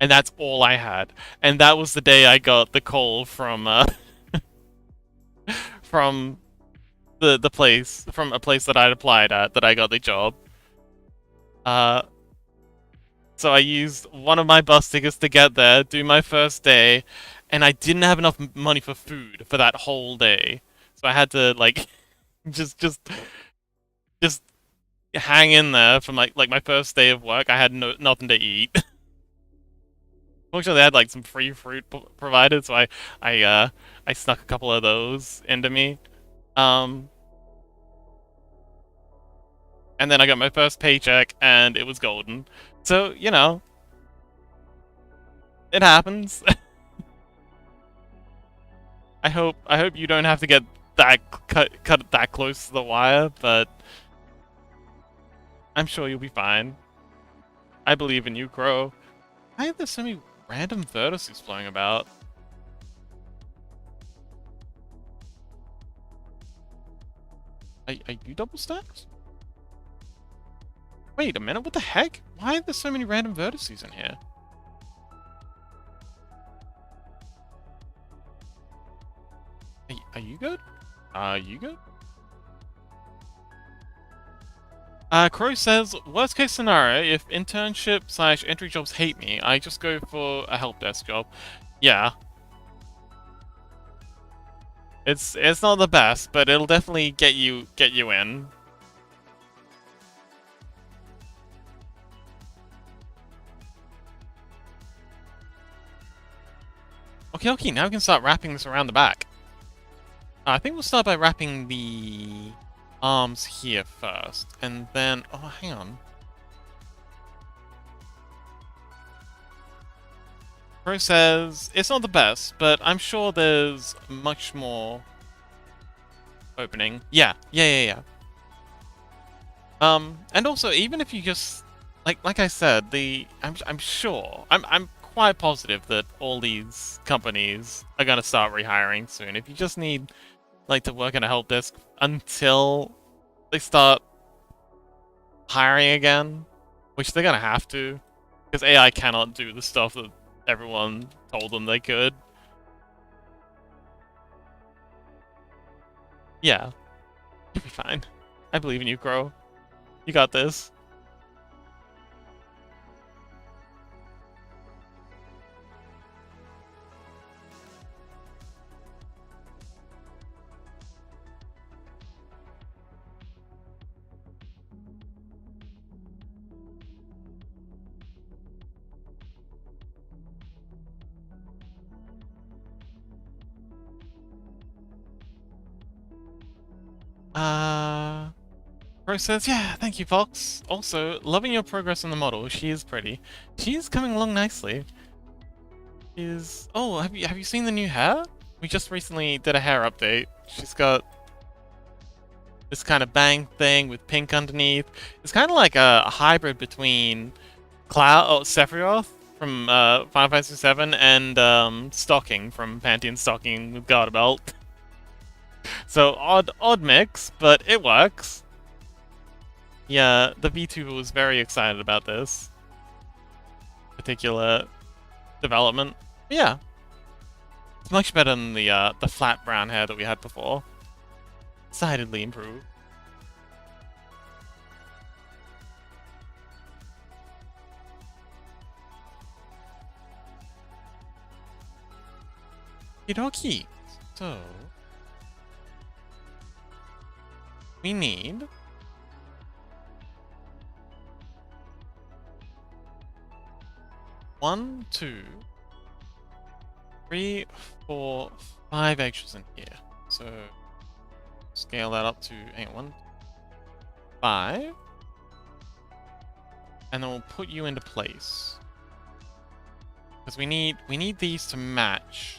And that's all I had. And that was the day I got the call from from the place, from a place that I'd applied at, that I got the job. So I used one of my bus tickets to get there, do my first day, and I didn't have enough money for food for that whole day. So I had to like just hang in there from like my first day of work. I had nothing to eat. Fortunately, they had like some free fruit provided, so I snuck a couple of those into me. And then I got my first paycheck, and it was golden. So, you know, it happens. I hope you don't have to get that cut that close to the wire, but I'm sure you'll be fine. I believe in you, Crow. Why are there so many random vertices flowing about? Are you double stacked? Wait a minute, what the heck? Why are there so many random vertices in here? Are you good? Are you good? Crow says, worst case scenario, if internship / entry jobs hate me, I just go for a help desk job. Yeah. It's not the best, but it'll definitely get you in. Okay, okay, now we can start wrapping this around the back. I think we'll start by wrapping the arms here first, and then... Oh, hang on. Pro says it's not the best, but I'm sure there's much more opening. Yeah. And also, even if you just... Like I said, I'm sure... I'm quite positive that all these companies are gonna start rehiring soon. If you just need, like, to work in a help desk until they start hiring again, which they're gonna have to, because AI cannot do the stuff that everyone told them they could. Yeah, you'll be fine. I believe in you, Crow. You got this. Crow says, yeah, thank you, Fox. Also, loving your progress on the model. She is pretty. She is coming along nicely. Oh, have you seen the new hair? We just recently did a hair update. She's got this kind of bang thing with pink underneath. It's kind of like a hybrid between Sephiroth from Final Fantasy VII and Stocking from Pantheon Stocking with Garter Belt. So odd mix, but it works. Yeah, the VTuber was very excited about this particular development. But yeah, it's much better than the flat brown hair that we had before. Decidedly improved. Okie. So we need 1, 2, 3, 4, 5 extras in here. So scale that up to 1, 5, and then we'll put you into place because we need these to match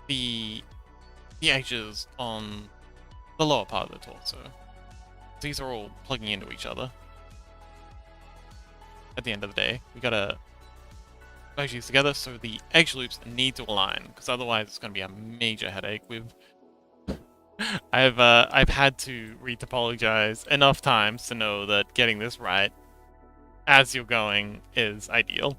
the edges on the lower part of the torso. These are all plugging into each other. At the end of the day, we gotta merge these together so the edge loops need to align, because otherwise it's gonna be a major headache. I've had to retopologize enough times to know that getting this right as you're going is ideal.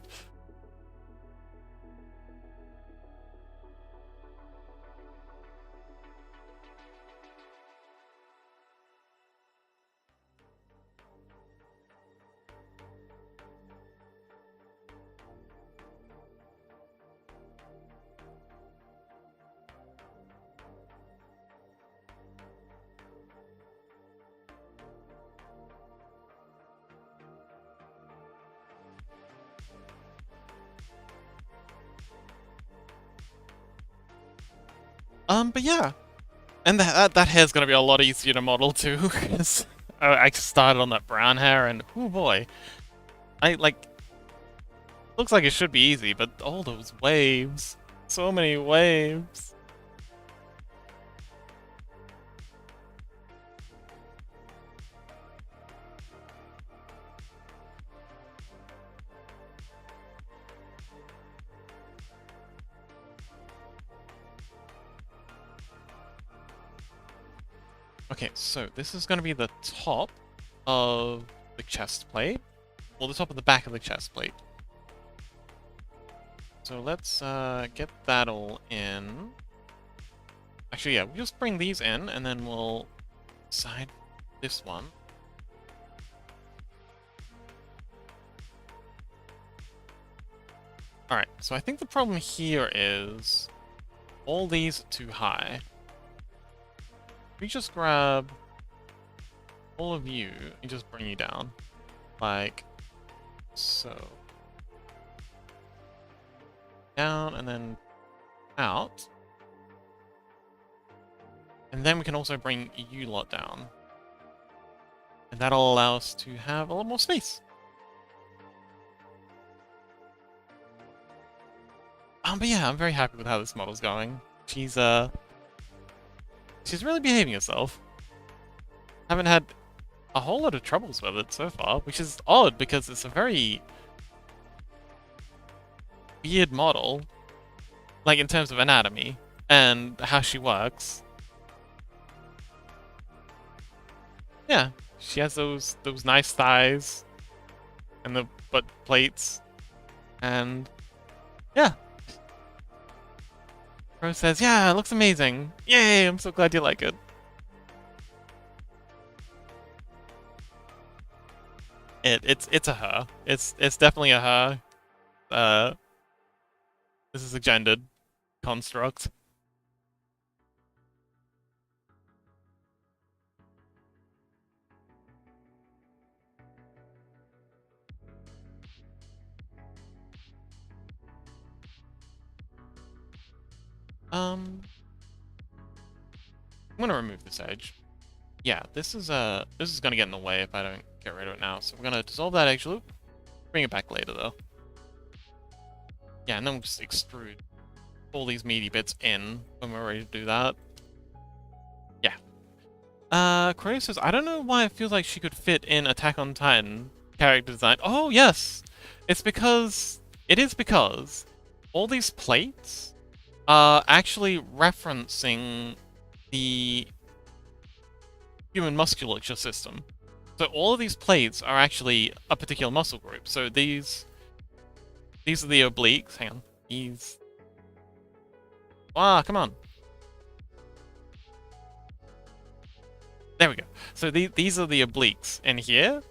But yeah. And that hair's gonna be a lot easier to model too, because I started on that brown hair and, oh boy. Looks like it should be easy, but all those waves. So many waves. Okay, so this is going to be the top of the chest plate, or the top of the back of the chest plate. So let's get that all in. Actually, yeah, we'll just bring these in, and then we'll side this one. Alright, so I think the problem here is all these are too high. We just grab all of you and just bring you down, like so. down and then out. And then we can also bring you lot down. And that'll allow us to have a lot more space. But yeah, I'm very happy with how this model's going. She's really behaving herself. Haven't had a whole lot of troubles with it so far, which is odd because it's a very weird model, like in terms of anatomy and how she works. Yeah, she has those nice thighs and the butt plates, and yeah. Rose says, "Yeah, it looks amazing. Yay! I'm so glad you like it." It's a her. It's definitely a her. This is a gendered construct. I'm gonna remove this edge. Yeah, this is gonna get in the way if I don't get rid of it now. So we're gonna dissolve that edge loop. Bring it back later though. Yeah, and then we'll just extrude all these meaty bits in when we're ready to do that. Yeah. Crow says, I don't know why it feels like she could fit in Attack on Titan character design. Oh yes! It is because all these plates are actually referencing the human musculature system. So all of these plates are actually a particular muscle group. So these are the obliques. Hang on. Come on. There we go. So these are the obliques in here.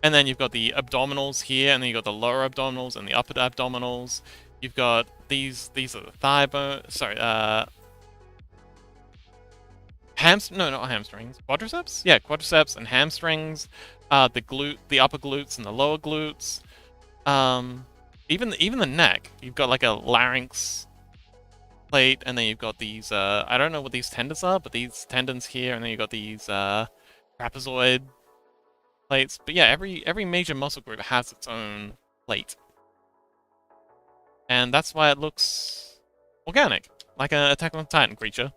And then you've got the abdominals here, and then you've got the lower abdominals and the upper abdominals. You've got these are the thigh bone. Sorry, no, not hamstrings. Quadriceps? Yeah, quadriceps and hamstrings. The upper glutes and the lower glutes. Even the neck. You've got like a larynx plate, and then you've got these. I don't know what these tendons are, but these tendons here, and then you've got these trapezoid plates. But yeah, every major muscle group has its own plate, and that's why it looks organic, like an Attack on Titan creature.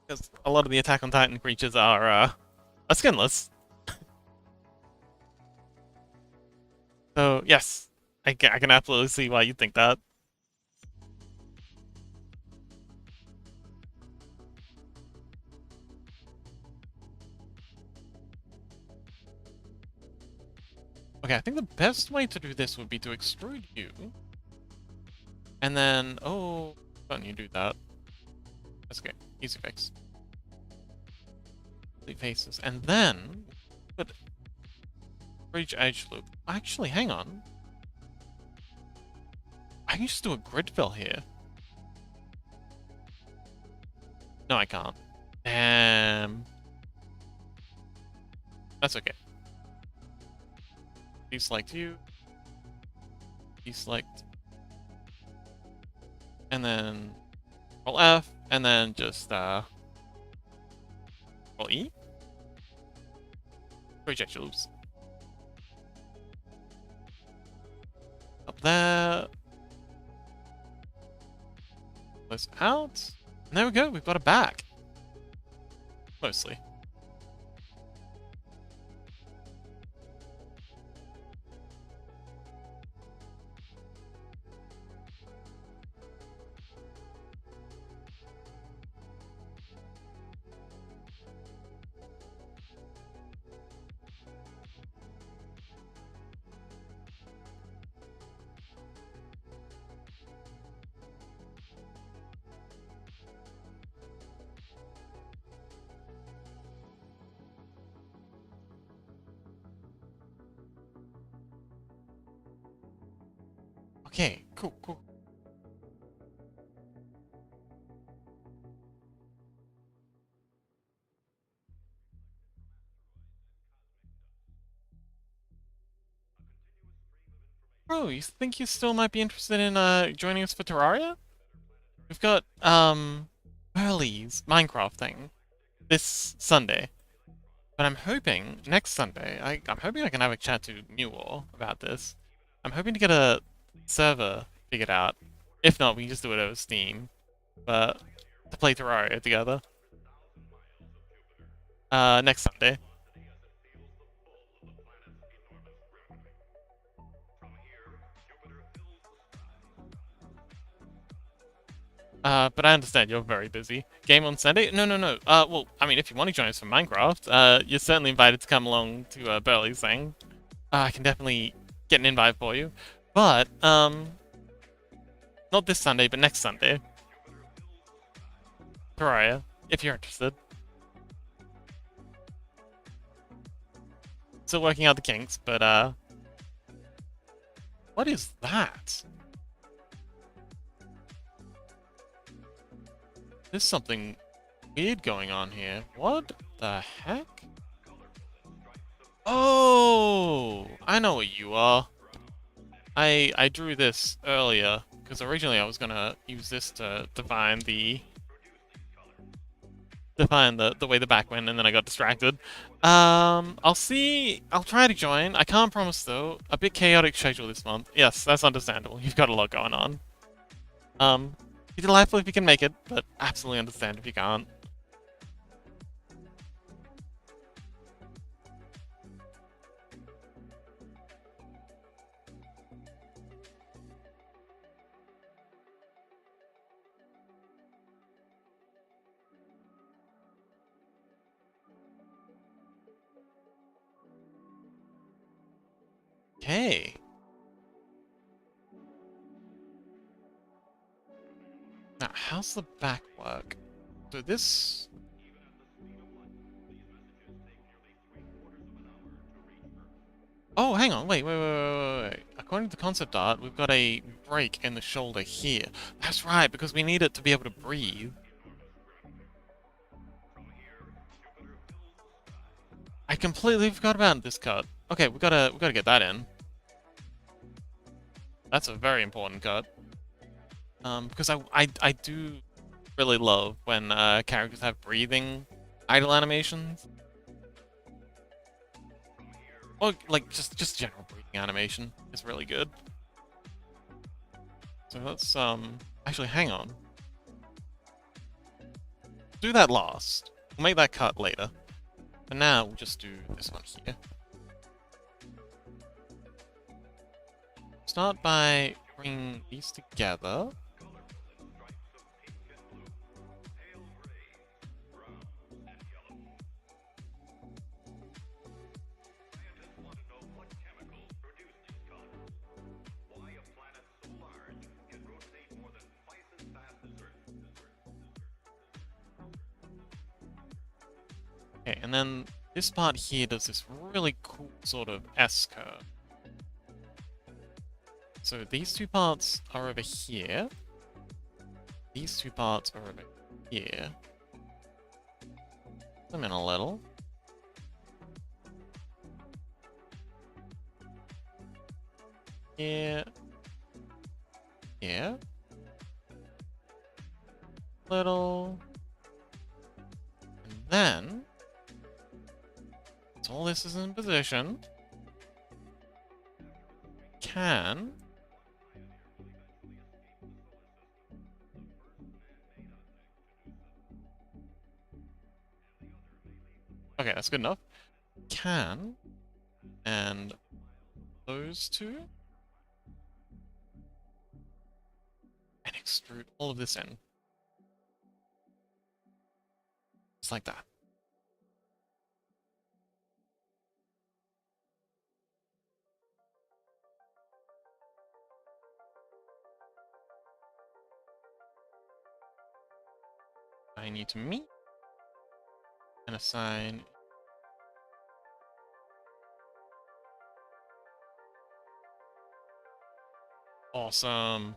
Because a lot of the Attack on Titan creatures are skinless. So yes, I can absolutely see why you think that. Okay, I think the best way to do this would be to extrude you. And then, oh, don't you do that. That's okay. Easy fix. Complete faces. And then, put bridge edge loop. Actually, hang on. I can just do a grid fill here. No, I can't. Damn. That's okay. Deselect you. Deselect. And then Control F, and then just Control E. Project loops. Up there. This out. And there we go, we've got it back. Mostly. Okay, cool. Bro, you think you still might be interested in joining us for Terraria? We've got Burley's Minecraft thing this Sunday. But I'm hoping next Sunday, I'm hoping I can have a chat to Newall about this. I'm hoping to get a server figured out. If not, we can just do it over Steam. But to play Terraria together. Next Sunday. But I understand you're very busy. Game on Sunday? No, no, no. Well, I mean, if you want to join us for Minecraft, you're certainly invited to come along to Burley's thing. I can definitely get an invite for you. But, not this Sunday, but next Sunday. Terraria, if you're interested. Still working out the kinks, but, what is that? There's something weird going on here. What the heck? Oh! I know what you are. I drew this earlier, because originally I was gonna use this to define the way the back went, and then I got distracted. I'll try to join. I can't promise though. A bit chaotic schedule this month. Yes, that's understandable. You've got a lot going on. Be delightful if you can make it, but absolutely understand if you can't. Okay. Now, how's the back work? So this... Oh, hang on, wait. According to concept art, we've got a break in the shoulder here. That's right, because we need it to be able to breathe. I completely forgot about this cut. Okay, we gotta get that in. That's a very important cut. Because I do really love when characters have breathing idle animations. Or like just general breathing animation is really good. So let's actually hang on. Do that last. We'll make that cut later. For now, we'll just do this one here. Start by bringing these together. Okay, and then this part here does this really cool sort of S curve. So these two parts are over here. These two parts are over here. Them in a little. Here. Here. Little. And then... so all this is in position. Can... okay, that's good enough. Can... and those two... and extrude all of this in. Just like that. I need to meet and assign awesome.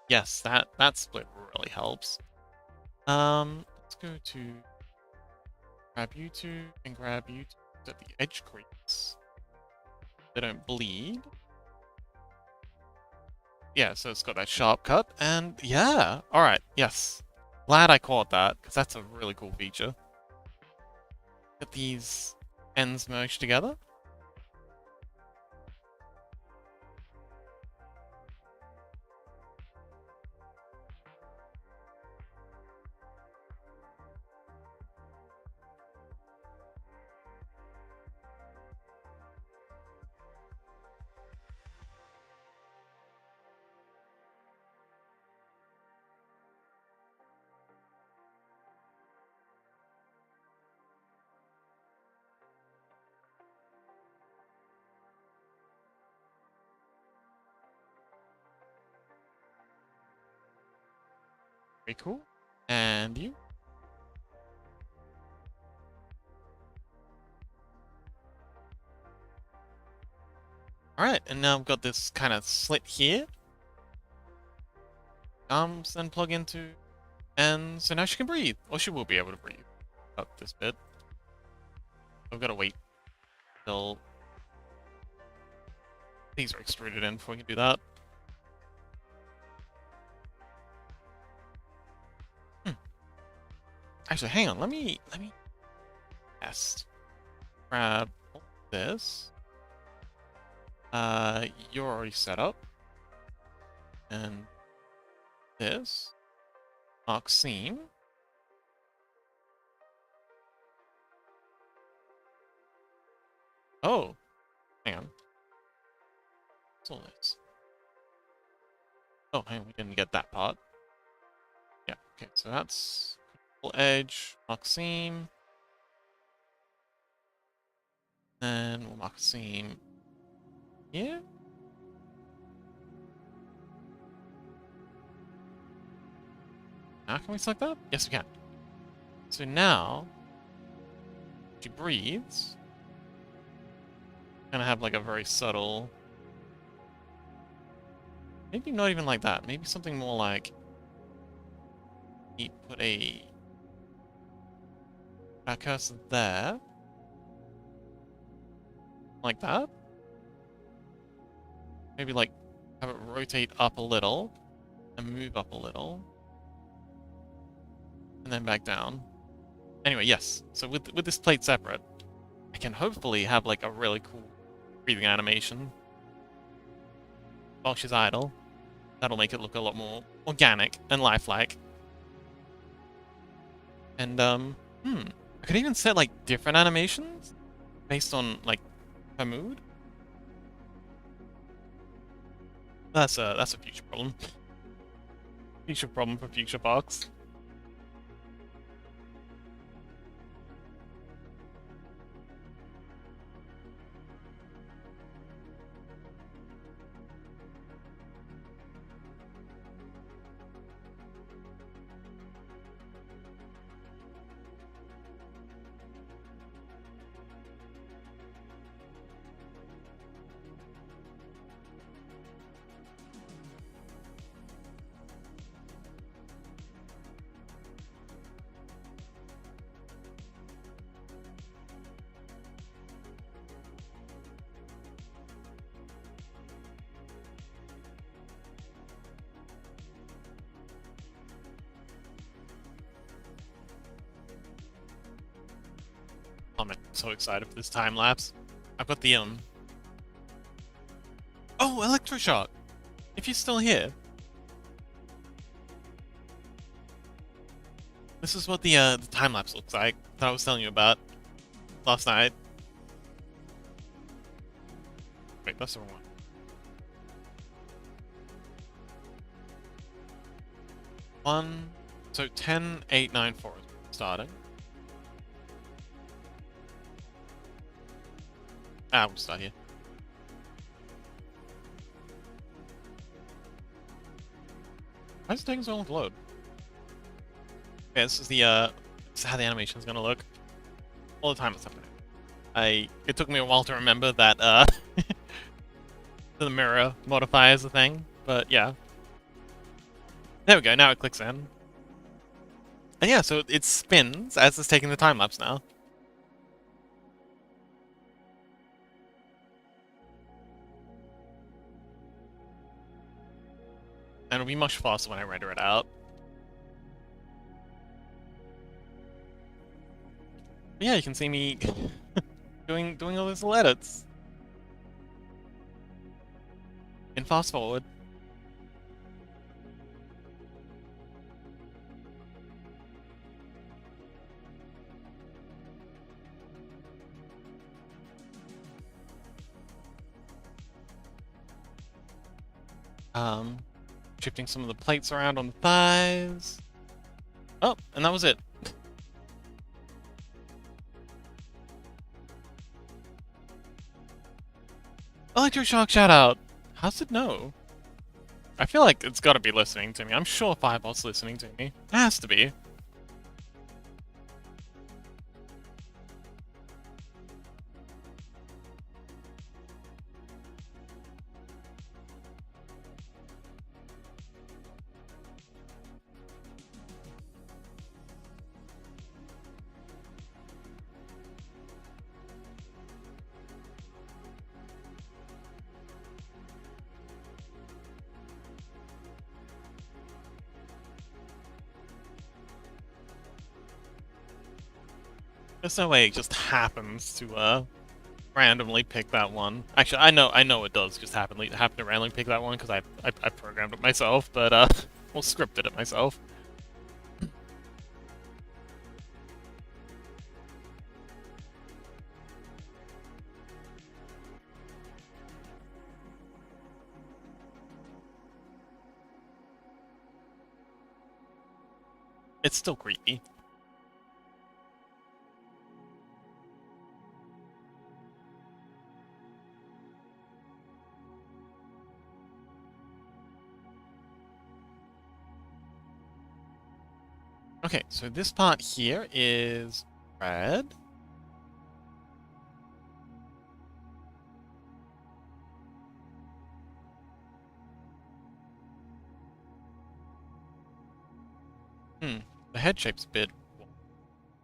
Yes, that split really helps. Let's go to grab you two and grab you two at the edge crease. They don't bleed. yeah, so it's got that sharp cut, and yeah, alright, yes. Glad I caught that, because that's a really cool feature. Get these ends merged together. Very cool. And you? Alright, and now I've got this kind of slit here. Arms then plug into, and so now she can breathe. Or she will be able to breathe. Up this bit. I've got to wait till these are extruded in before we can do that. Actually, hang on, let me test. Grab this. You're already set up. And this. Mark seam. Oh, hang on. What's all this? Oh, hang on, we didn't get that part. Yeah, okay, so that's edge, mark seam. Then we'll mark a seam here. Now can we select that? Yes, we can. So now, she breathes. Gonna have like a very subtle. Maybe not even like that. Maybe something more like. Put a cursor there. Like that. Maybe like have it rotate up a little and move up a little. And then back down. Anyway, yes. So with this plate separate, I can hopefully have like a really cool breathing animation while she's idle. That'll make it look a lot more organic and lifelike. And I could even set like different animations based on like her mood. That's a future problem. Future problem for future parks. I'm so excited for this time lapse. I've got the Oh, electroshock! If you're still here. This is what the time lapse looks like that I was telling you about last night. Wait, that's the wrong one. So 10, 8, 9, 4 is starting. We'll start here. Why is it taking so long to load? Okay, this is this is how the animation is gonna look. All the time it's happening. It took me a while to remember that the mirror modifier is a thing, but yeah. There we go, now it clicks in. And yeah, so it spins as it's taking the time lapse now. And it'll be much faster when I render it out. But yeah, you can see me doing all those edits. And fast forward. Shifting some of the plates around on the thighs. Oh, and that was it. Electroshock shoutout! How's it know? I feel like it's gotta be listening to me. I'm sure Fireball's listening to me. It has to be. There's no way it just happens to randomly pick that one. Actually, I know it does just happen to randomly pick that one because I programmed it myself, but well, scripted it myself. It's still creepy. Okay, so this part here is red. The head shape's a bit...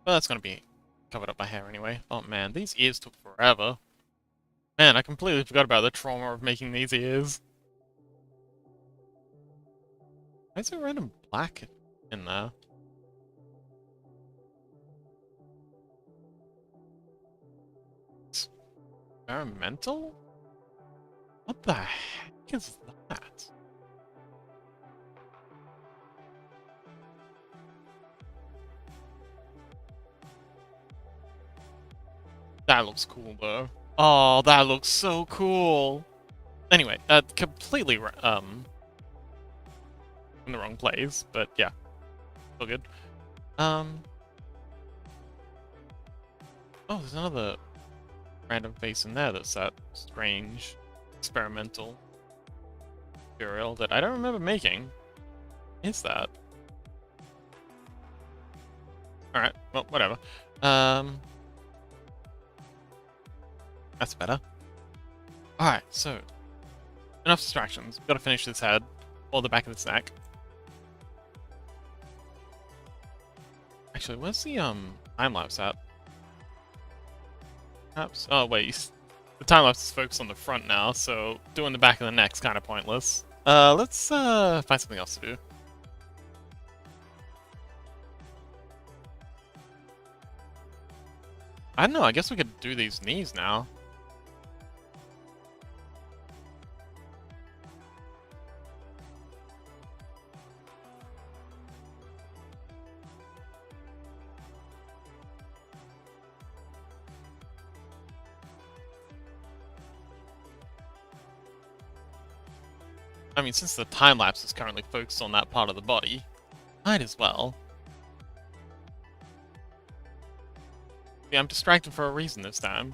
Well, that's gonna be covered up by hair anyway. Oh man, these ears took forever. Man, I completely forgot about the trauma of making these ears. Why is there random black in there? Experimental? What the heck is that? That looks cool though. Oh, that looks so cool. Anyway, completely in the wrong place, but yeah, still good. Oh, there's another random face in there that's that strange experimental material that I don't remember making. Is that? Alright, well, whatever. That's better. Alright, so enough distractions. We've got to finish this head or the back of this neck. Actually, where's the time lapse at? Perhaps. Oh wait, the time lapse is focused on the front now, so doing the back of the neck's kind of pointless. Let's find something else to do. I don't know. I guess we could do these knees now. I mean, since the time lapse is currently focused on that part of the body, might as well. Yeah, I'm distracted for a reason this time.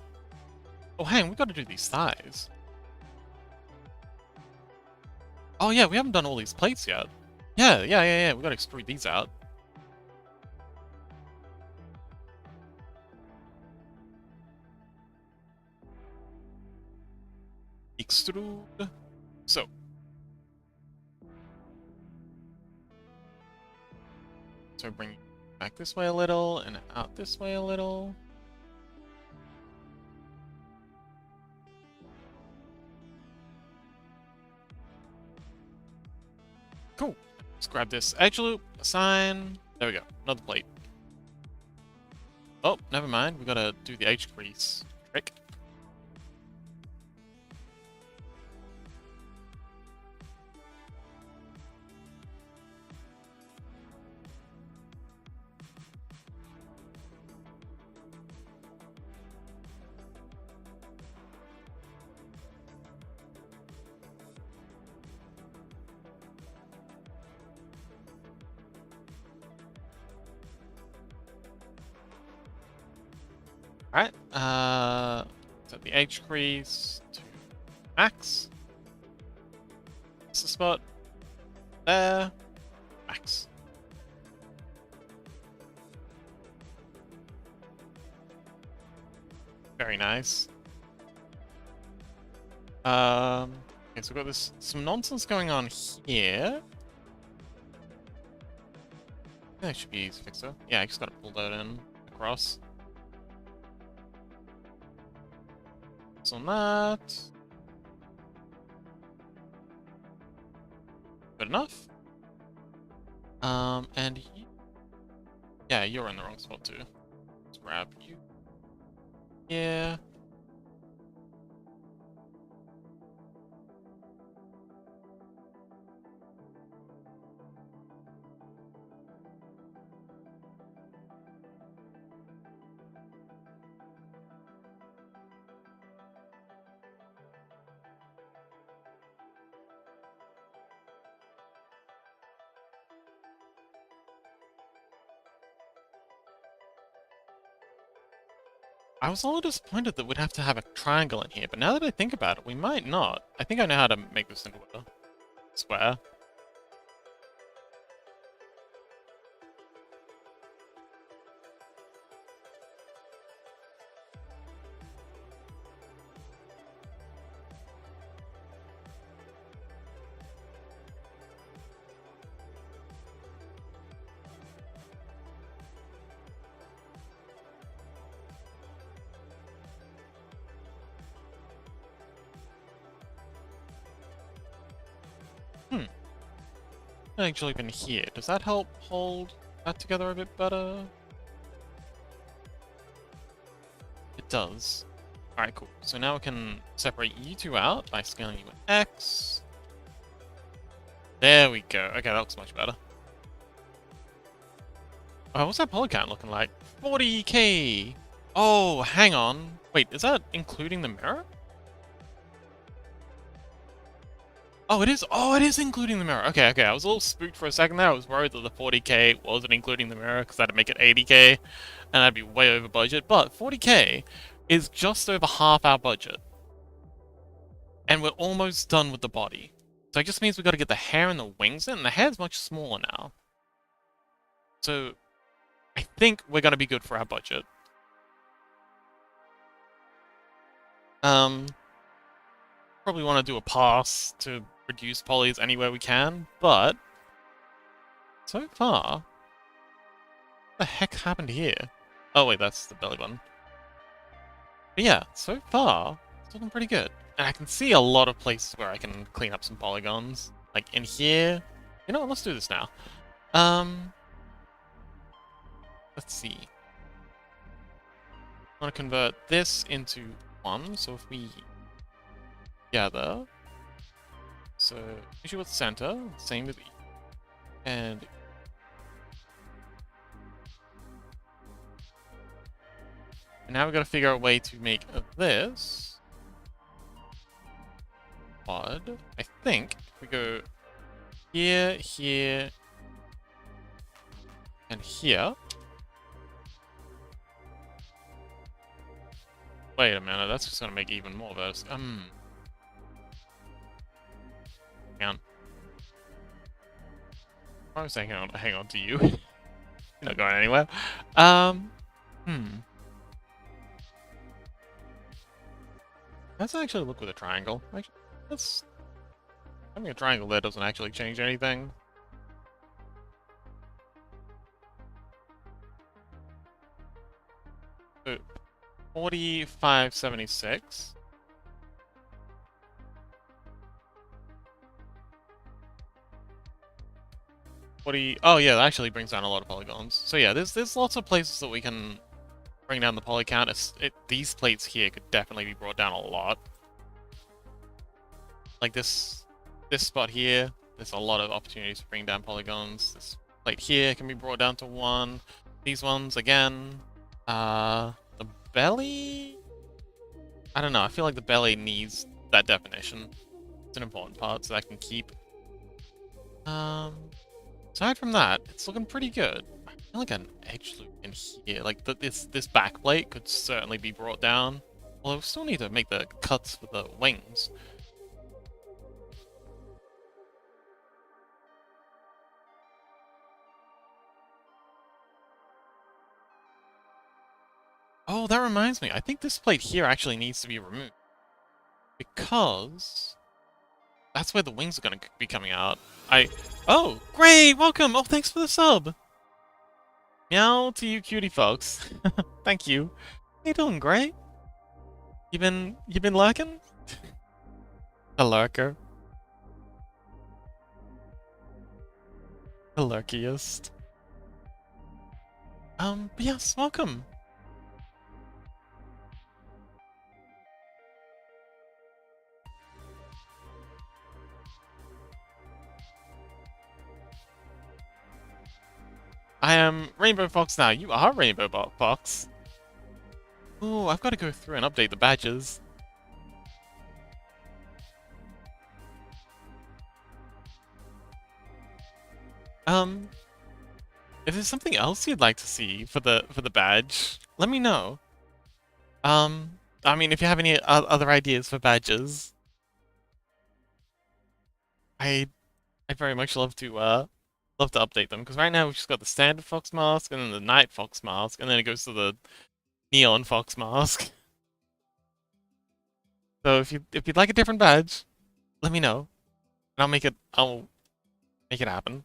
Oh, hang, we gotta do these thighs. Oh yeah, we haven't done all these plates yet. Yeah, we gotta extrude these out. Extrude. So. So bring it back this way a little, and out this way a little. cool. Let's grab this edge loop, assign. There we go. Another plate. Oh, never mind. We gotta do the edge crease trick. Alright, set the edge crease to max. That's the spot. There. Max. Very nice. Okay, so we've got some nonsense going on here. That should be easy to fix though. Yeah, I just gotta pull that in across. So on that. Good enough. And yeah, you're in the wrong spot too. Let's grab you. Yeah. I was a little disappointed that we'd have to have a triangle in here, but now that I think about it, we might not. I think I know how to make this into a square. Actually been here. Does that help hold that together a bit better? It does. Alright, cool. So now we can separate you two out by scaling you with X. There we go. Okay, that looks much better. Oh, what's that poly count looking like? 40k! Oh, hang on. Wait, is that including the mirror? Oh, it is. Oh, it is including the mirror. Okay, okay. I was a little spooked for a second there. I was worried that the 40k wasn't including the mirror because that'd make it 80k, and that'd be way over budget. But 40k is just over half our budget, and we're almost done with the body. So it just means we got to get the hair and the wings in. And the hair's much smaller now, so I think we're gonna be good for our budget. Probably want to do a pass to reduce polys anywhere we can, but so far, what the heck happened here? Oh wait, that's the belly button. But yeah, so far, it's looking pretty good. And I can see a lot of places where I can clean up some polygons. Like in here. You know what, let's do this now. Let's see. I want to convert this into 1, so if we gather, so issue with center, same with E. And now we've got to figure out a way to make this odd. I think if we go here, here, and here. Wait a minute, that's just gonna make even more of those. Hang on. I was saying hang on to you. You're not going anywhere. Let's actually look with a triangle. Actually, having a triangle there doesn't actually change anything. So, 4576. 40... Oh yeah, that actually brings down a lot of polygons. So yeah, there's lots of places that we can bring down the poly count. These plates here could definitely be brought down a lot. Like this spot here, there's a lot of opportunities to bring down polygons. This plate here can be brought down to 1. These ones, again. The belly... I don't know, I feel like the belly needs that definition. It's an important part, so that can keep. Aside from that, it's looking pretty good. I feel like an edge loop in here. Like, this back plate could certainly be brought down. Although we still need to make the cuts for the wings. Oh, that reminds me. I think this plate here actually needs to be removed. Because that's where the wings are going to be coming out. Oh, great! Welcome! Oh, thanks for the sub! Meow to you cutie folks. Thank you. How you doing, Gray? You been lurking? A lurker. The lurkiest. But yes, welcome. I am Rainbow Fox now. You are Rainbow Fox. Ooh, I've got to go through and update the badges. If there's something else you'd like to see for the badge, let me know. I mean, if you have any other ideas for badges, I'd very much love to update them, because right now we've just got the standard fox mask and then the night fox mask, and then it goes to the neon fox mask. So if you'd like a different badge, let me know, and I'll make it happen.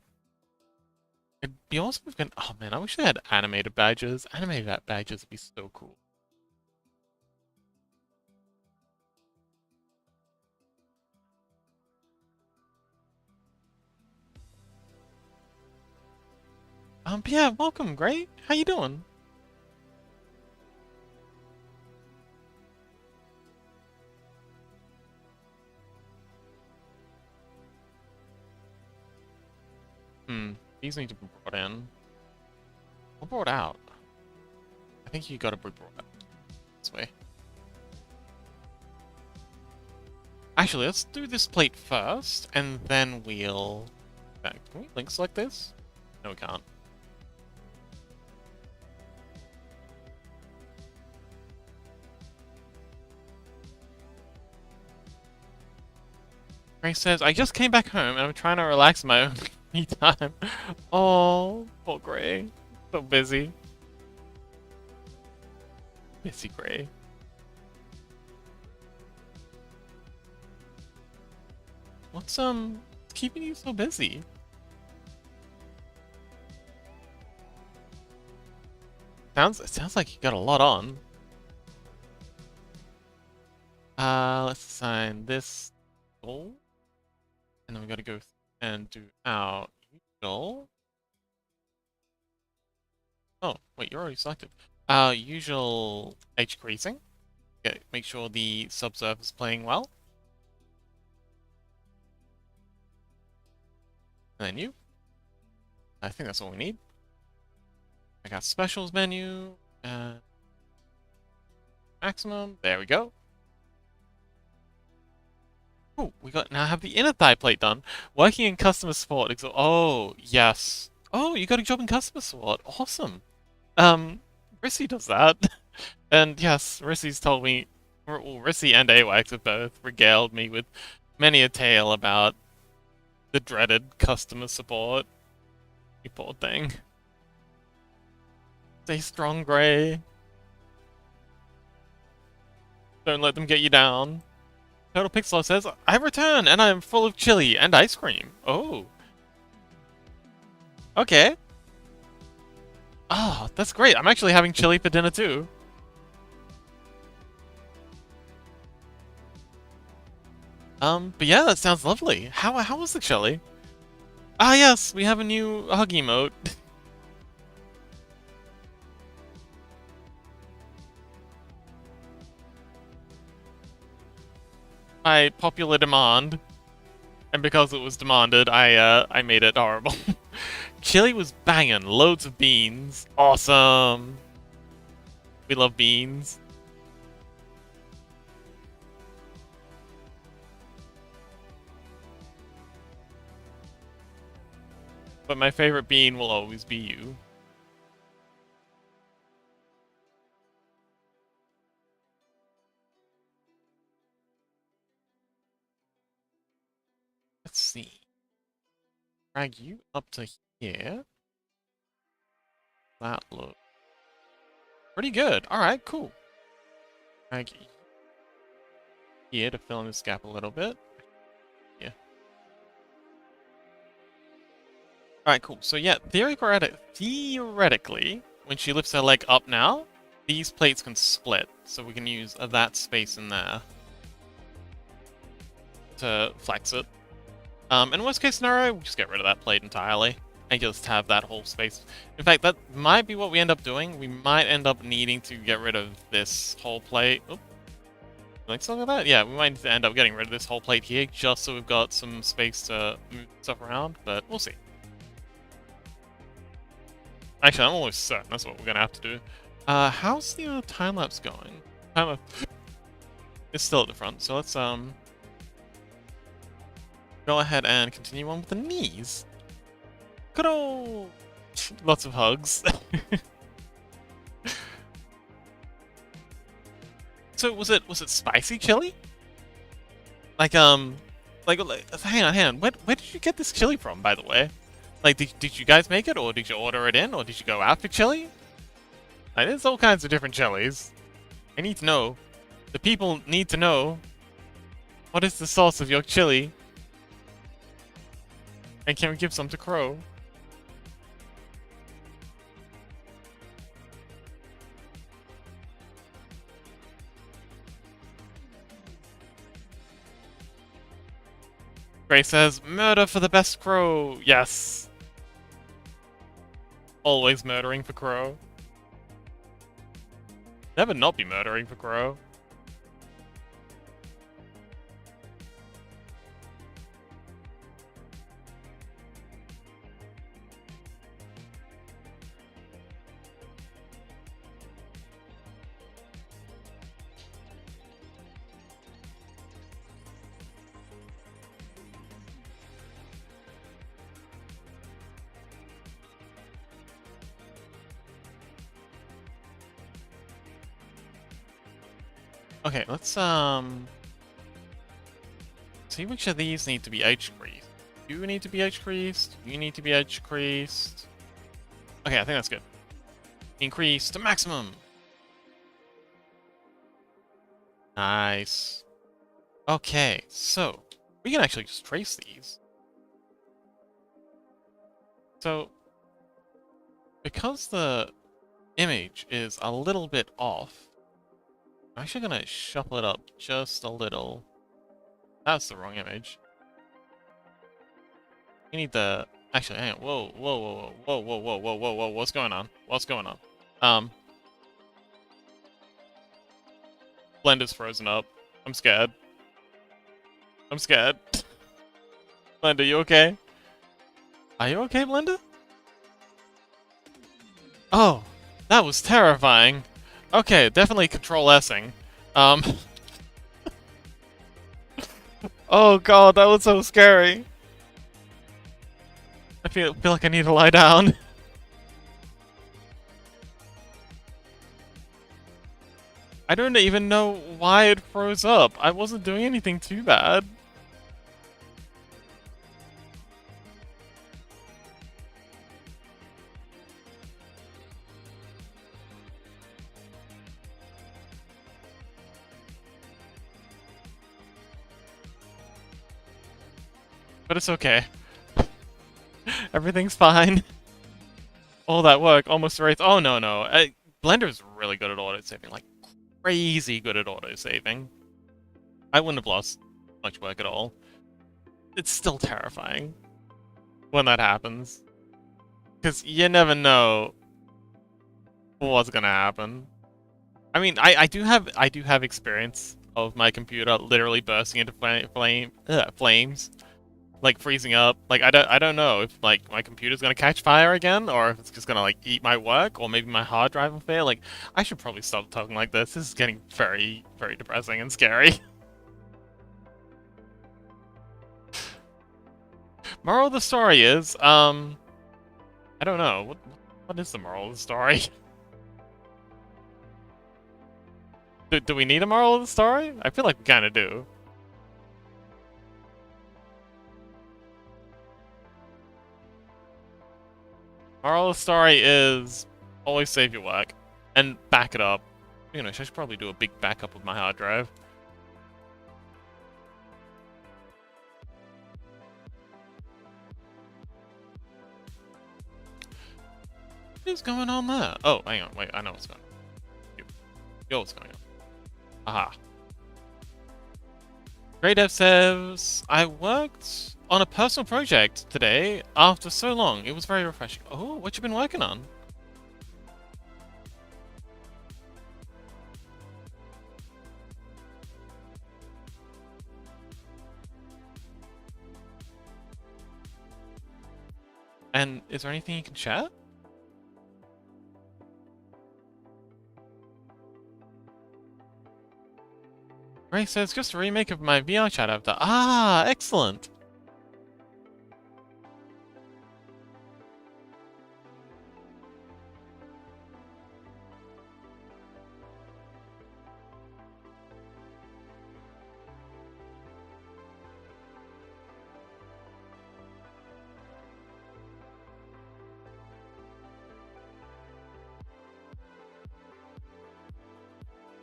It'd be awesome if we can... Oh man, I wish they had animated badges. Animated badges would be so cool. But yeah, welcome, Gray. How you doing? These need to be brought in. Or brought out. I think you gotta be brought out. This way. Actually, let's do this plate first, and then we'll... Can we link select this? No, we can't. Grace says, I just came back home and I'm trying to relax my own me time. Oh, poor Gray. So busy. Busy Gray. What's keeping you so busy? It sounds like you got a lot on. Let's assign this goal. And then we gotta go and do our usual. Oh, wait, you're already selected. Usual edge creasing. Okay, make sure the subsurface is playing well. And then you. I think that's all we need. I got specials menu. Maximum. There we go. Oh, we now have the inner thigh plate done. Working in customer support. Oh, yes. Oh, you got a job in customer support. Awesome. Rissy does that. And yes, Rissy's told me, well, Rissy and AWAX have both regaled me with many a tale about the dreaded customer support. You poor thing. Stay strong, Gray. Don't let them get you down. Total Pixel says, I return and I am full of chili and ice cream. Oh. Okay. Oh, that's great. I'm actually having chili for dinner too. But yeah, that sounds lovely. How was the chili? Ah, yes, we have a new hug emote. By popular demand, and because it was demanded, I made it horrible. Chili was banging, loads of beans. Awesome. We love beans. But my favorite bean will always be you. Let's see. Drag you up to here. That looks pretty good. Alright, cool. Drag you here to fill in this gap a little bit. Yeah. Alright, cool. So yeah, theoretically, when she lifts her leg up now, these plates can split. So we can use that space in there to flex it. In worst case scenario, we just get rid of that plate entirely and just have that whole space. In fact, that might be what we end up doing. We might end up needing to get rid of this whole plate. Oh, like something like that? Yeah, we might end up getting rid of this whole plate here just so we've got some space to move stuff around, but we'll see. Actually, I'm almost certain that's what we're gonna have to do. How's the time lapse going? It's still at the front, so let's go ahead and continue on with the knees. Good old... Lots of hugs. So was it spicy chili? Like hang on. Where did you get this chili from, by the way? Like, did you guys make it, or did you order it in, or did you go after chili? Like, there's all kinds of different chilies. I need to know. The people need to know. What is the sauce of your chili? And can we give some to Crow? Gray says, murder for the best Crow. Yes. Always murdering for Crow. Never not be murdering for Crow. Okay, let's see which of these need to be edge creased. You need to be edge creased. You need to be edge creased. Okay, I think that's good. Increase to maximum. Nice. Okay, so we can actually just trace these. So because the image is a little bit off, I'm actually gonna shuffle it up just a little. That's the wrong image. We need the... Actually, hang on. Whoa. What's going on? What's going on? Blender's frozen up. I'm scared. I'm scared. Blender, you okay? Are you okay, Blender? Oh, that was terrifying. Okay, definitely Control-S-ing. Oh god, that was so scary. I feel like I need to lie down. I don't even know why it froze up. I wasn't doing anything too bad. But it's okay. Everything's fine. All that work almost erased. Oh no. Blender's really good at auto-saving, like crazy good at auto-saving. I wouldn't have lost much work at all. It's still terrifying. when that happens. Because you never know what's gonna happen. I mean, I do have experience of my computer literally bursting into flames, like freezing up. Like I don't know if like my computer's gonna catch fire again, or if it's just gonna like eat my work, or maybe my hard drive will fail. Like I should probably stop talking like this. This is getting very, very depressing and scary. Moral of the story is, I don't know. What is the moral of the story? Do we need a moral of the story? I feel like we kind of do. Moral of the story is always save your work and back it up. You know, I should probably do a big backup of my hard drive. What is going on there? Oh, hang on, wait, I know what's going on. Yo, what's going on? Aha. Great Dev says, I worked on a personal project today after so long. It was very refreshing. Oh, what you been working on? And is there anything you can share? Ray says, just a remake of my VR chat avatar. Ah, excellent.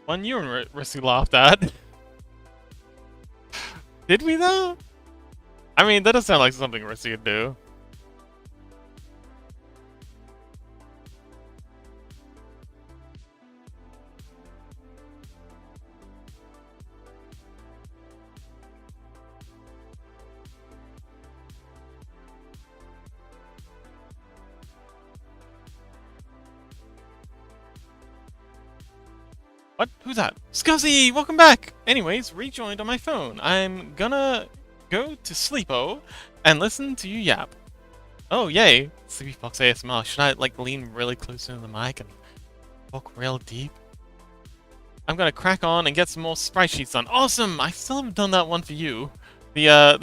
One you and Rissy laughed at. Did we though? I mean, that does sound like something Rissy would do. What? Who's that? Scuzzy! Welcome back! Anyways, rejoined on my phone. I'm gonna go to sleepo and listen to you yap. Oh, yay! Sleepy Fox ASMR. Should I, like, lean really close into the mic and talk real deep? I'm gonna crack on and get some more sprite sheets done. Awesome! I still haven't done that one for you. I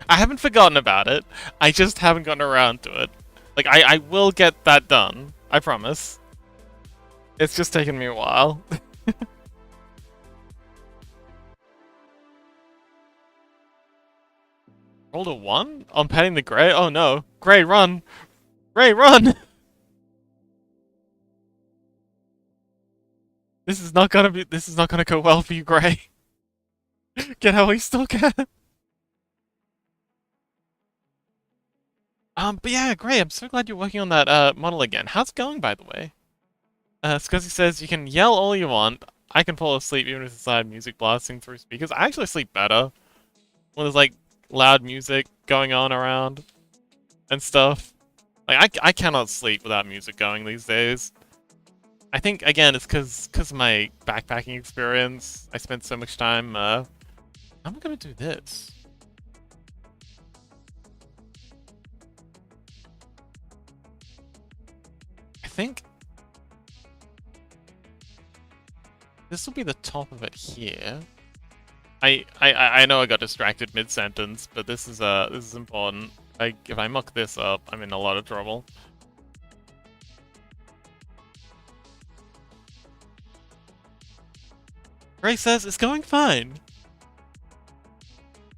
haven't forgotten about it. I just haven't gotten around to it. Like, I will get that done. I promise. It's just taken me a while. Rolled a 1? On petting the Grey? Oh no. Grey, run! Grey, run! This is not gonna go well for you, Grey. Get out while you still can. But yeah, Grey, I'm so glad you're working on that model again. How's it going, by the way? Scuzzy says, you can yell all you want. I can fall asleep even if it's loud music blasting through speakers. I actually sleep better when there's, like, loud music going on around and stuff. Like, I cannot sleep without music going these days. I think, again, it's because of my backpacking experience. I spent so much time, I'm gonna do this. I think this will be the top of it here. I know I got distracted mid-sentence, but this is important. If I muck this up, I'm in a lot of trouble. Ray says it's going fine.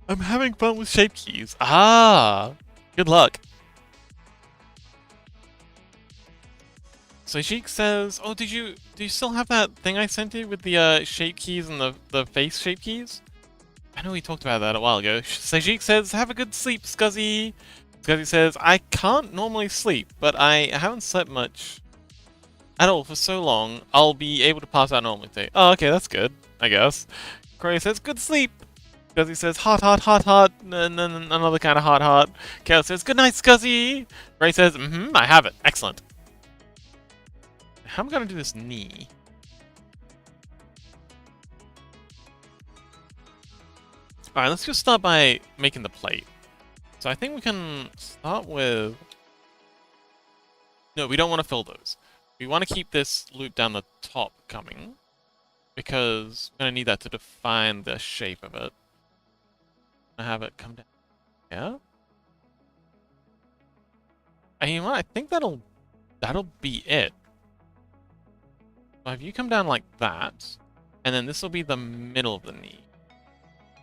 I'm having fun with shape keys. Ah, good luck. So Sheik says, oh, do you still have that thing I sent you with the shape keys and the face shape keys? I know we talked about that a while ago. Sajik says, have a good sleep, Scuzzy. Scuzzy says, I can't normally sleep, but I haven't slept much at all for so long, I'll be able to pass out normally today. Oh, okay, that's good, I guess. Corey says, good sleep. Scuzzy says, hot, hot, hot, hot. And then another kind of hot, hot. Kale says, good night, Scuzzy. Ray says, I have it. Excellent. How am I going to do this knee? Alright, let's just start by making the plate. So I think we can start with... No, we don't want to fill those. We want to keep this loop down the top coming, because we're going to need that to define the shape of it. I have it come down here. And you know what? I think that'll be it. So if you come down like that, and then this will be the middle of the knee.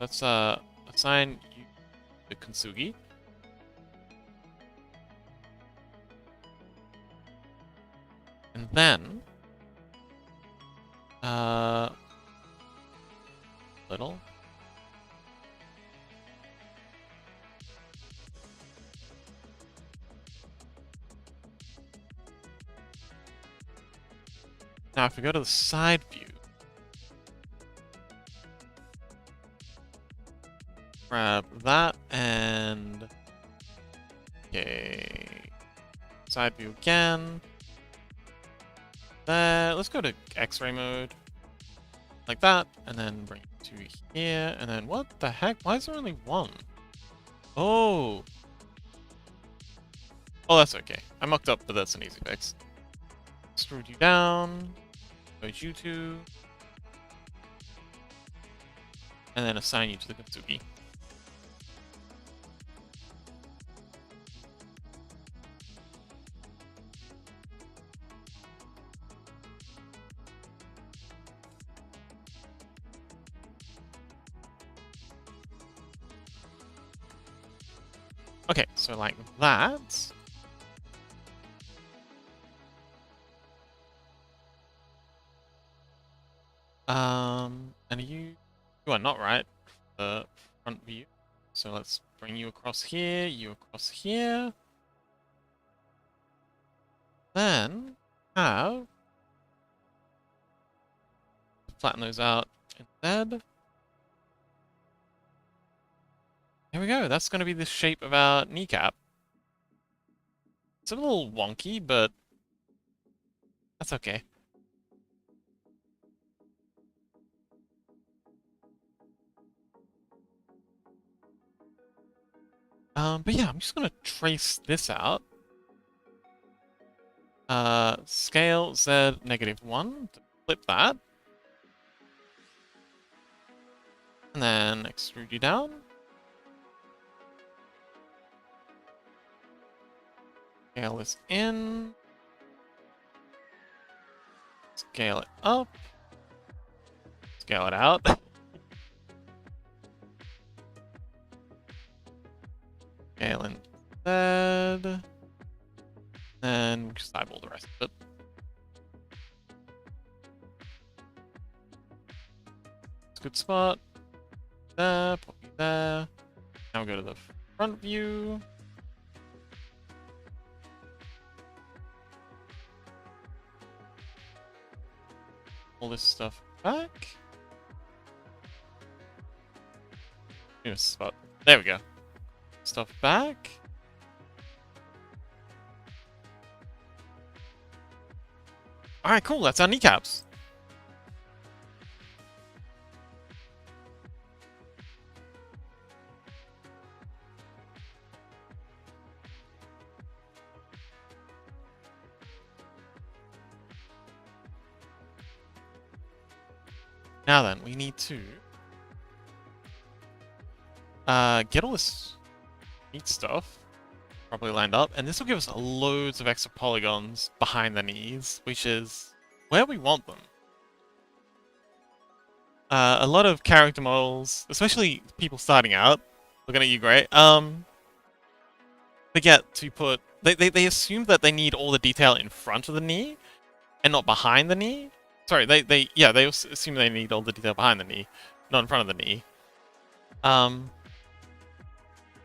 Let's assign you to Kintsugi. And then little. Now if we go to the side view, grab that and okay, side view again. Let's go to X-ray mode, like that, and then bring it to here, and then what the heck? Why is there only one? Oh, that's okay. I mucked up, but that's an easy fix. Extrude you down, mode you two, and then assign you to the Kintsugi. Okay, so like that. And you are not right. The front view. So let's bring you across here, you across here. Then have flatten those out instead. There we go. That's going to be the shape of our kneecap. It's a little wonky, but that's okay. But yeah, I'm just gonna trace this out. Scale Z -1 to flip that. And then extrude you down. Scale this in. Scale it up. Scale it out. Scale in Z. And just eyeball the rest of it. It's a good spot. There, put me there. Now we go to the front view. Pull this stuff back. New spot. There we go. Stuff back. Alright, cool. That's our kneecaps. Now then, we need to get all this neat stuff properly lined up, and this will give us loads of extra polygons behind the knees, which is where we want them. A lot of character models, especially people starting out, looking at you, Gray, forget to put... They assume that they need all the detail in front of the knee, and not behind the knee. Sorry, they assume they need all the detail behind the knee, not in front of the knee.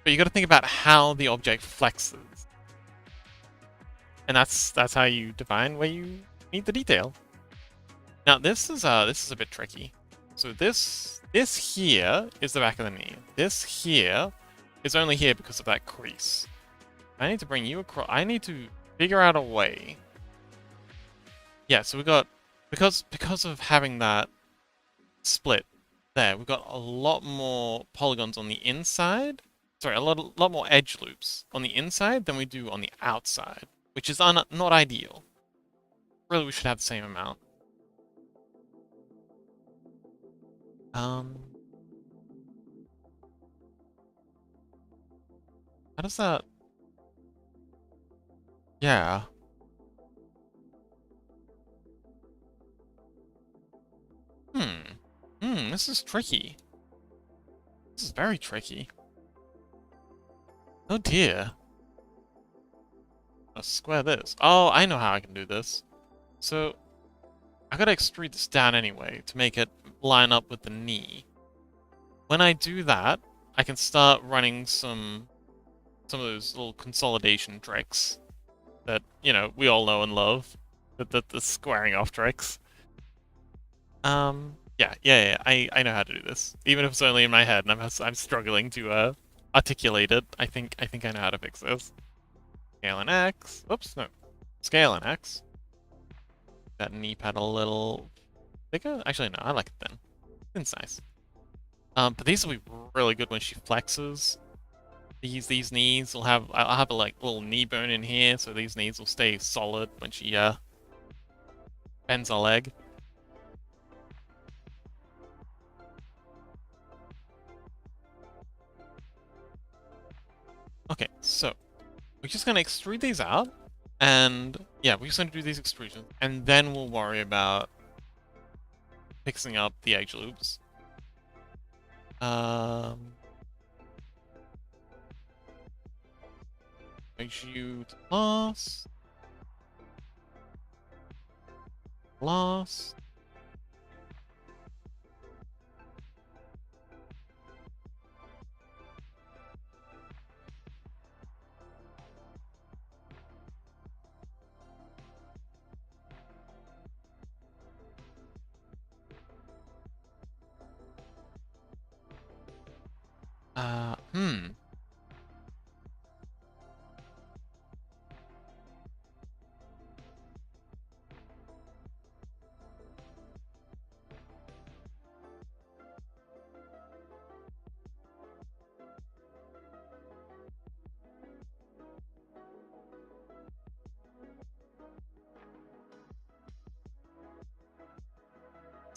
But you got to think about how the object flexes, and that's how you define where you need the detail. Now this is a bit tricky. So this here is the back of the knee. This here is only here because of that crease. I need to bring you across. I need to figure out a way. Yeah, so we got, because of having that split there, we've got a lot more polygons on the inside. Sorry, a lot more edge loops on the inside than we do on the outside, which is not ideal. Really, we should have the same amount. How does that... Yeah. This is tricky. This is very tricky. Oh dear. I'll square this. Oh, I know how I can do this. So, I gotta extrude this down anyway to make it line up with the knee. When I do that, I can start running some of those little consolidation tricks that, you know, we all know and love. The squaring off tricks. Yeah, I know how to do this. Even if it's only in my head and I'm struggling to articulate it. I think I know how to fix this. Scale and X. Oops, no. Scale and X. That knee pad a little bigger? Actually, no, I like it thin. Thin's nice. But these will be really good when she flexes. These knees will have... I'll have a like little knee bone in here, so these knees will stay solid when she bends her leg. Okay, so we're just gonna extrude these out, and yeah, we're just gonna do these extrusions, and then we'll worry about fixing up the edge loops. Extrude last. Last.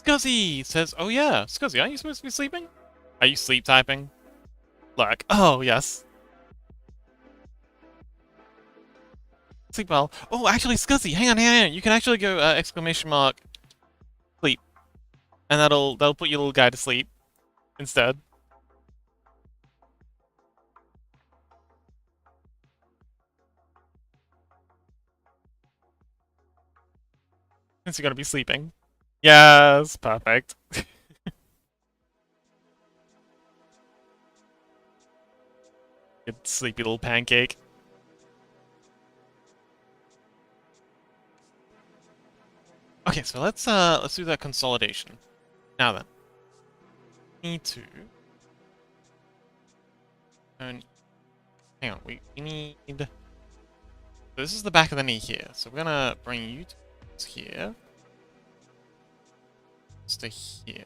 Scuzzy says, oh yeah, Scuzzy, aren't you supposed to be sleeping? Are you sleep typing? Look, oh yes. Sleep well. Oh, actually, Scuzzy, hang on. You can actually go exclamation mark sleep, and that'll put your little guy to sleep instead. Since you're gonna be sleeping. Yes, perfect. Good sleepy little pancake. Okay, so let's do that consolidation. Now then, need to turn. Hang on, we need. So this is the back of the knee here. So we're gonna bring you to here. To here.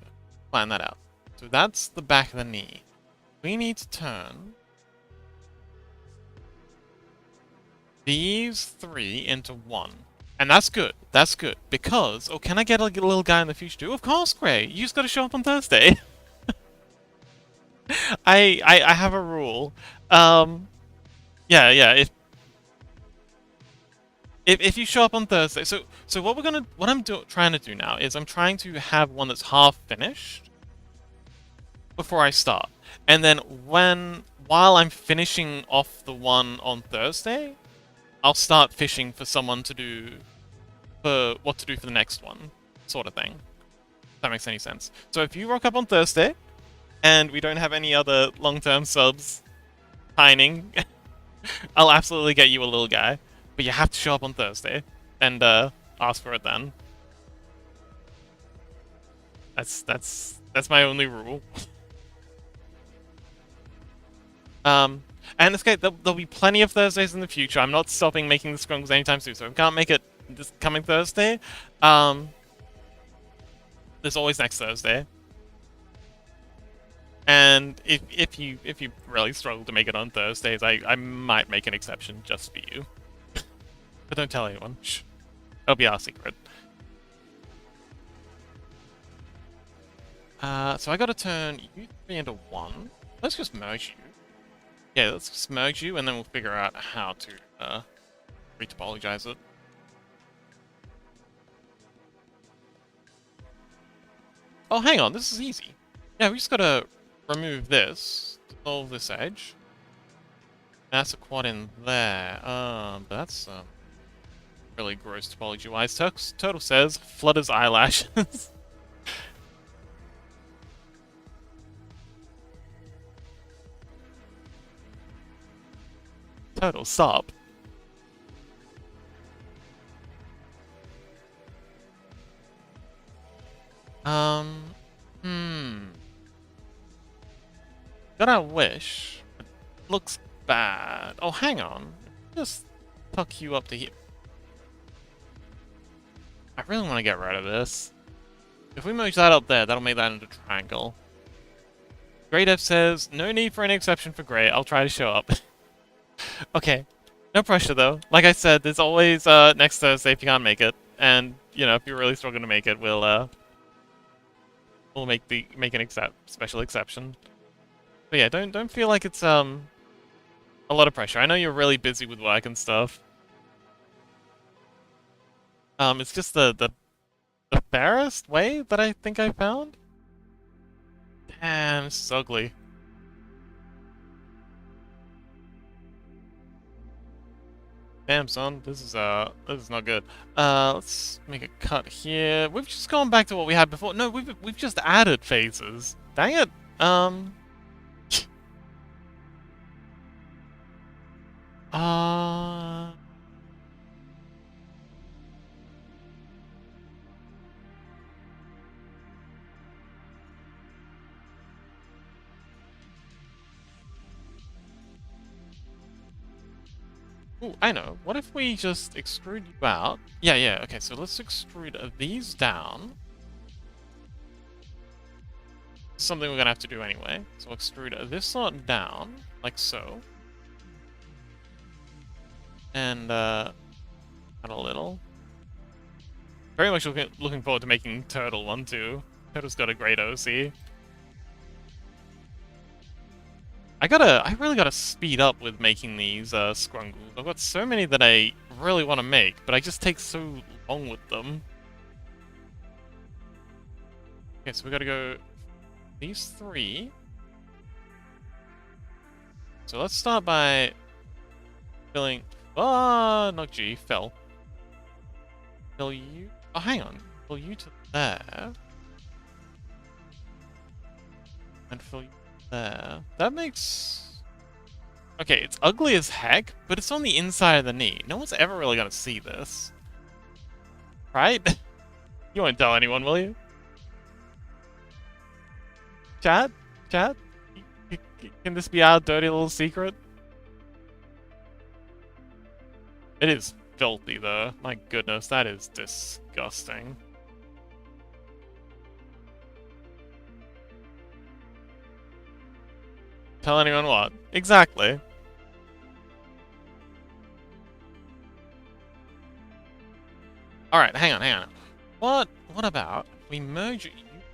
Plan that out. So that's the back of the knee. We need to turn these three into one. And that's good. That's good. Because... Oh, can I get a little guy in the future too? Of course, Gray! You just gotta show up on Thursday. I have a rule. Yeah, if you show up on Thursday... So what I'm trying to do now is I'm trying to have one that's half finished before I start. And then while I'm finishing off the one on Thursday, I'll start fishing for someone to do... for what to do for the next one, sort of thing. If that makes any sense. So if you rock up on Thursday, and we don't have any other long-term subs pining, I'll absolutely get you a little guy. But you have to show up on Thursday, and ask for it then. That's That's my only rule. And okay, there'll be plenty of Thursdays in the future. I'm not stopping making the scrungles anytime soon, so if I can't make it this coming Thursday, there's always next Thursday. And if you really struggle to make it on Thursdays, I might make an exception just for you. But don't tell anyone. Shh. It'll be our secret. So I gotta turn you 3 into 1. Let's just merge you. Yeah, let's just merge you, and then we'll figure out how to retopologize it. Oh, hang on, this is easy. Yeah, we just gotta remove this, dissolve this edge. That's a quad in there. But that's really gross topology-wise. Turtle says Flutter's eyelashes. Turtle, stop. Got a wish. It looks bad. Oh, hang on. Just tuck you up to here. I really want to get rid of this. If we merge that up there, that'll make that into a triangle. Grey Dev says, no need for any exception for Grey. I'll try to show up. Okay. No pressure, though. Like I said, there's always next Thursday if you can't make it. And, you know, if you're really struggling to make it, we'll make an special exception. But yeah, don't feel like it's a lot of pressure. I know you're really busy with work and stuff. It's just the fairest way that I think I found. Damn, this is ugly. Damn, son, this is not good. Let's make a cut here. We've just gone back to what we had before. No, we've just added phases. Dang it. Ooh, I know. What if we just extrude you out? Yeah, okay, so let's extrude these down. Something we're gonna have to do anyway. So we'll extrude this lot down, like so. And, add a little. Very much looking forward to making Turtle one too. Turtle's got a great OC. I really gotta speed up with making these scrungles. I've got so many that I really want to make, but I just take so long with them. Okay, so we gotta go these 3. So let's start by filling. Not G, fill. Fill you. Oh, hang on. Fill you to there. And fill you there. That makes... Okay, it's ugly as heck, but it's on the inside of the knee. No one's ever really gonna see this. Right? You won't tell anyone, will you? Chat? Chat? Can this be our dirty little secret? It is filthy, though. My goodness, that is disgusting. Tell anyone what? Exactly. Alright, hang on. What about we merge you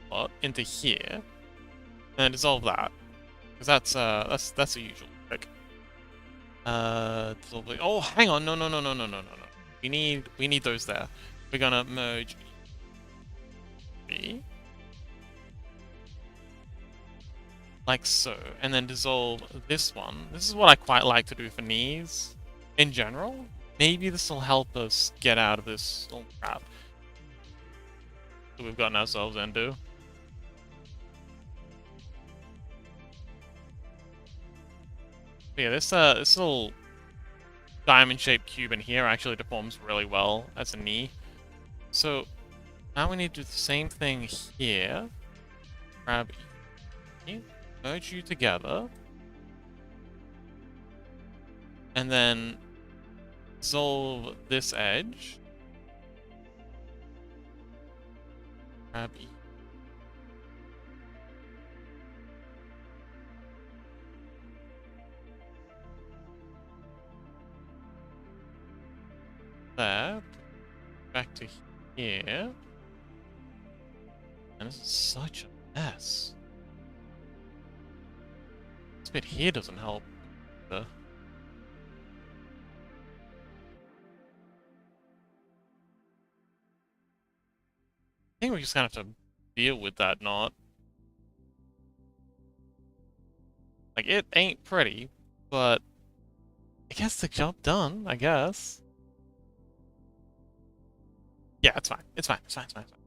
lot into here and dissolve that? Because that's the usual trick. Oh, hang on, no. We need those there. We're gonna merge B. Like so, and then dissolve this one. This is what I quite like to do for knees in general. Maybe this will help us get out of this little crap that we've gotten ourselves into. But yeah, this little diamond-shaped cube in here actually deforms really well as a knee. So now we need to do the same thing here. grab you, merge you together, and then solve this edge. Grab E. There. Back to here. And this is such a mess. This bit here doesn't help. I think we're just gonna have to deal with that knot. Like, it ain't pretty, but it gets the job done, I guess. Yeah, it's fine. It's fine. It's fine. It's fine. It's fine.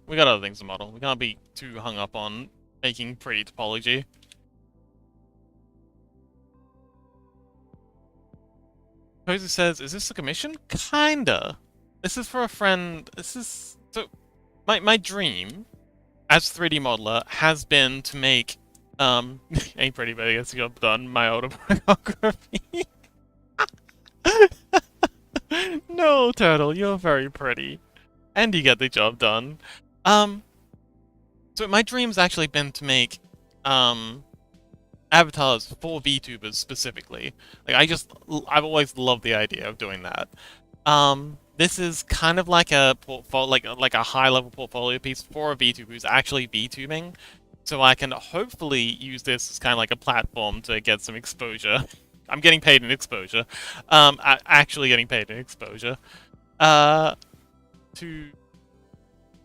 We got other things to model. We can't be too hung up on making pretty topology. Posey says, "Is this a commission?" Kinda. This is for a friend. This is so. My dream, as 3D modeler, has been to make ain't pretty, but I guess the job done. My autobiography. No, Turtle, you're very pretty. And you get the job done. So my dream's actually been to make, avatars for VTubers specifically. Like, I've always loved the idea of doing that. This is kind of like a like a high-level portfolio piece for a VTuber who's actually VTubing. So I can hopefully use this as kind of like a platform to get some exposure. I'm getting paid in exposure. Actually getting paid in exposure. To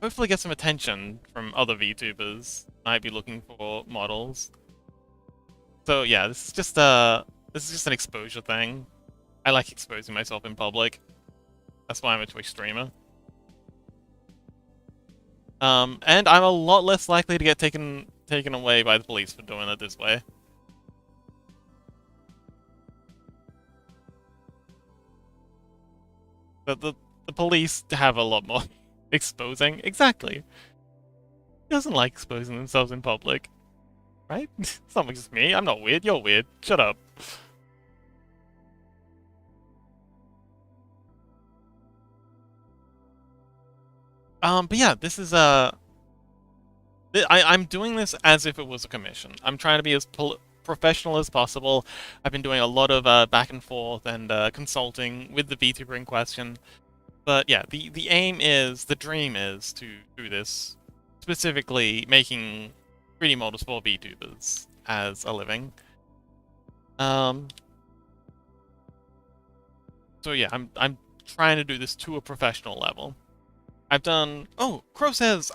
hopefully get some attention from other VTubers might be looking for models. So yeah, this is just an exposure thing. I like exposing myself in public. That's why I'm a Twitch streamer. And I'm a lot less likely to get taken away by the police for doing it this way. But the police have a lot more exposing. Exactly. Who doesn't like exposing themselves in public? Right? It's not just me. I'm not weird. You're weird. Shut up. But yeah, this is I'm doing this as if it was a commission. I'm trying to be as professional as possible. I've been doing a lot of back and forth and consulting with the VTuber in question. But yeah, the aim is, the dream is to do this, specifically making 3D models for VTubers as a living. So yeah, I'm trying to do this to a professional level. I've done... Oh, Crow says,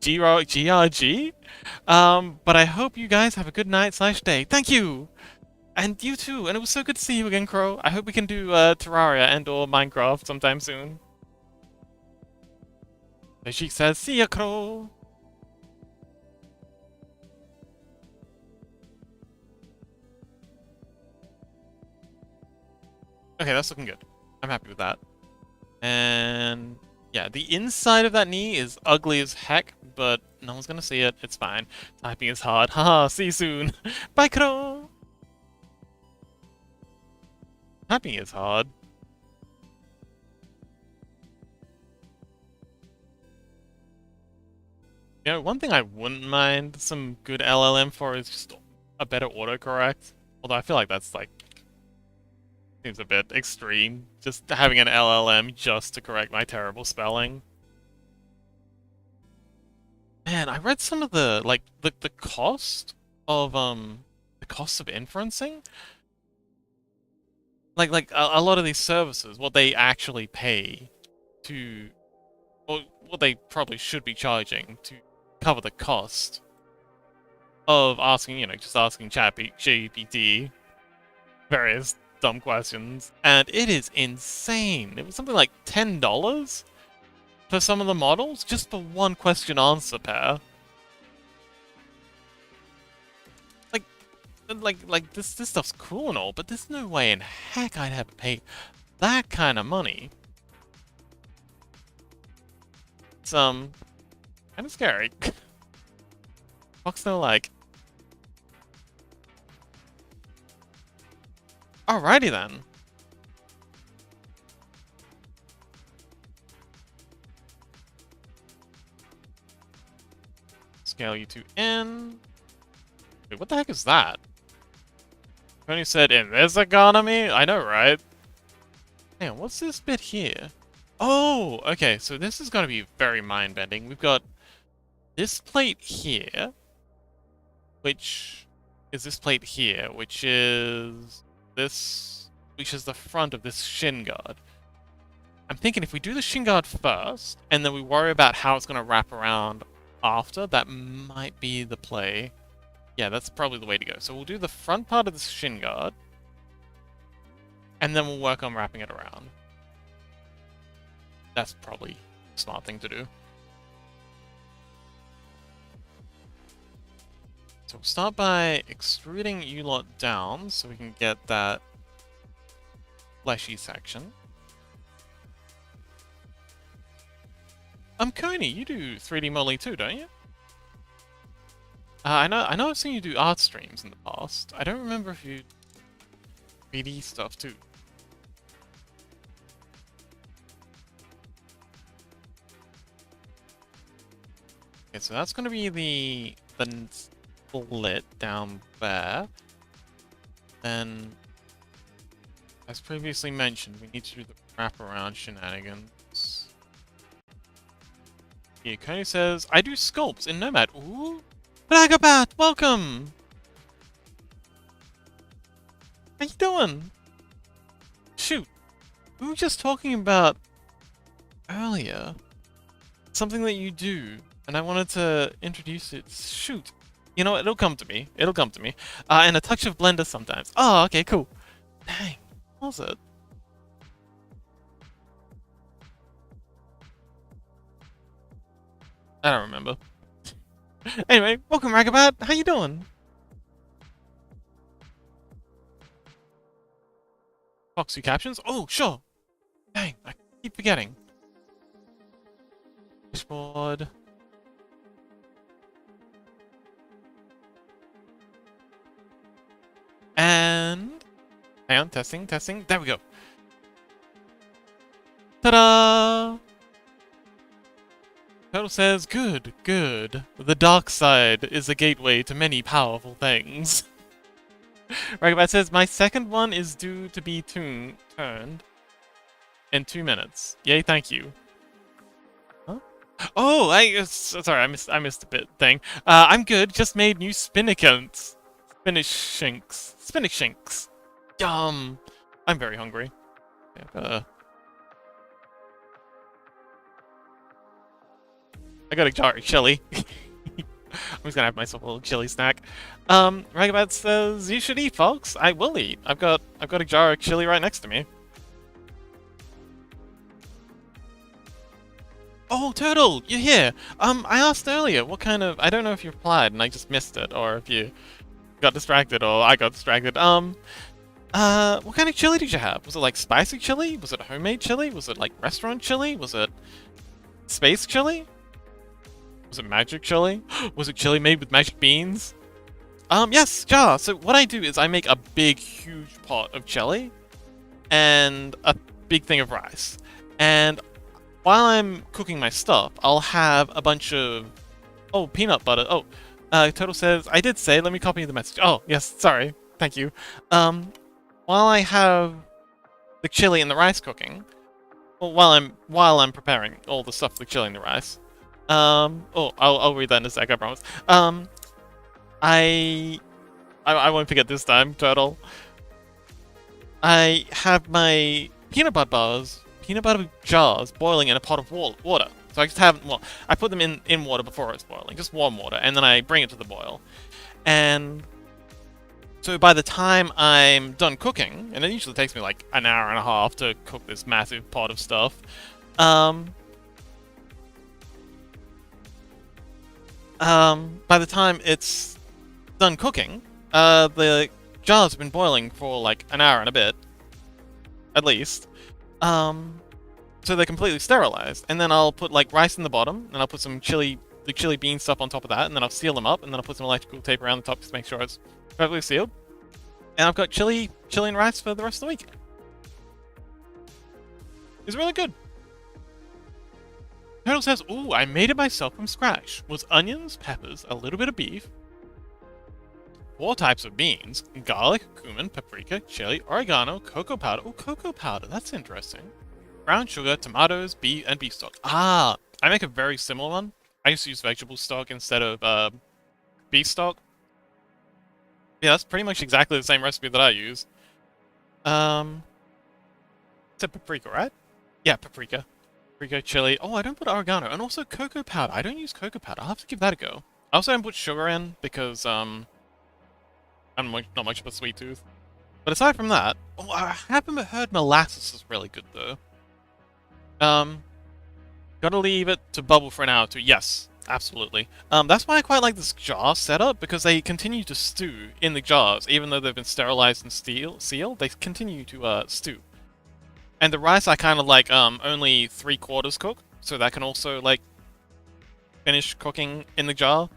GRG? But I hope you guys have a good night / day. Thank you! And you too, and it was so good to see you again, Crow. I hope we can do Terraria and or Minecraft sometime soon. So she says, see ya, Crow! Okay, that's looking good. I'm happy with that. And yeah, the inside of that knee is ugly as heck, but no one's gonna see it. It's fine. Typing is hard. Haha, see you soon. Bye, Crow! Typing is hard. You know, one thing I wouldn't mind some good LLM for is just a better autocorrect. Although I feel like that's like... seems a bit extreme. Just having an LLM just to correct my terrible spelling. Man, I read some of the, like, the cost of, the cost of inferencing. Like a lot of these services, what they actually pay to, or what they probably should be charging to cover the cost of asking, you know, just asking ChatGPT various dumb questions, and it is insane. It was something like $10 for some of the models, just for one question answer pair. Like this stuff's cool and all, but there's no way in heck I'd have to pay that kind of money. It's Kinda scary. Fox no like. Alrighty then. Scale you to N. Wait, what the heck is that? Tony said, in this economy? I know, right? Hang on, what's this bit here? Oh, okay, so this is gonna be very mind-bending. We've got this plate here, which is this plate here, which is this, which is the front of this shin guard. I'm thinking if we do the shin guard first, and then we worry about how it's gonna wrap around after, that might be the play. Yeah, that's probably the way to go. So we'll do the front part of the shin guard, and then we'll work on wrapping it around. That's probably a smart thing to do. So we'll start by extruding you lot down so we can get that fleshy section. Coney, you do 3D modeling too, don't you? I know I've seen you do art streams in the past. I don't remember if you 3D stuff too. Okay, so that's gonna be the split down there. Then, as previously mentioned, we need to do the wraparound shenanigans. Yeah, Coney says, I do sculpts in Nomad. Ooh! Bragabat, welcome! How you doing? Shoot, we were just talking about earlier something that you do, and I wanted to introduce it. Shoot, you know, it'll come to me. It'll come to me. And a touch of Blender sometimes. Oh, okay, cool. Dang, what was it? I don't remember. Anyway, welcome, Ragabat. How you doing? Foxy captions? Oh, sure. Dang, I keep forgetting. Dashboard. And... hang on, testing. There we go. Ta-da! Turtle says, good. The dark side is a gateway to many powerful things. Ragabat says, my second one is due to be turned in 2 minutes. Yay, thank you. Huh? Oh, sorry, I missed a bit thing. I'm good, just made new spinach shinks. Yum! I'm very hungry. Yeah, I got a jar of chili. I'm just gonna have myself a little chili snack. Ragabat says, you should eat, folks. I will eat. I've got a jar of chili right next to me. Oh, Turtle, you're here. I asked earlier what kind of... I don't know if you replied and I just missed it, or if you got distracted, or I got distracted. What kind of chili did you have? Was it like spicy chili? Was it homemade chili? Was it like restaurant chili? Was it space chili? Was it magic chili? Was it chili made with magic beans? Yes, jar. So what I do is I make a big, huge pot of chili and a big thing of rice. And while I'm cooking my stuff, I'll have a bunch of... oh, peanut butter. Oh, Total says, I did say, let me copy the message. Oh, yes, sorry. Thank you. While I have the chili and the rice cooking, well, while I'm preparing all the stuff for the chili and the rice, I'll read that in a sec, I promise. I won't forget this time, Turtle. I have my peanut butter jars boiling in a pot of water. So I just have, well, I put them in water before it's boiling, just warm water, and then I bring it to the boil. And so by the time I'm done cooking, and it usually takes me like an hour and a half to cook this massive pot of stuff, by the time it's done cooking, the jars have been boiling for like an hour and a bit, at least. So they're completely sterilized, and then I'll put like rice in the bottom, and I'll put some chili the chili bean stuff on top of that, and then I'll seal them up, and then I'll put some electrical tape around the top just to make sure it's perfectly sealed. And I've got chili and rice for the rest of the week. It's really good. Turtle says, ooh, I made it myself from scratch. Was onions, peppers, a little bit of beef, 4 types of beans, garlic, cumin, paprika, chili, oregano, cocoa powder. Oh, cocoa powder, that's interesting. Brown sugar, tomatoes, and beef stock. Ah, I make a very similar one. I used to use vegetable stock instead of beef stock. Yeah, that's pretty much exactly the same recipe that I use. It's a paprika, right? Yeah, paprika. Paprika, chili. Oh, I don't put oregano. And also cocoa powder. I don't use cocoa powder. I'll have to give that a go. I also don't put sugar in because, I'm not much of a sweet tooth. But aside from that, oh, I haven't heard molasses is really good, though. Gotta leave it to bubble for an hour or two. Yes, absolutely. That's why I quite like this jar setup, because they continue to stew in the jars. Even though they've been sterilized and sealed, they continue to, stew. And the rice I kind of like, only 3/4 cook, so that can also, like, finish cooking in the jar.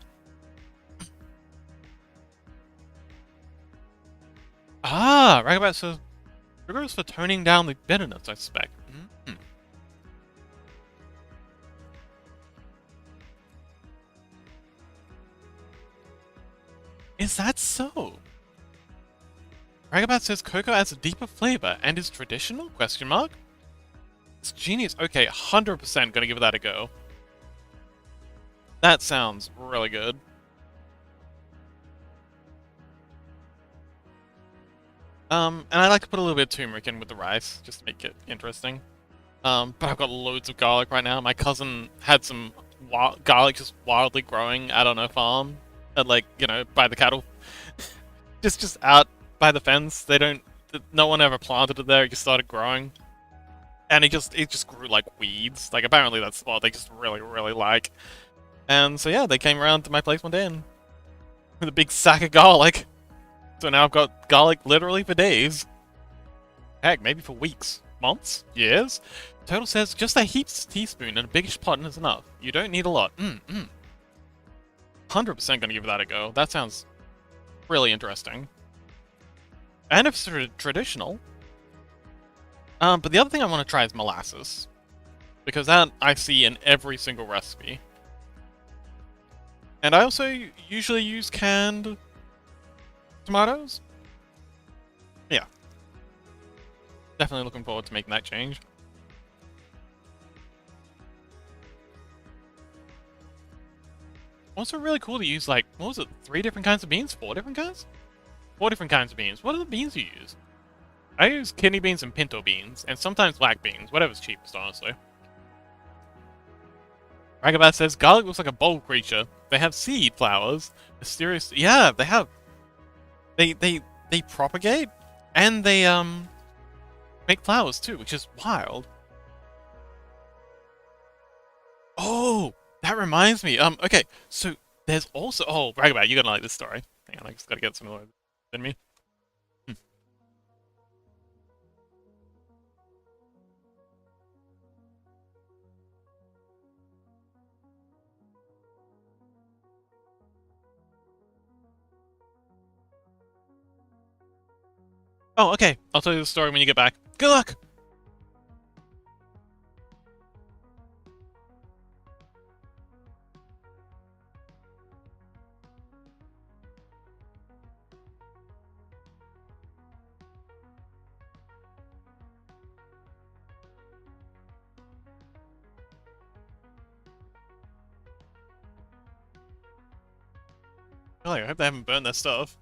Ah, right about so sugar is for toning down the bitterness, I suspect. Mm-hmm. Is that so? Ragabat says cocoa adds a deeper flavor and is traditional? Question mark? It's genius. Okay, 100% gonna give that a go. That sounds really good. And I like to put a little bit of turmeric in with the rice, just to make it interesting. But I've got loads of garlic right now. My cousin had some garlic just wildly growing out on her farm, at, like, you know, by the cattle. just out by the fence. No one ever planted it there. It just started growing, and it just grew like weeds. Like, apparently that's what they just really, really like. And so yeah, they came around to my place one day and with a big sack of garlic. So now I've got garlic literally for days. Heck, maybe for weeks, months, years. Total says just a teaspoon and a biggish pot is enough. You don't need a lot. 100% gonna give that a go. That sounds really interesting. And if it's traditional. But the other thing I want to try is molasses, because that I see in every single recipe. And I also usually use canned tomatoes. Yeah. Definitely looking forward to making that change. Also really cool to use, like, what was it, 3 different kinds of beans? 4 different kinds? 4 different kinds of beans. What are the beans you use? I use kidney beans and pinto beans, and sometimes black beans, whatever's cheapest, honestly. Ragabat says, garlic looks like a bold creature. They have seed flowers. Mysterious. Yeah, they have. They propagate, and they, make flowers too, which is wild. Oh, that reminds me. Okay, so there's also. Oh, Ragabat, you're gonna like this story. Hang on, I just gotta get some more in me. Oh, okay. I'll tell you the story when you get back. Good luck! Really, I hope they haven't burned their stuff.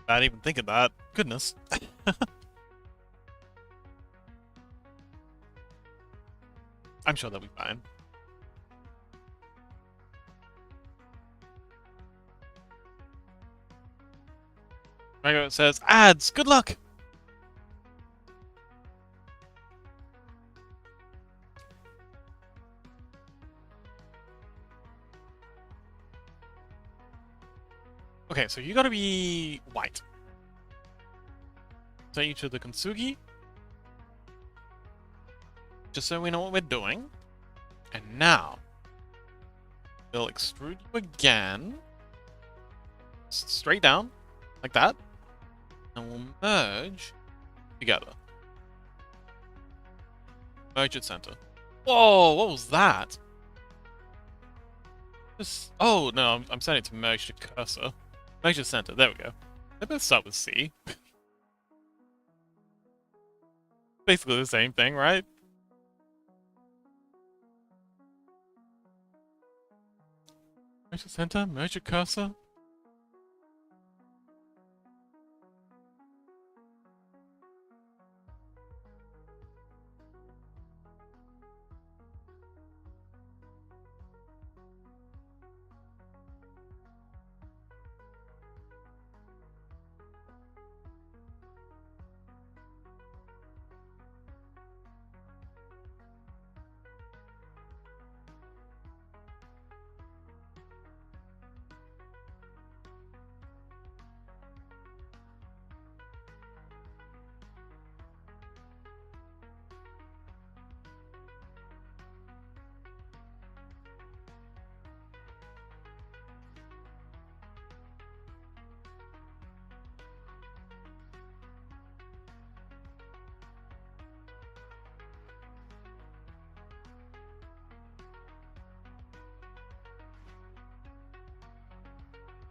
I didn't even think of that. Goodness. I'm sure they'll be fine. Margo says, ads! Good luck! Okay, so you gotta be white. Send you to the Kintsugi. just so we know what we're doing. And now, we'll extrude you again. Straight down, like that. And we'll merge together. Merge at center. Whoa, what was that? Just, oh, no, I'm setting it to merge to cursor. Merge to center, there we go. They both start with C. Basically the same thing, right? Merge to center, merge to cursor.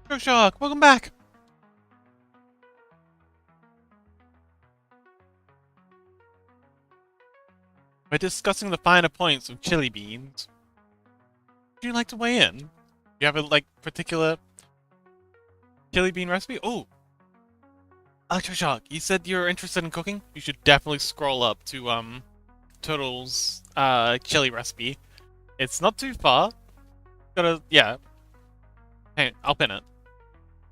Go Shark, welcome back! We're discussing the finer points of chili beans. Would you like to weigh in? Do you have a, like, particular chili bean recipe? Oh! Electroshock, you said you're interested in cooking? You should definitely scroll up to, Turtle's, chili recipe. It's not too far. Gotta, yeah. Hey, I'll pin it.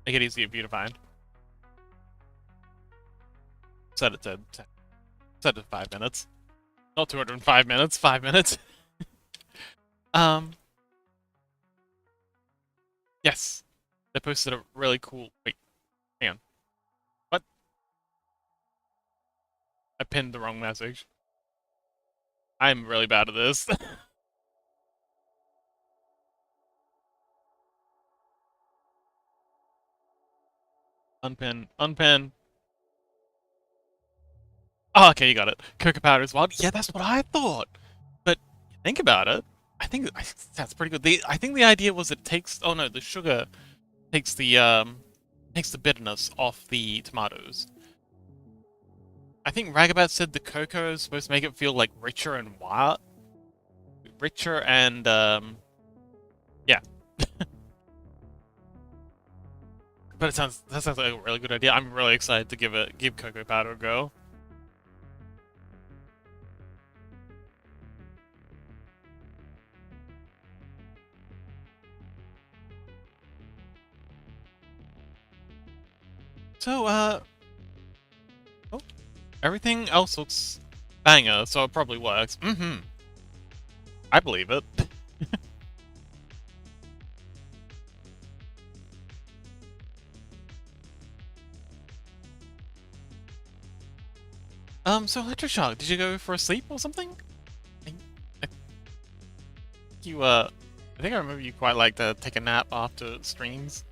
Make it easier for you to find. Set it to 5 minutes. Not 205 minutes, 5 minutes. Yes. They posted a really cool... Wait, hang on. What? I pinned the wrong message. I'm really bad at this. Unpin, unpin. Oh, okay, you got it. Cocoa powder is wild. Yeah, that's what I thought. But think about it. I think that's pretty good. I think the idea was it takes. Oh no, the sugar takes the bitterness off the tomatoes. I think Ragabat said the cocoa is supposed to make it feel like richer and wild, richer and yeah. But that sounds like a really good idea. I'm really excited to give cocoa powder a go. So, oh, everything else looks banger, so it probably works. Mm-hmm. I believe it. So Electroshock, did you go for a sleep or something? I you, I think I remember you quite like to take a nap after streams.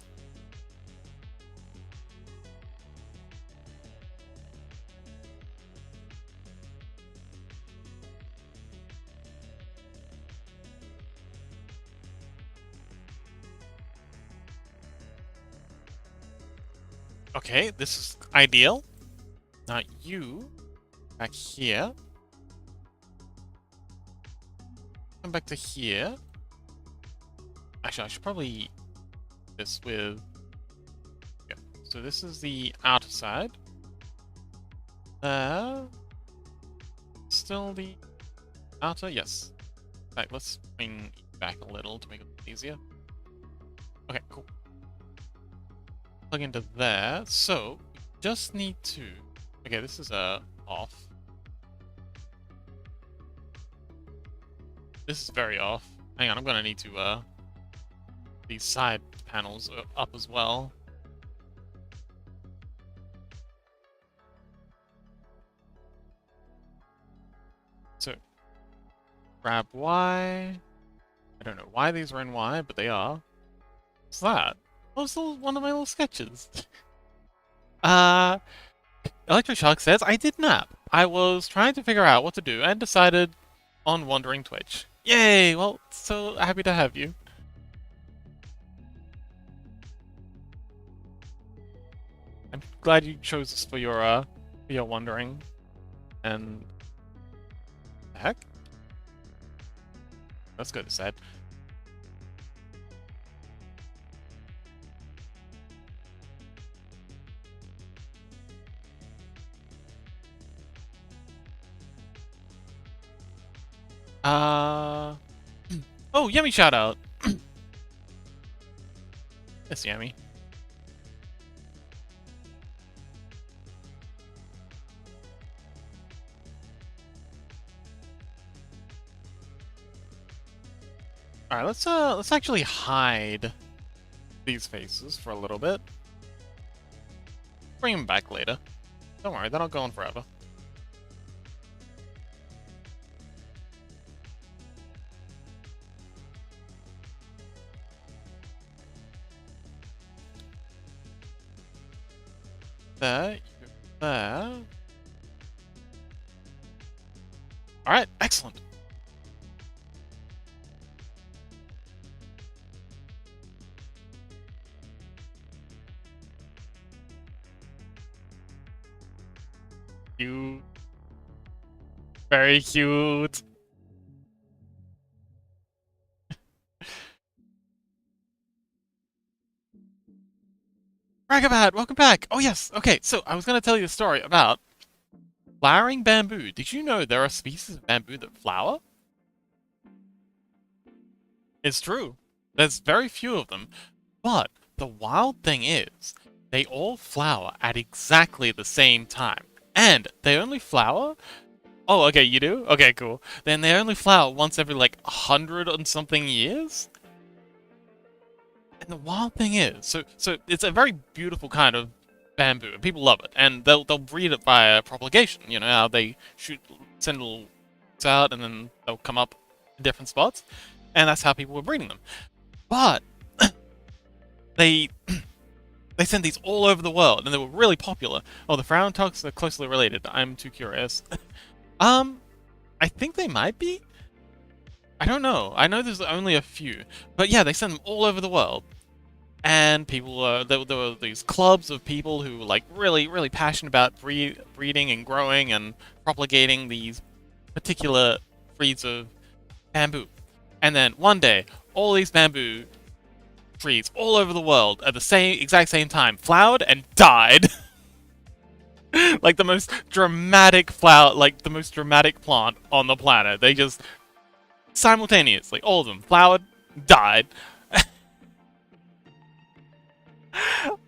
Okay, this is ideal. Now you, back here. Come back to here. Actually, I should probably do this with... Yeah, so this is the outer side. There. Still the outer? Yes. In fact, let's bring it back a little to make it easier. Okay, cool. Plug into there. So, we just need to... Okay, this is off. This is very off. Hang on, I'm gonna need to these side panels are up as well. So Grab Y. I don't know why these are in Y, but they are. What's that? Oh, it's one of my little sketches. Electroshock says, I did nap. I was trying to figure out what to do and decided on Wandering Twitch. Yay! Well, so happy to have you. I'm glad you chose this for your wandering. And... the heck? Let's go to set. Oh, Yummy shout out. Yes, Yummy. All right, let's actually hide these faces for a little bit. Bring them back later. Don't worry, they're not going forever. There. Alright, excellent. Cute. Very cute. Ragabat, welcome back! Oh yes, okay, so I was gonna tell you a story about flowering bamboo. Did you know there are species of bamboo that flower? It's true. There's very few of them, but the wild thing is, they all flower at exactly the same time. And they only flower? Oh, okay, you do? Okay, cool. Then they only flower once every, like, 100 and something years? And the wild thing is, so it's a very beautiful kind of bamboo, and people love it. And they'll breed it via propagation. You know how they send little out, and then they'll come up in different spots. And that's how people were breeding them. But they sent these all over the world, and they were really popular. Oh, the frown tucks are closely related. I'm too curious. I think they might be. I don't know. I know there's only a few, but yeah, they sent them all over the world. And people, there were these clubs of people who were like really passionate about breeding and growing and propagating these particular breeds of bamboo. And then one day, all these bamboo trees all over the world at the exact same time flowered and died. Like the most dramatic flower, like the most dramatic plant on the planet. They just simultaneously, all of them, flowered, died.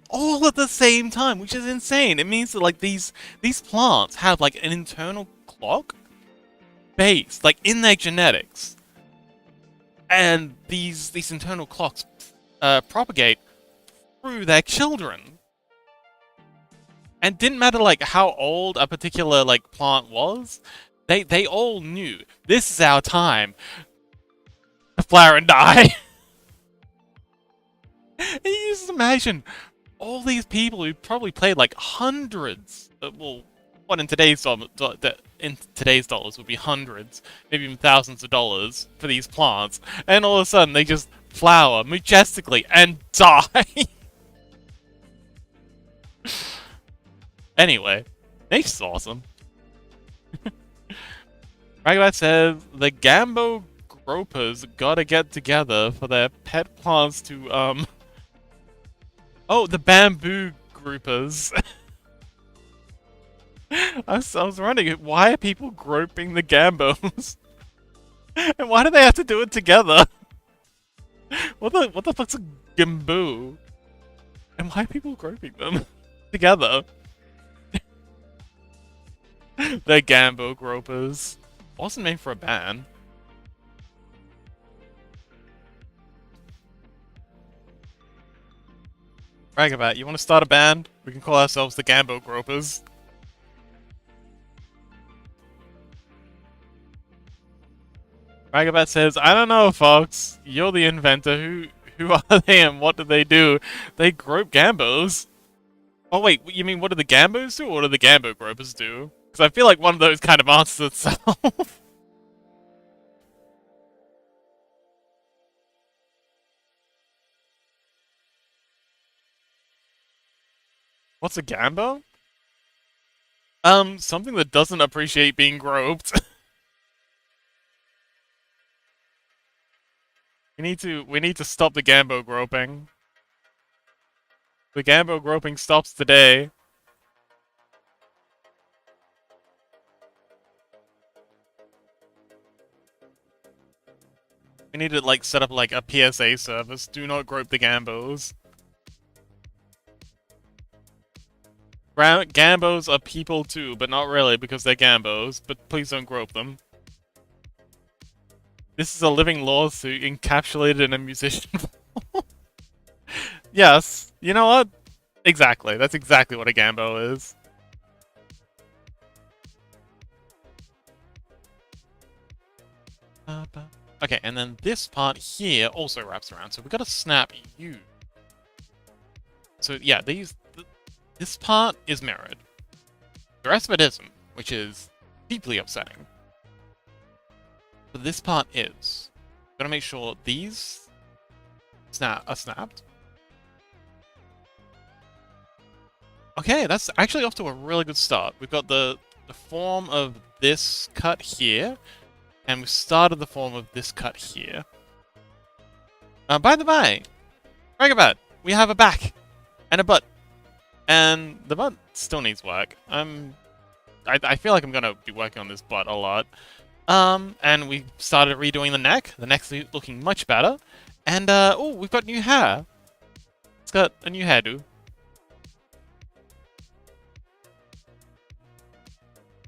All at the same time, which is insane. It means that like these plants have like an internal clock based like in their genetics. And these internal clocks propagate through their children. And didn't matter like how old a particular like plant was, they all knew this is our time to flower and die. And you just imagine all these people who probably played like hundreds, well, what in today's dollars would be hundreds, maybe even thousands of dollars for these plants, and all of a sudden they just flower majestically and die. Anyway, nature's awesome. Ragabat says the Gambo gropers gotta get together for their pet plants to Oh, the bamboo groupers. I was wondering, why are people groping the gambos? And why do they have to do it together? What the fuck's a gamboo? And why are people groping them together? They're gambo gropers. Wasn't made for a band. Ragabat, you want to start a band? We can call ourselves the Gambo Gropers. Ragabat says, I don't know, Fox. You're the inventor. Who are they and what do they do? They grope gambos. Oh wait, you mean what do the gambos do, or what do the gambo gropers do? Because I feel like one of those kind of answers itself. What's a gambo? Something that doesn't appreciate being groped. we need to stop the gambo groping. The gambo groping stops today. We need to like set up like a PSA service. Do not grope the gambos. Gambos are people too, but not really because they're gambos. But please don't grope them. This is a living lawsuit encapsulated in a musician. Yes, you know what? Exactly. That's exactly what a gambo is. Okay, and then this part here also wraps around. So we got to snap you. So yeah, this part is mirrored. The rest of it isn't, which is deeply upsetting. But this part is. Gotta make sure these are snapped. Okay, that's actually off to a really good start. We've got the form of this cut here, and we've started the form of this cut here. By the by, Ragabat, we have a back and a butt, and the butt still needs work. I feel like I'm gonna be working on this butt a lot. And we started redoing the neck. The neck's looking much better, and oh, we've got new hair. It's got a new hairdo.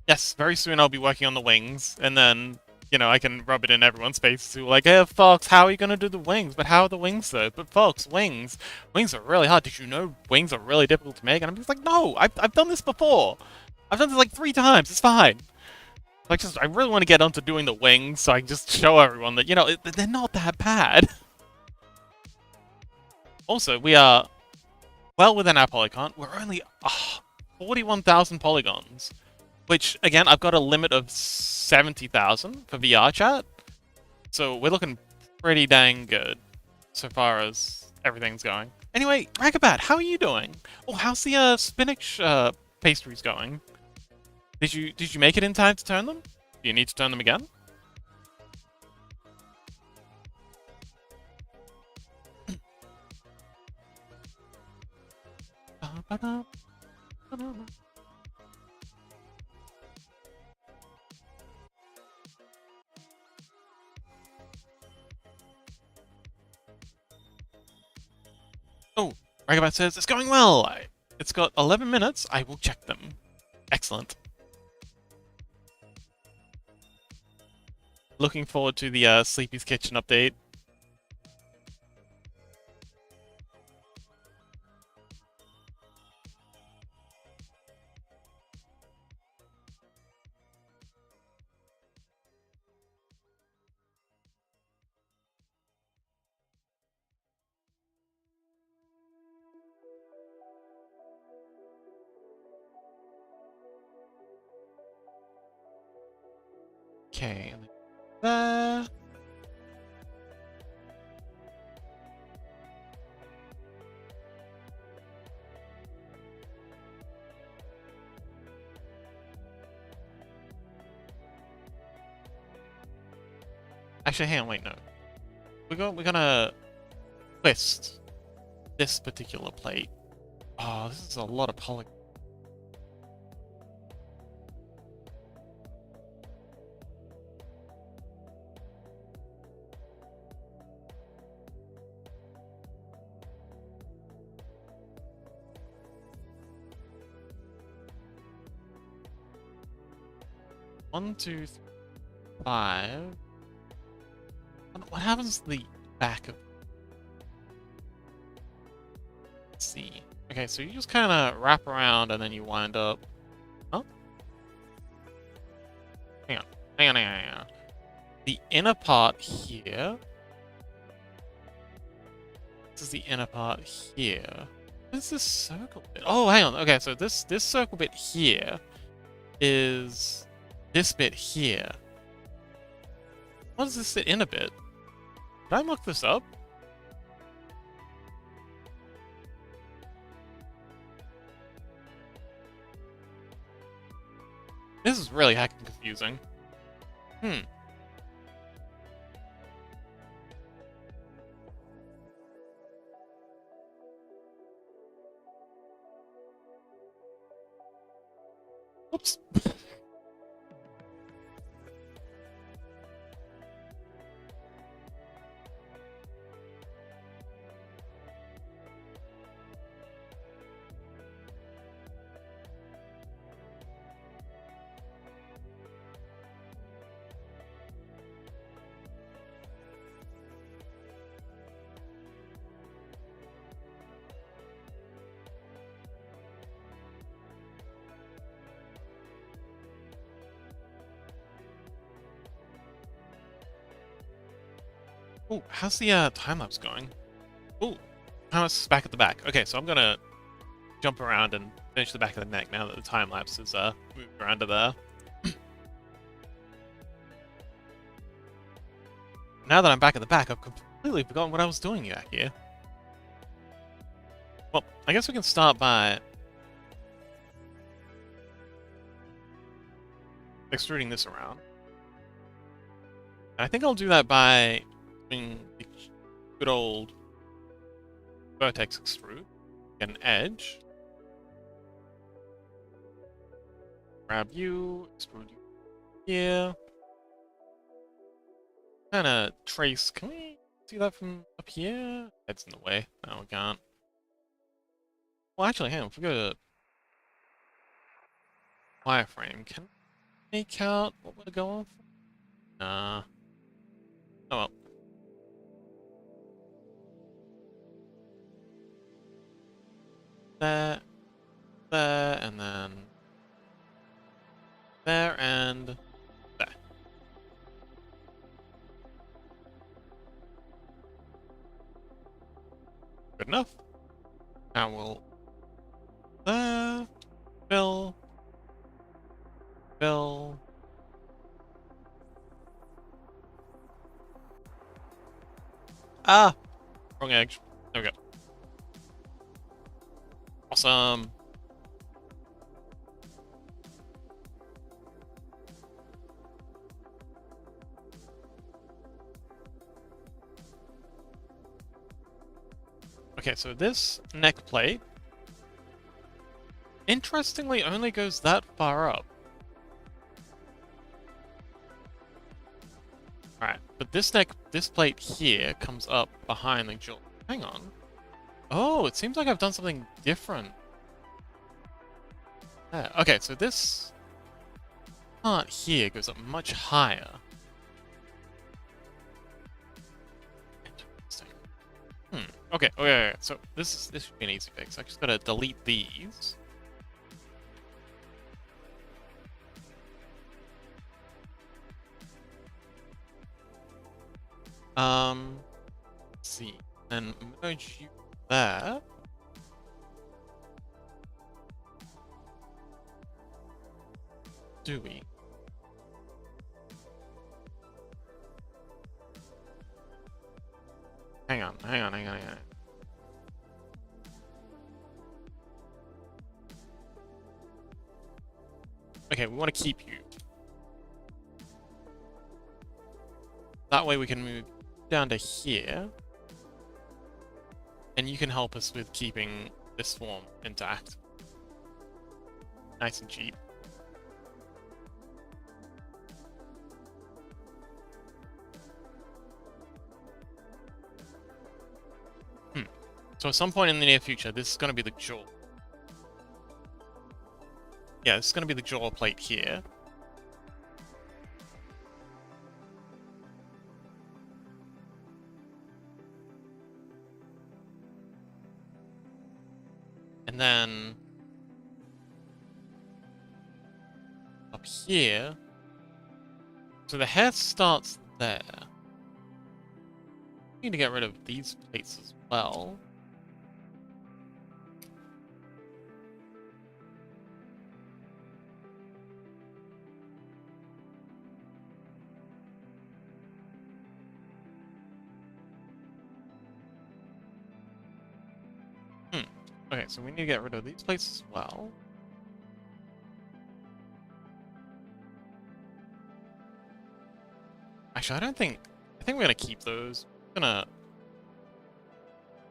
Yes, very soon I'll be working on the wings, and then, you know, I can rub it in everyone's faces who are like, hey, Fox, how are you gonna do the wings? But how are the wings, though? But Fox, wings. Wings are really hard. Did you know wings are really difficult to make? And I'm just like, no, I've done this before. I've done this like 3 times. It's fine. I really want to get onto doing the wings, so I can just show everyone that, you know, they're not that bad. Also, we are well within our polygon. We're only 41,000 polygons. Which, again, I've got a limit of 70,000 for VR chat. So we're looking pretty dang good so far as everything's going. Anyway, Ragabat, how are you doing? Oh, how's the spinach pastries going? Did you make it in time to turn them? Do you need to turn them again? Oh, Ragabat says, it's going well! It's got 11 minutes, I will check them. Excellent. Looking forward to the Sleepy's Kitchen update. Okay, and there. Actually, hang on, wait, no. We're gonna twist this particular plate. Oh, this is a lot of polygons. One, two, three, 5. What happens to the back of... Let's see. Okay, so you just kind of wrap around and then you wind up... Huh? Hang on. the inner part here. This is the inner part here. What is this circle bit? Oh, hang on. Okay, so this circle bit here is this bit here. What is this inner bit? Did I muck this up? This is really heckin' confusing. Oops. Oh, how's the time-lapse going? Oh, time-lapse is back at the back. Okay, so I'm gonna jump around and finish the back of the neck now that the time-lapse is moved around to there. Now that I'm back at the back, I've completely forgotten what I was doing back here. Well, I guess we can start by extruding this around. And I think I'll do that by doing the good old vertex extrude. Get an edge. Grab you, extrude you here. Kind of trace. Can we do that from up here? That's in the way. No, we can't. Well, actually, hang on. If we go to wireframe, can we make out what we're going for? Nah. Oh well. There, and then there, and there. Good enough. Now we'll fill. Ah, wrong edge. There we go. Awesome. Okay, so this neck plate, interestingly, only goes that far up. Alright, but this plate here comes up behind the jaw. Hang on. Oh, it seems like I've done something different. Yeah, okay, so this part here goes up much higher. Interesting. Okay, so this should be an easy fix. I just gotta delete these. Let's see, and merge you there. Do we? Hang on. Okay, we want to keep you. That way we can move down to here. And you can help us with keeping this form intact. Nice and cheap. So at some point in the near future, this is going to be the jaw. Yeah, this is going to be the jaw plate here. And then up here, so the hair starts there. Need to get rid of these plates as well. Okay, so we need to get rid of these plates as well. Actually, I think we're gonna keep those. Gonna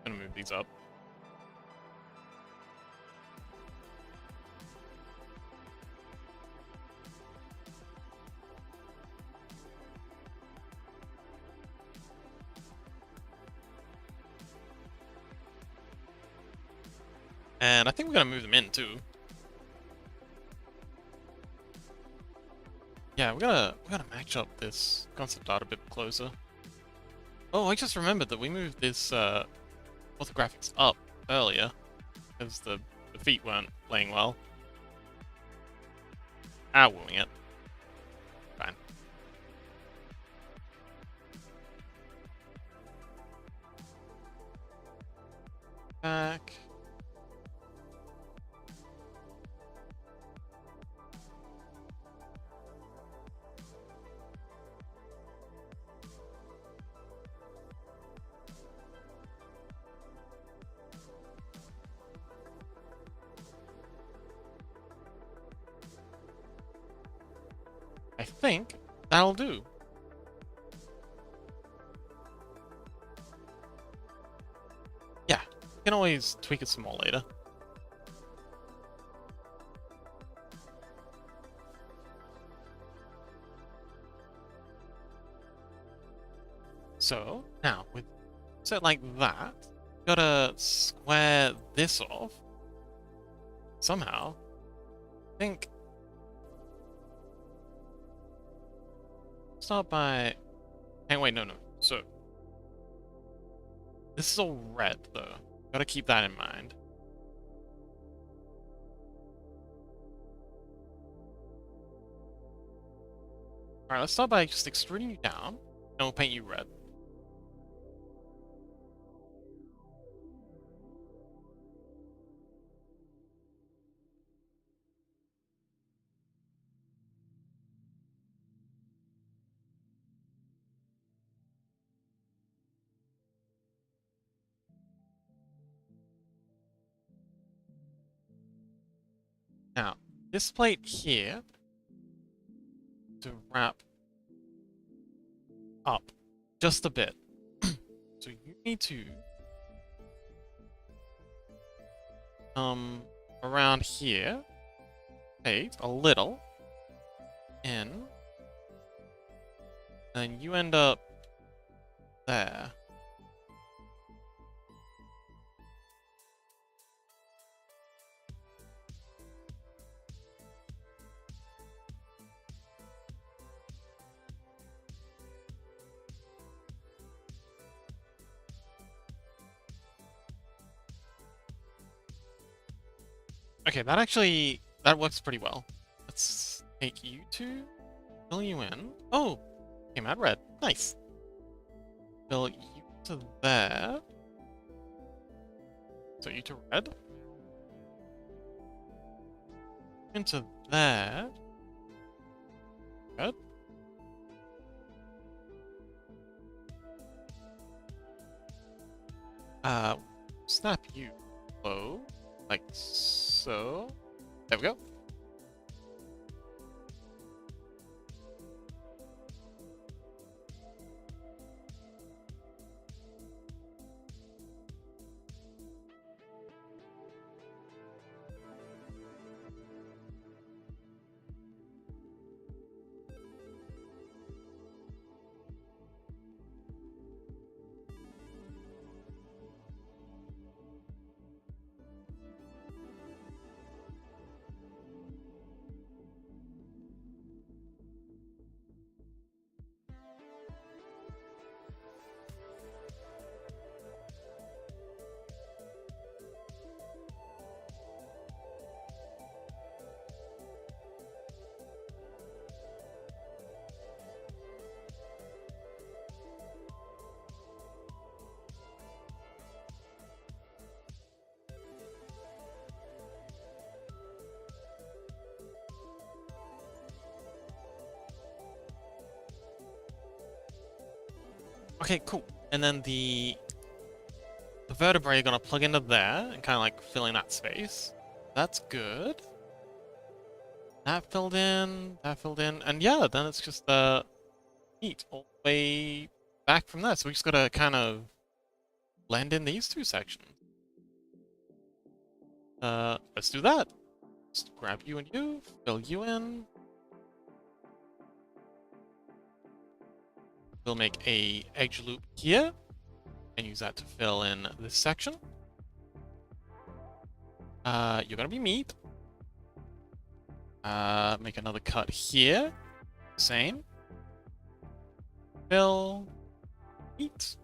move these up. And I think we're gonna move them in too. Yeah, we gotta match up this concept art a bit closer. Oh, I just remembered that we moved this orthographics up earlier because the feet weren't playing well. Wooing it. Fine. Back. I think that'll do. Yeah, you can always tweak it some more later. So, now, with set like that, gotta square this off. Somehow. I think... Start by... Hey, wait, no. So... This is all red, though. Gotta keep that in mind. Alright, let's start by just extruding you down, and we'll paint you red. Now, this plate here to wrap up just a bit. So you need to around here, paint a little in, and you end up there. Okay, that works pretty well. Let's take you to fill you in. Oh, came out red. Nice. Fill you to there. So you to red. Into there. Red. Snap you low, like so. There we go. Okay, cool. And then the vertebrae are gonna plug into there and kind of like fill in that space. That's good. That filled in, and yeah, then it's just meat all the way back from there. So we just gotta kind of blend in these two sections. Let's do that. Just grab you and you, fill you in. We'll make a edge loop here and use that to fill in this section. You're gonna be meat. Make another cut here. Same. Fill. Meat.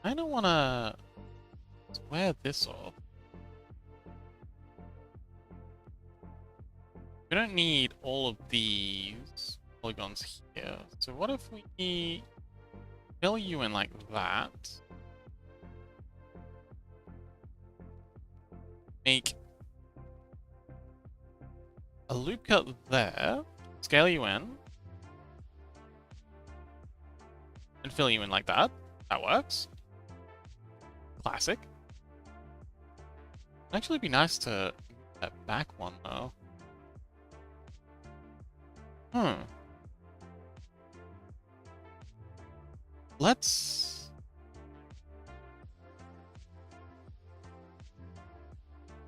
I don't wanna square this off. We don't need all of these polygons here. So what if we fill you in like that? Make a loop cut there, scale you in, and fill you in like that. That works. Classic. It'd actually be nice to move that back one though. Let's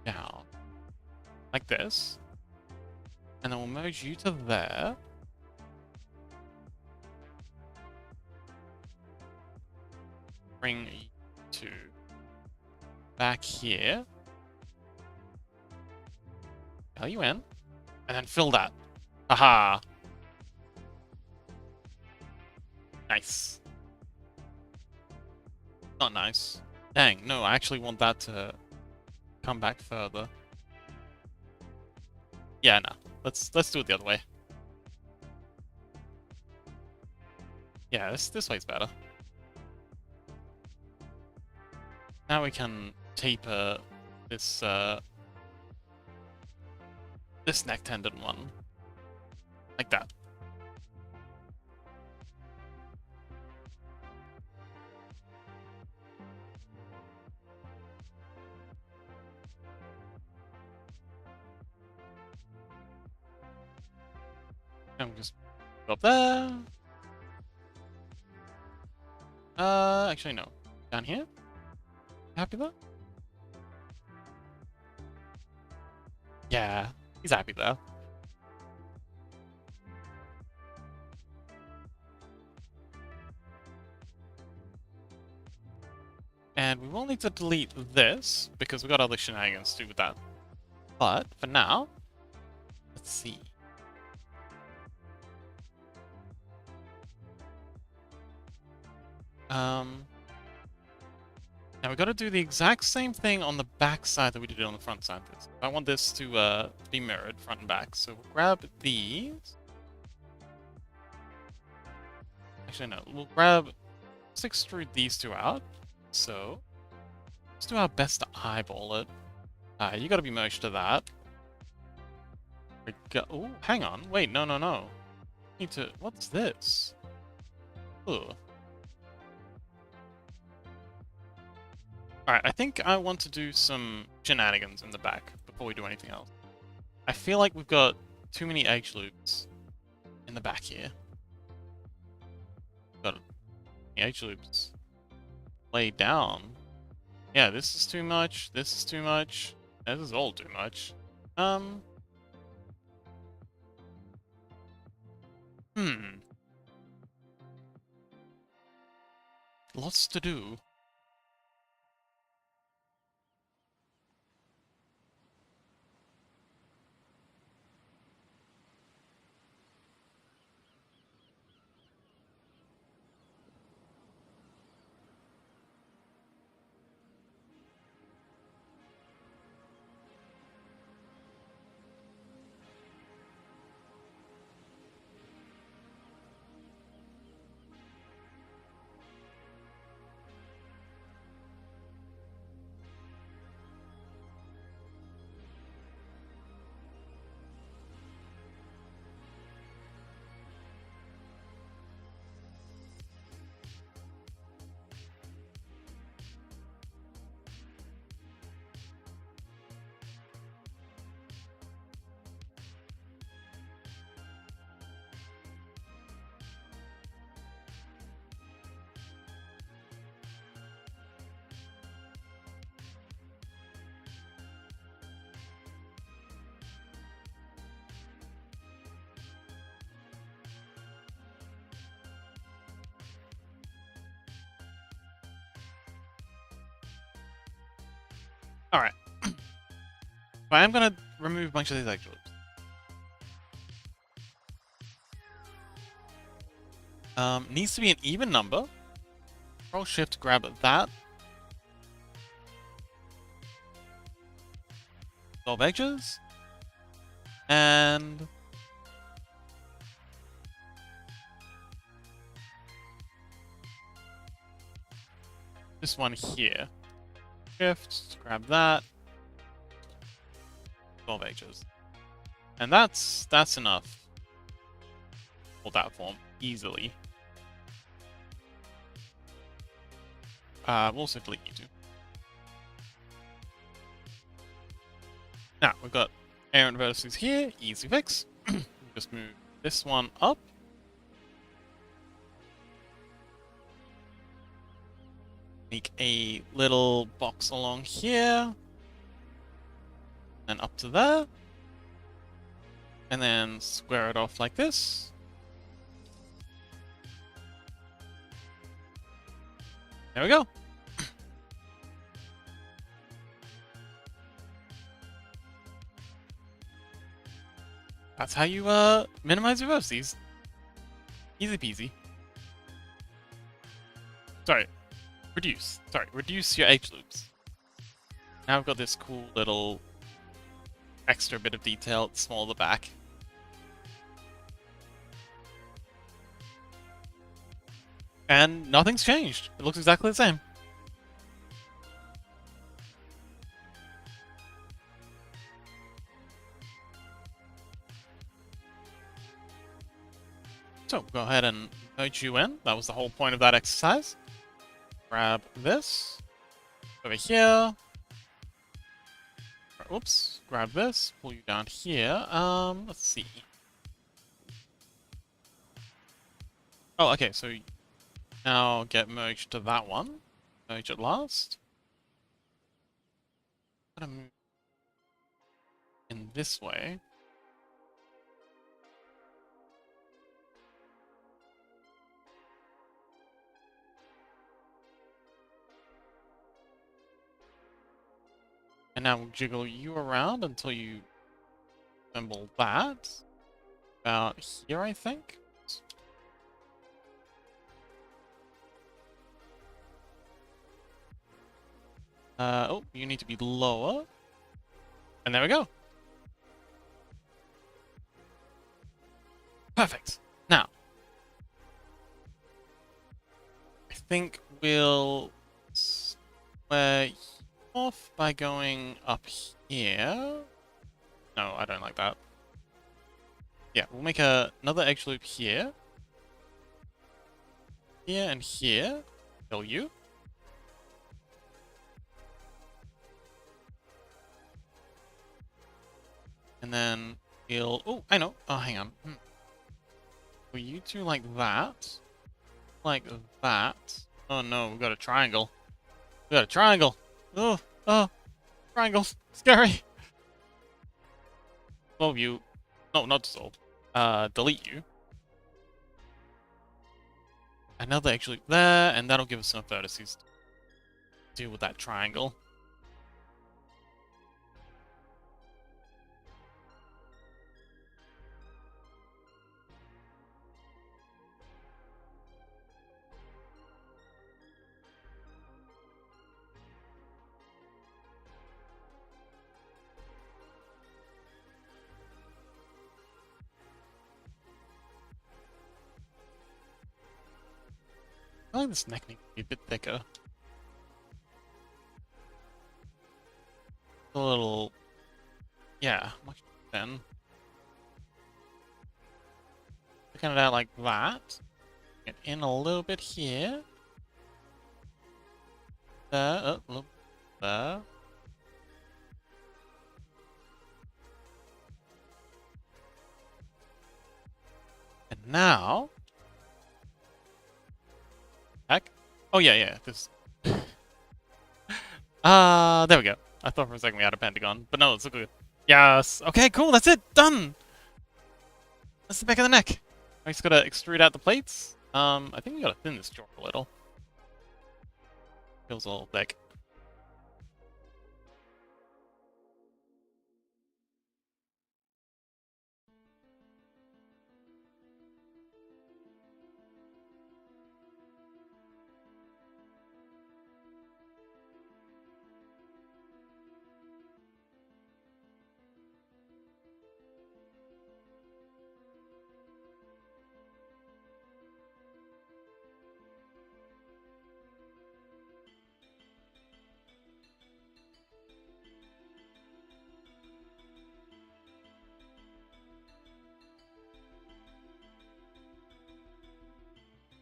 down like this, and then we'll merge you to there. Bring you to back here. Fill you in, and then fill that. Haha. Nice. Not nice. Dang, no, I actually want that to come back further. Yeah, no. Let's do it the other way. Yeah, this way's better. Now we can taper this this neck tendon one. Like that. And we'll just go up there. Actually no. Down here? Happy there? Yeah, he's happy there. And we will need to delete this, because we've got other shenanigans to do with that. But, for now, let's see. Now we've got to do the exact same thing on the back side that we did on the front side. I want this to be mirrored front and back, so we'll grab these. Actually, no, let's extrude these two out. So, let's do our best to eyeball it. You gotta be merged to that. Oh, hang on. Wait, no. Need to. What's this? Ugh. Alright, I think I want to do some shenanigans in the back before we do anything else. I feel like we've got too many edge loops in the back here. Got the edge loops laid down. Yeah, this is too much. This is too much. This is all too much. Lots to do. Alright. But I am gonna remove a bunch of these extra loops. Needs to be an even number. Control Shift, grab that. Solve edges. And this one here. Shift, grab that. Solve edges. And that's enough. Hold that form easily. We'll also delete you two. Now, we've got errant vertices here, easy fix. Just move this one up. Make a little box along here. And up to there. And then square it off like this. There we go. That's how you minimize your vertices. Easy peasy. Sorry, reduce your edge loops. Now I've got this cool little extra bit of detail at the small of the back. And nothing's changed. It looks exactly the same. So go ahead and merge you in. That was the whole point of that exercise. Grab this over here. Oops, grab this, pull you down here. Let's see. Oh, okay, so now get merged to that one. Merge at last. I'm gonna move in this way. And now we'll jiggle you around until you assemble that. About here, I think. Oh, you need to be lower. And there we go. Perfect. Now, I think we'll square off by going up here. No, I don't like that. Yeah, we'll make another edge loop here. Here and here. Kill you. And then we'll... Oh, I know. Oh, hang on. Will you two like that? Like that? Oh no, we've got a triangle. We got a triangle! Oh, triangles, scary. Dissolve you. No, not dissolve. Delete you. Another actually there, and that'll give us enough vertices to deal with that triangle. I think this neck needs to be a bit thicker. A little... Yeah, much thin. Looking it out like that. Get in a little bit here. There, a little there. And now... Heck? Oh yeah, this... there we go. I thought for a second we had a pentagon, but no, it's good. Yes! Okay, cool, that's it! Done! That's the back of the neck. I just gotta extrude out the plates. I think we gotta thin this jaw a little. Feels a little thick.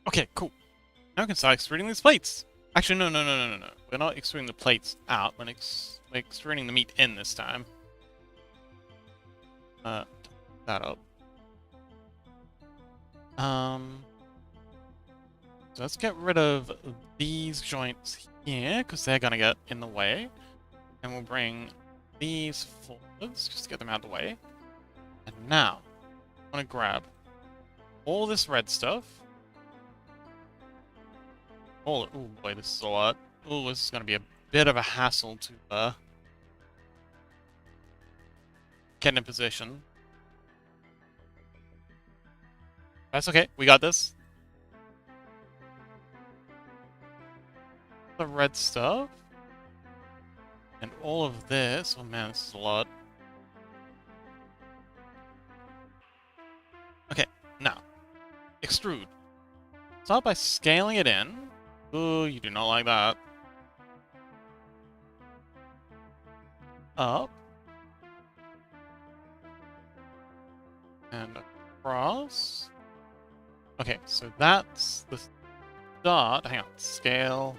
Okay, cool. Now we can start extruding these plates. Actually, no. We're not extruding the plates out. We're extruding the meat in this time. That up. So let's get rid of these joints here, because they're gonna get in the way. And we'll bring these forwards, just to get them out of the way. And now, I'm gonna grab all this red stuff. Oh boy, this is a lot. Oh, this is gonna be a bit of a hassle to get in position. That's okay, we got this. The red stuff. And all of this. Oh man, this is a lot. Okay, now, extrude. Start by scaling it in. Ooh, you do not like that. Up. And across. Okay, so that's the start. Hang on. Scale.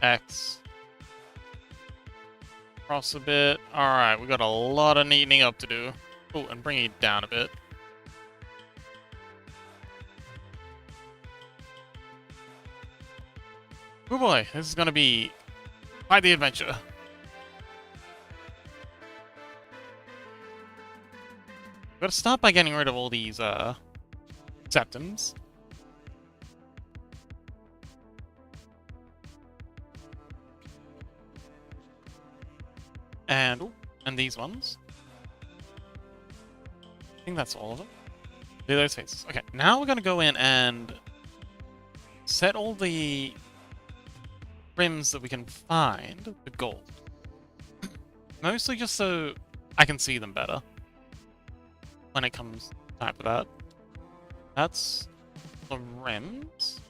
X. Cross a bit. Alright, we got a lot of neatening up to do. Oh, and bringing it down a bit. Oh boy, this is gonna be quite the adventure. Gotta start by getting rid of all these, septums. And these ones. I think that's all of them. Do those faces. Okay, now we're gonna go in and set all the rims that we can find with gold. Mostly just so I can see them better when it comes time for that. That's the rims.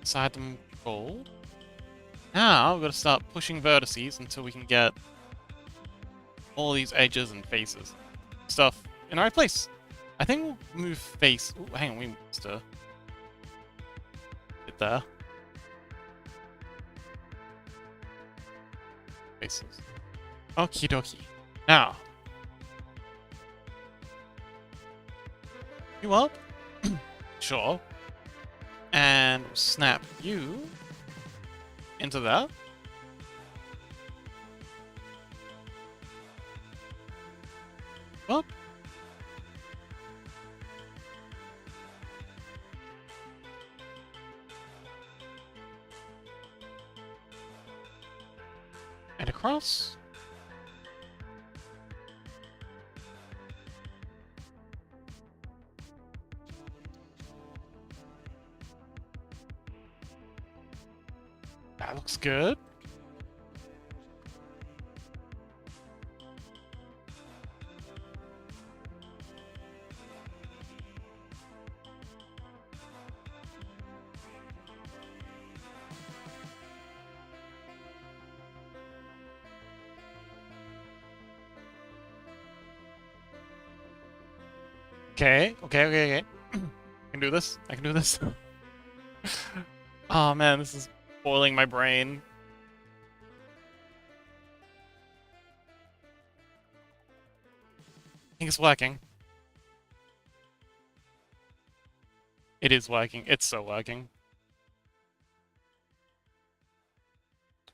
Inside them gold. Now we've got to start pushing vertices until we can get all these edges and faces stuff in the right place. I think we'll move face. Ooh, hang on, we must get there. Faces. Okie dokie. Now, you up? Sure. And we'll snap you into that. Up. And across. That looks good. Okay. I can do this. I can do this. Oh man, this is boiling my brain. I think it's working. It is working. It's so working.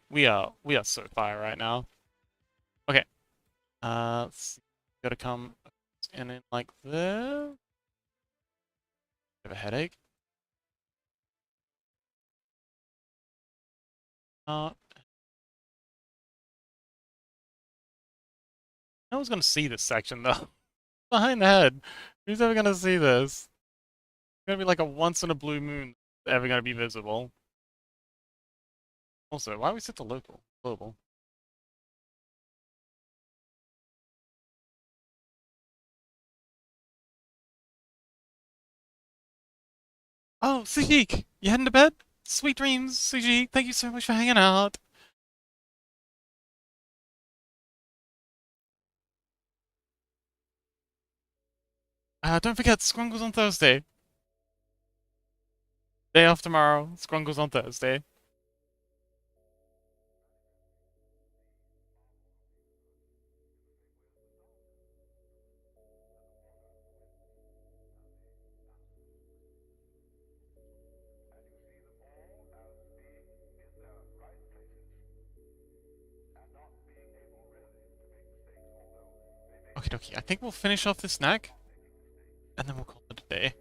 We are so fire right now. Okay. Let's see. Gotta come in like this. Bit of a headache. No one's gonna see this section though. Behind the head. Who's ever gonna see this? It's gonna be like a once in a blue moon ever gonna be visible. Also, why we set the local? Global. Oh, Sujik! You heading to bed? Sweet dreams, Sujik. Thank you so much for hanging out. Don't forget, Scrungles on Thursday. Day off tomorrow. Scrunkle's on Thursday. Okie dokie. I think we'll finish off this snack, and then we'll call it a day.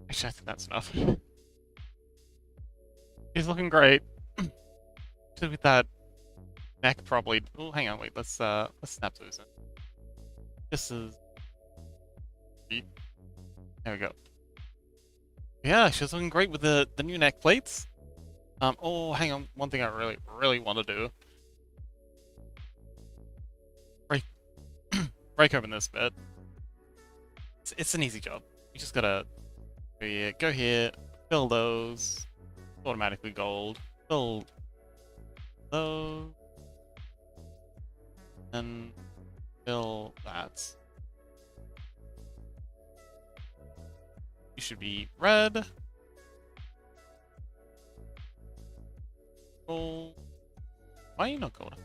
Actually, I think that's enough. He's looking great. With that neck, probably. Oh, hang on, wait. Let's snap those in. This is. There we go. Yeah, she's looking great with the new neck plates. Oh, hang on. One thing I really want to do. Break open this bit. It's an easy job. You just gotta go here, fill those, automatically gold, fill those, and fill that. You should be red, gold. Why are you not gold?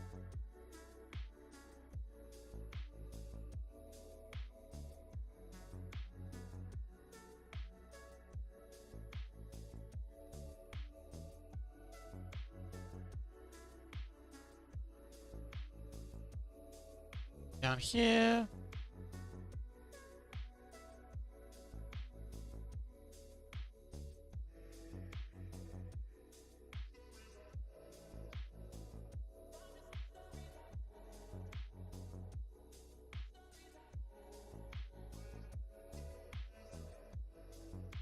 Down here.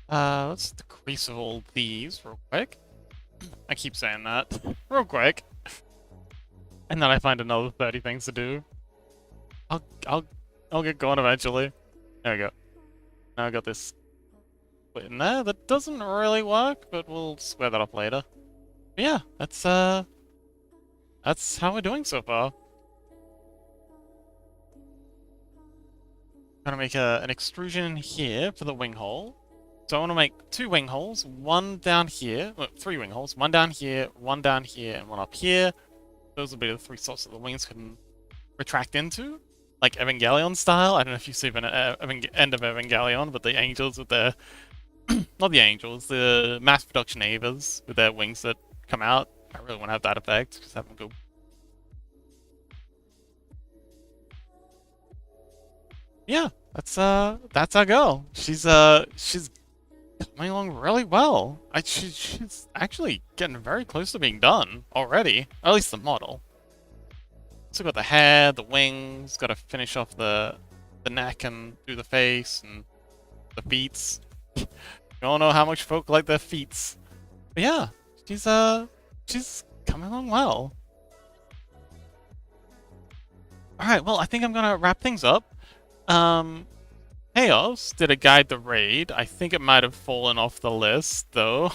Let's decrease all these real quick. I keep saying that. Real quick. And then I find another 30 things to do. I'll get going eventually. There we go. Now I got this split in there. That doesn't really work, but we'll square that up later. But yeah, that's how we're doing so far. Gonna make an extrusion here for the wing hole. So I want to make 2 wing holes, one down here, well, 3 wing holes, one down here, and one up here. Those will be the 3 slots that the wings can retract into, like Evangelion style. I don't know if you've seen the end of Evangelion, but the angels with their, not the angels, the mass production Avas with their wings that come out. I really want to have that effect, just have them go. Yeah, that's our girl. She's coming along really well. She's actually getting very close to being done already. Or at least the model. So got the hair, the wings, got to finish off the neck and do the face and the feet. You all know how much folk like their feet. But yeah, she's coming along well. Alright, well, I think I'm gonna wrap things up. Chaos did a guide the raid. I think it might have fallen off the list, though.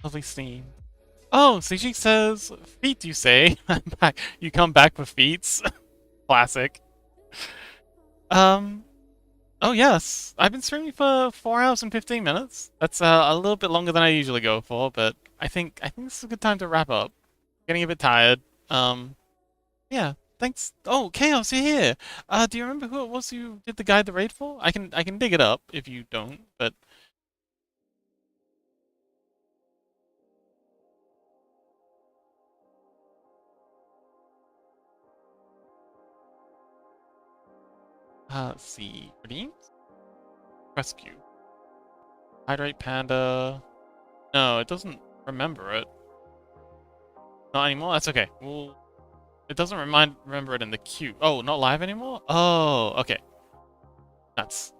Lovely steam. Oh, CG says, feet, you say? You come back with feats. Classic. Oh yes. I've been streaming for 4 hours and 15 minutes. That's a little bit longer than I usually go for, but I think this is a good time to wrap up. Getting a bit tired. Yeah. Thanks. Oh, Chaos, you're here. Do you remember who it was you did the guide the raid for? I can dig it up if you don't, but Let's see. Redeems? Rescue. Hydrate Panda. No, it doesn't remember it. Not anymore? That's okay. Well, it doesn't remember it in the queue. Oh, not live anymore? Oh, okay. Nuts.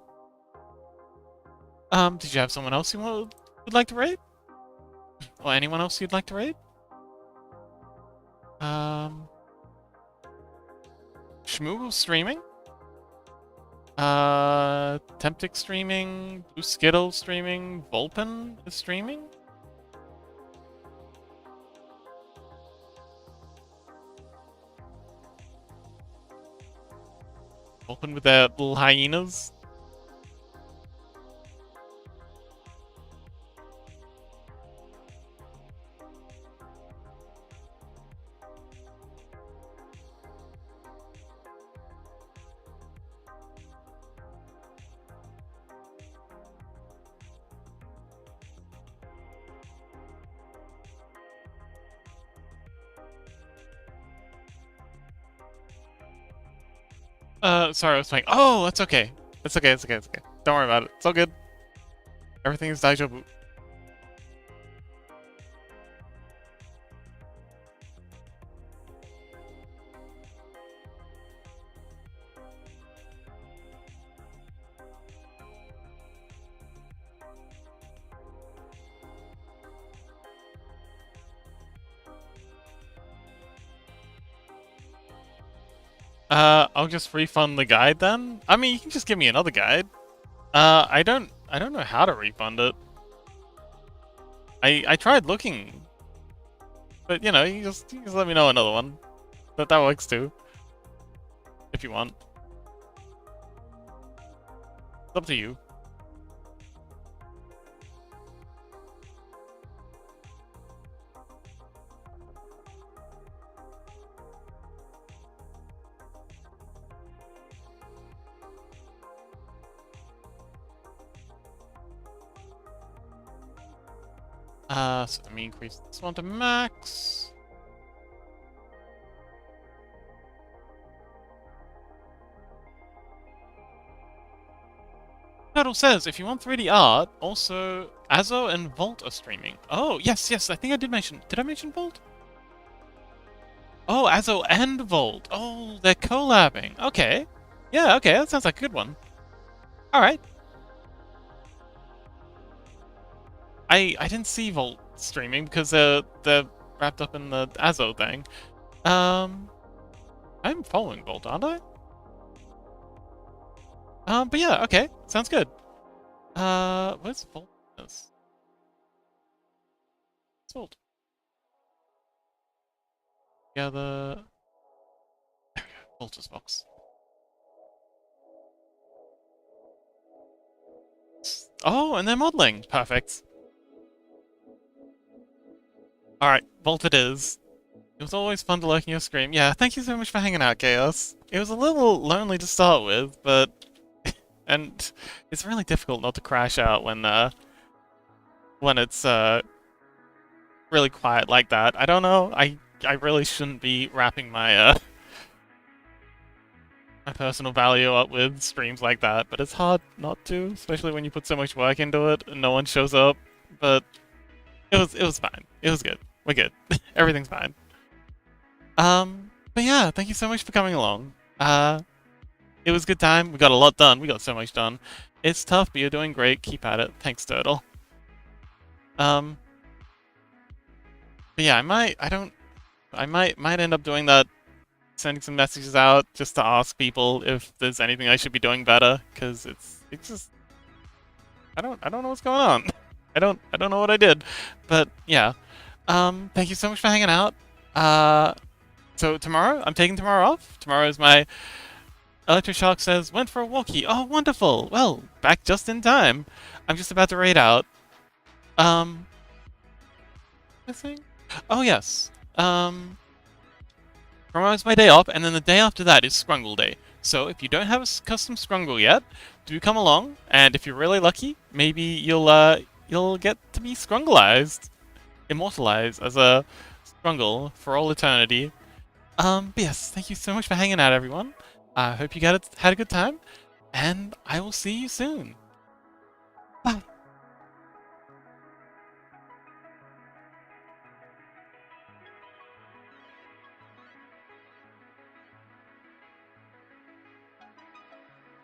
Did you have someone else you would like to raid? Or anyone else you'd like to raid? Shmoo streaming? Temptic streaming, Blue Skittle streaming, Vulpin is streaming? Vulpin with their little hyenas? Sorry, I was playing. Oh, that's okay. It's okay, it's okay, it's okay. Don't worry about it. It's all good. Everything is daijoubu. I'll just refund the guide then. I mean, you can just give me another guide. I don't know how to refund it. I tried looking, but you know, you just let me know another one. That works too, if you want. It's up to you. So let me increase this one to max. Turtle says, if you want 3D art, also Azo and Volt are streaming. Oh, yes, I think I did mention. Did I mention Volt? Oh, Azo and Volt. Oh, they're collabing. Okay. Yeah, okay, that sounds like a good one. Alright. I didn't see Volt streaming because they're wrapped up in the Azo thing. I'm following Volt, aren't I? But yeah, okay, sounds good. Where's Volt? Where's Volt? Yeah, there we go. Volta's box. Oh, and they're modeling. Perfect. Alright, Volt it is. It was always fun to lurk in your stream. Yeah, thank you so much for hanging out, Chaos. It was a little lonely to start with, but... and it's really difficult not to crash out when it's, really quiet like that. I don't know, I really shouldn't be wrapping my, my personal value up with streams like that, but it's hard not to, especially when you put so much work into it and no one shows up, but it was fine. It was good. We're good. Everything's fine. But yeah, thank you so much for coming along. It was a good time. We got a lot done. We got so much done. It's tough, but you're doing great. Keep at it. Thanks, Turtle. But yeah, I might end up doing that, sending some messages out just to ask people if there's anything I should be doing better, because it's just I don't know what's going on. I don't know what I did. But yeah. Thank you so much for hanging out. So tomorrow, I'm taking tomorrow off. Tomorrow is my Electroshock says, went for a walkie. Oh, wonderful. Well, back just in time. I'm just about to raid out. I think? Oh, yes. Tomorrow's my day off, and then the day after that is Scrungle Day. So if you don't have a custom Scrungle yet, do come along, and if you're really lucky, maybe you'll get to be Scrungleized. Immortalized as a Scrungle for all eternity. But yes, thank you so much for hanging out, everyone. I hope you had a good time. And I will see you soon. Bye.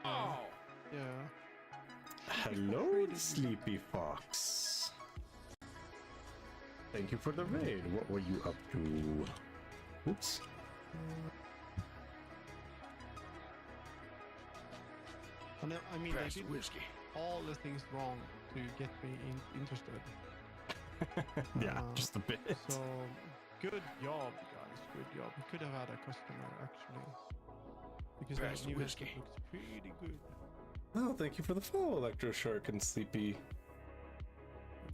Oh. Yeah. Hello, Sleepy Fox. Thank you for the raid. What were you up to? Oops. I mean, they did all the things wrong to get me interested. Yeah, just a bit. So, good job, guys. Good job. We could have had a customer, actually. Because that new looks pretty good. Oh, thank you for the follow, Electro Shark and Sleepy.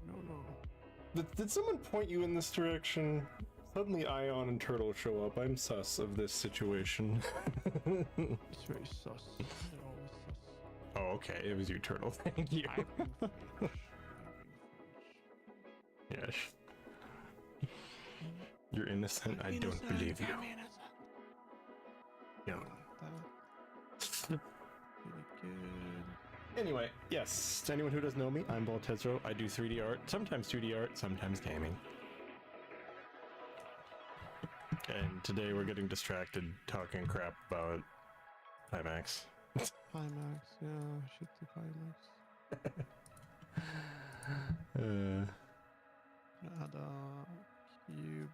No. Did someone point you in this direction? Suddenly Ion and Turtle show up. I'm sus of this situation. It's very sus. They're always sus. Oh, okay. It was you, Turtle. Thank you. I've been French. Yes. You're innocent. I don't believe you. No. Really good. Anyway, yes. To anyone who doesn't know me, I'm Baltezro. I do 3D art, sometimes 2D art, sometimes gaming. And today we're getting distracted talking crap about Pimax. Pimax, yeah, shitty Pimax. I had a cube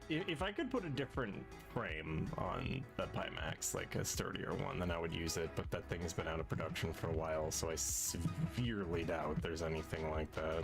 here. If I could put a different frame on the Pimax, like a sturdier one, then I would use it, but that thing's been out of production for a while, so I severely doubt there's anything like that.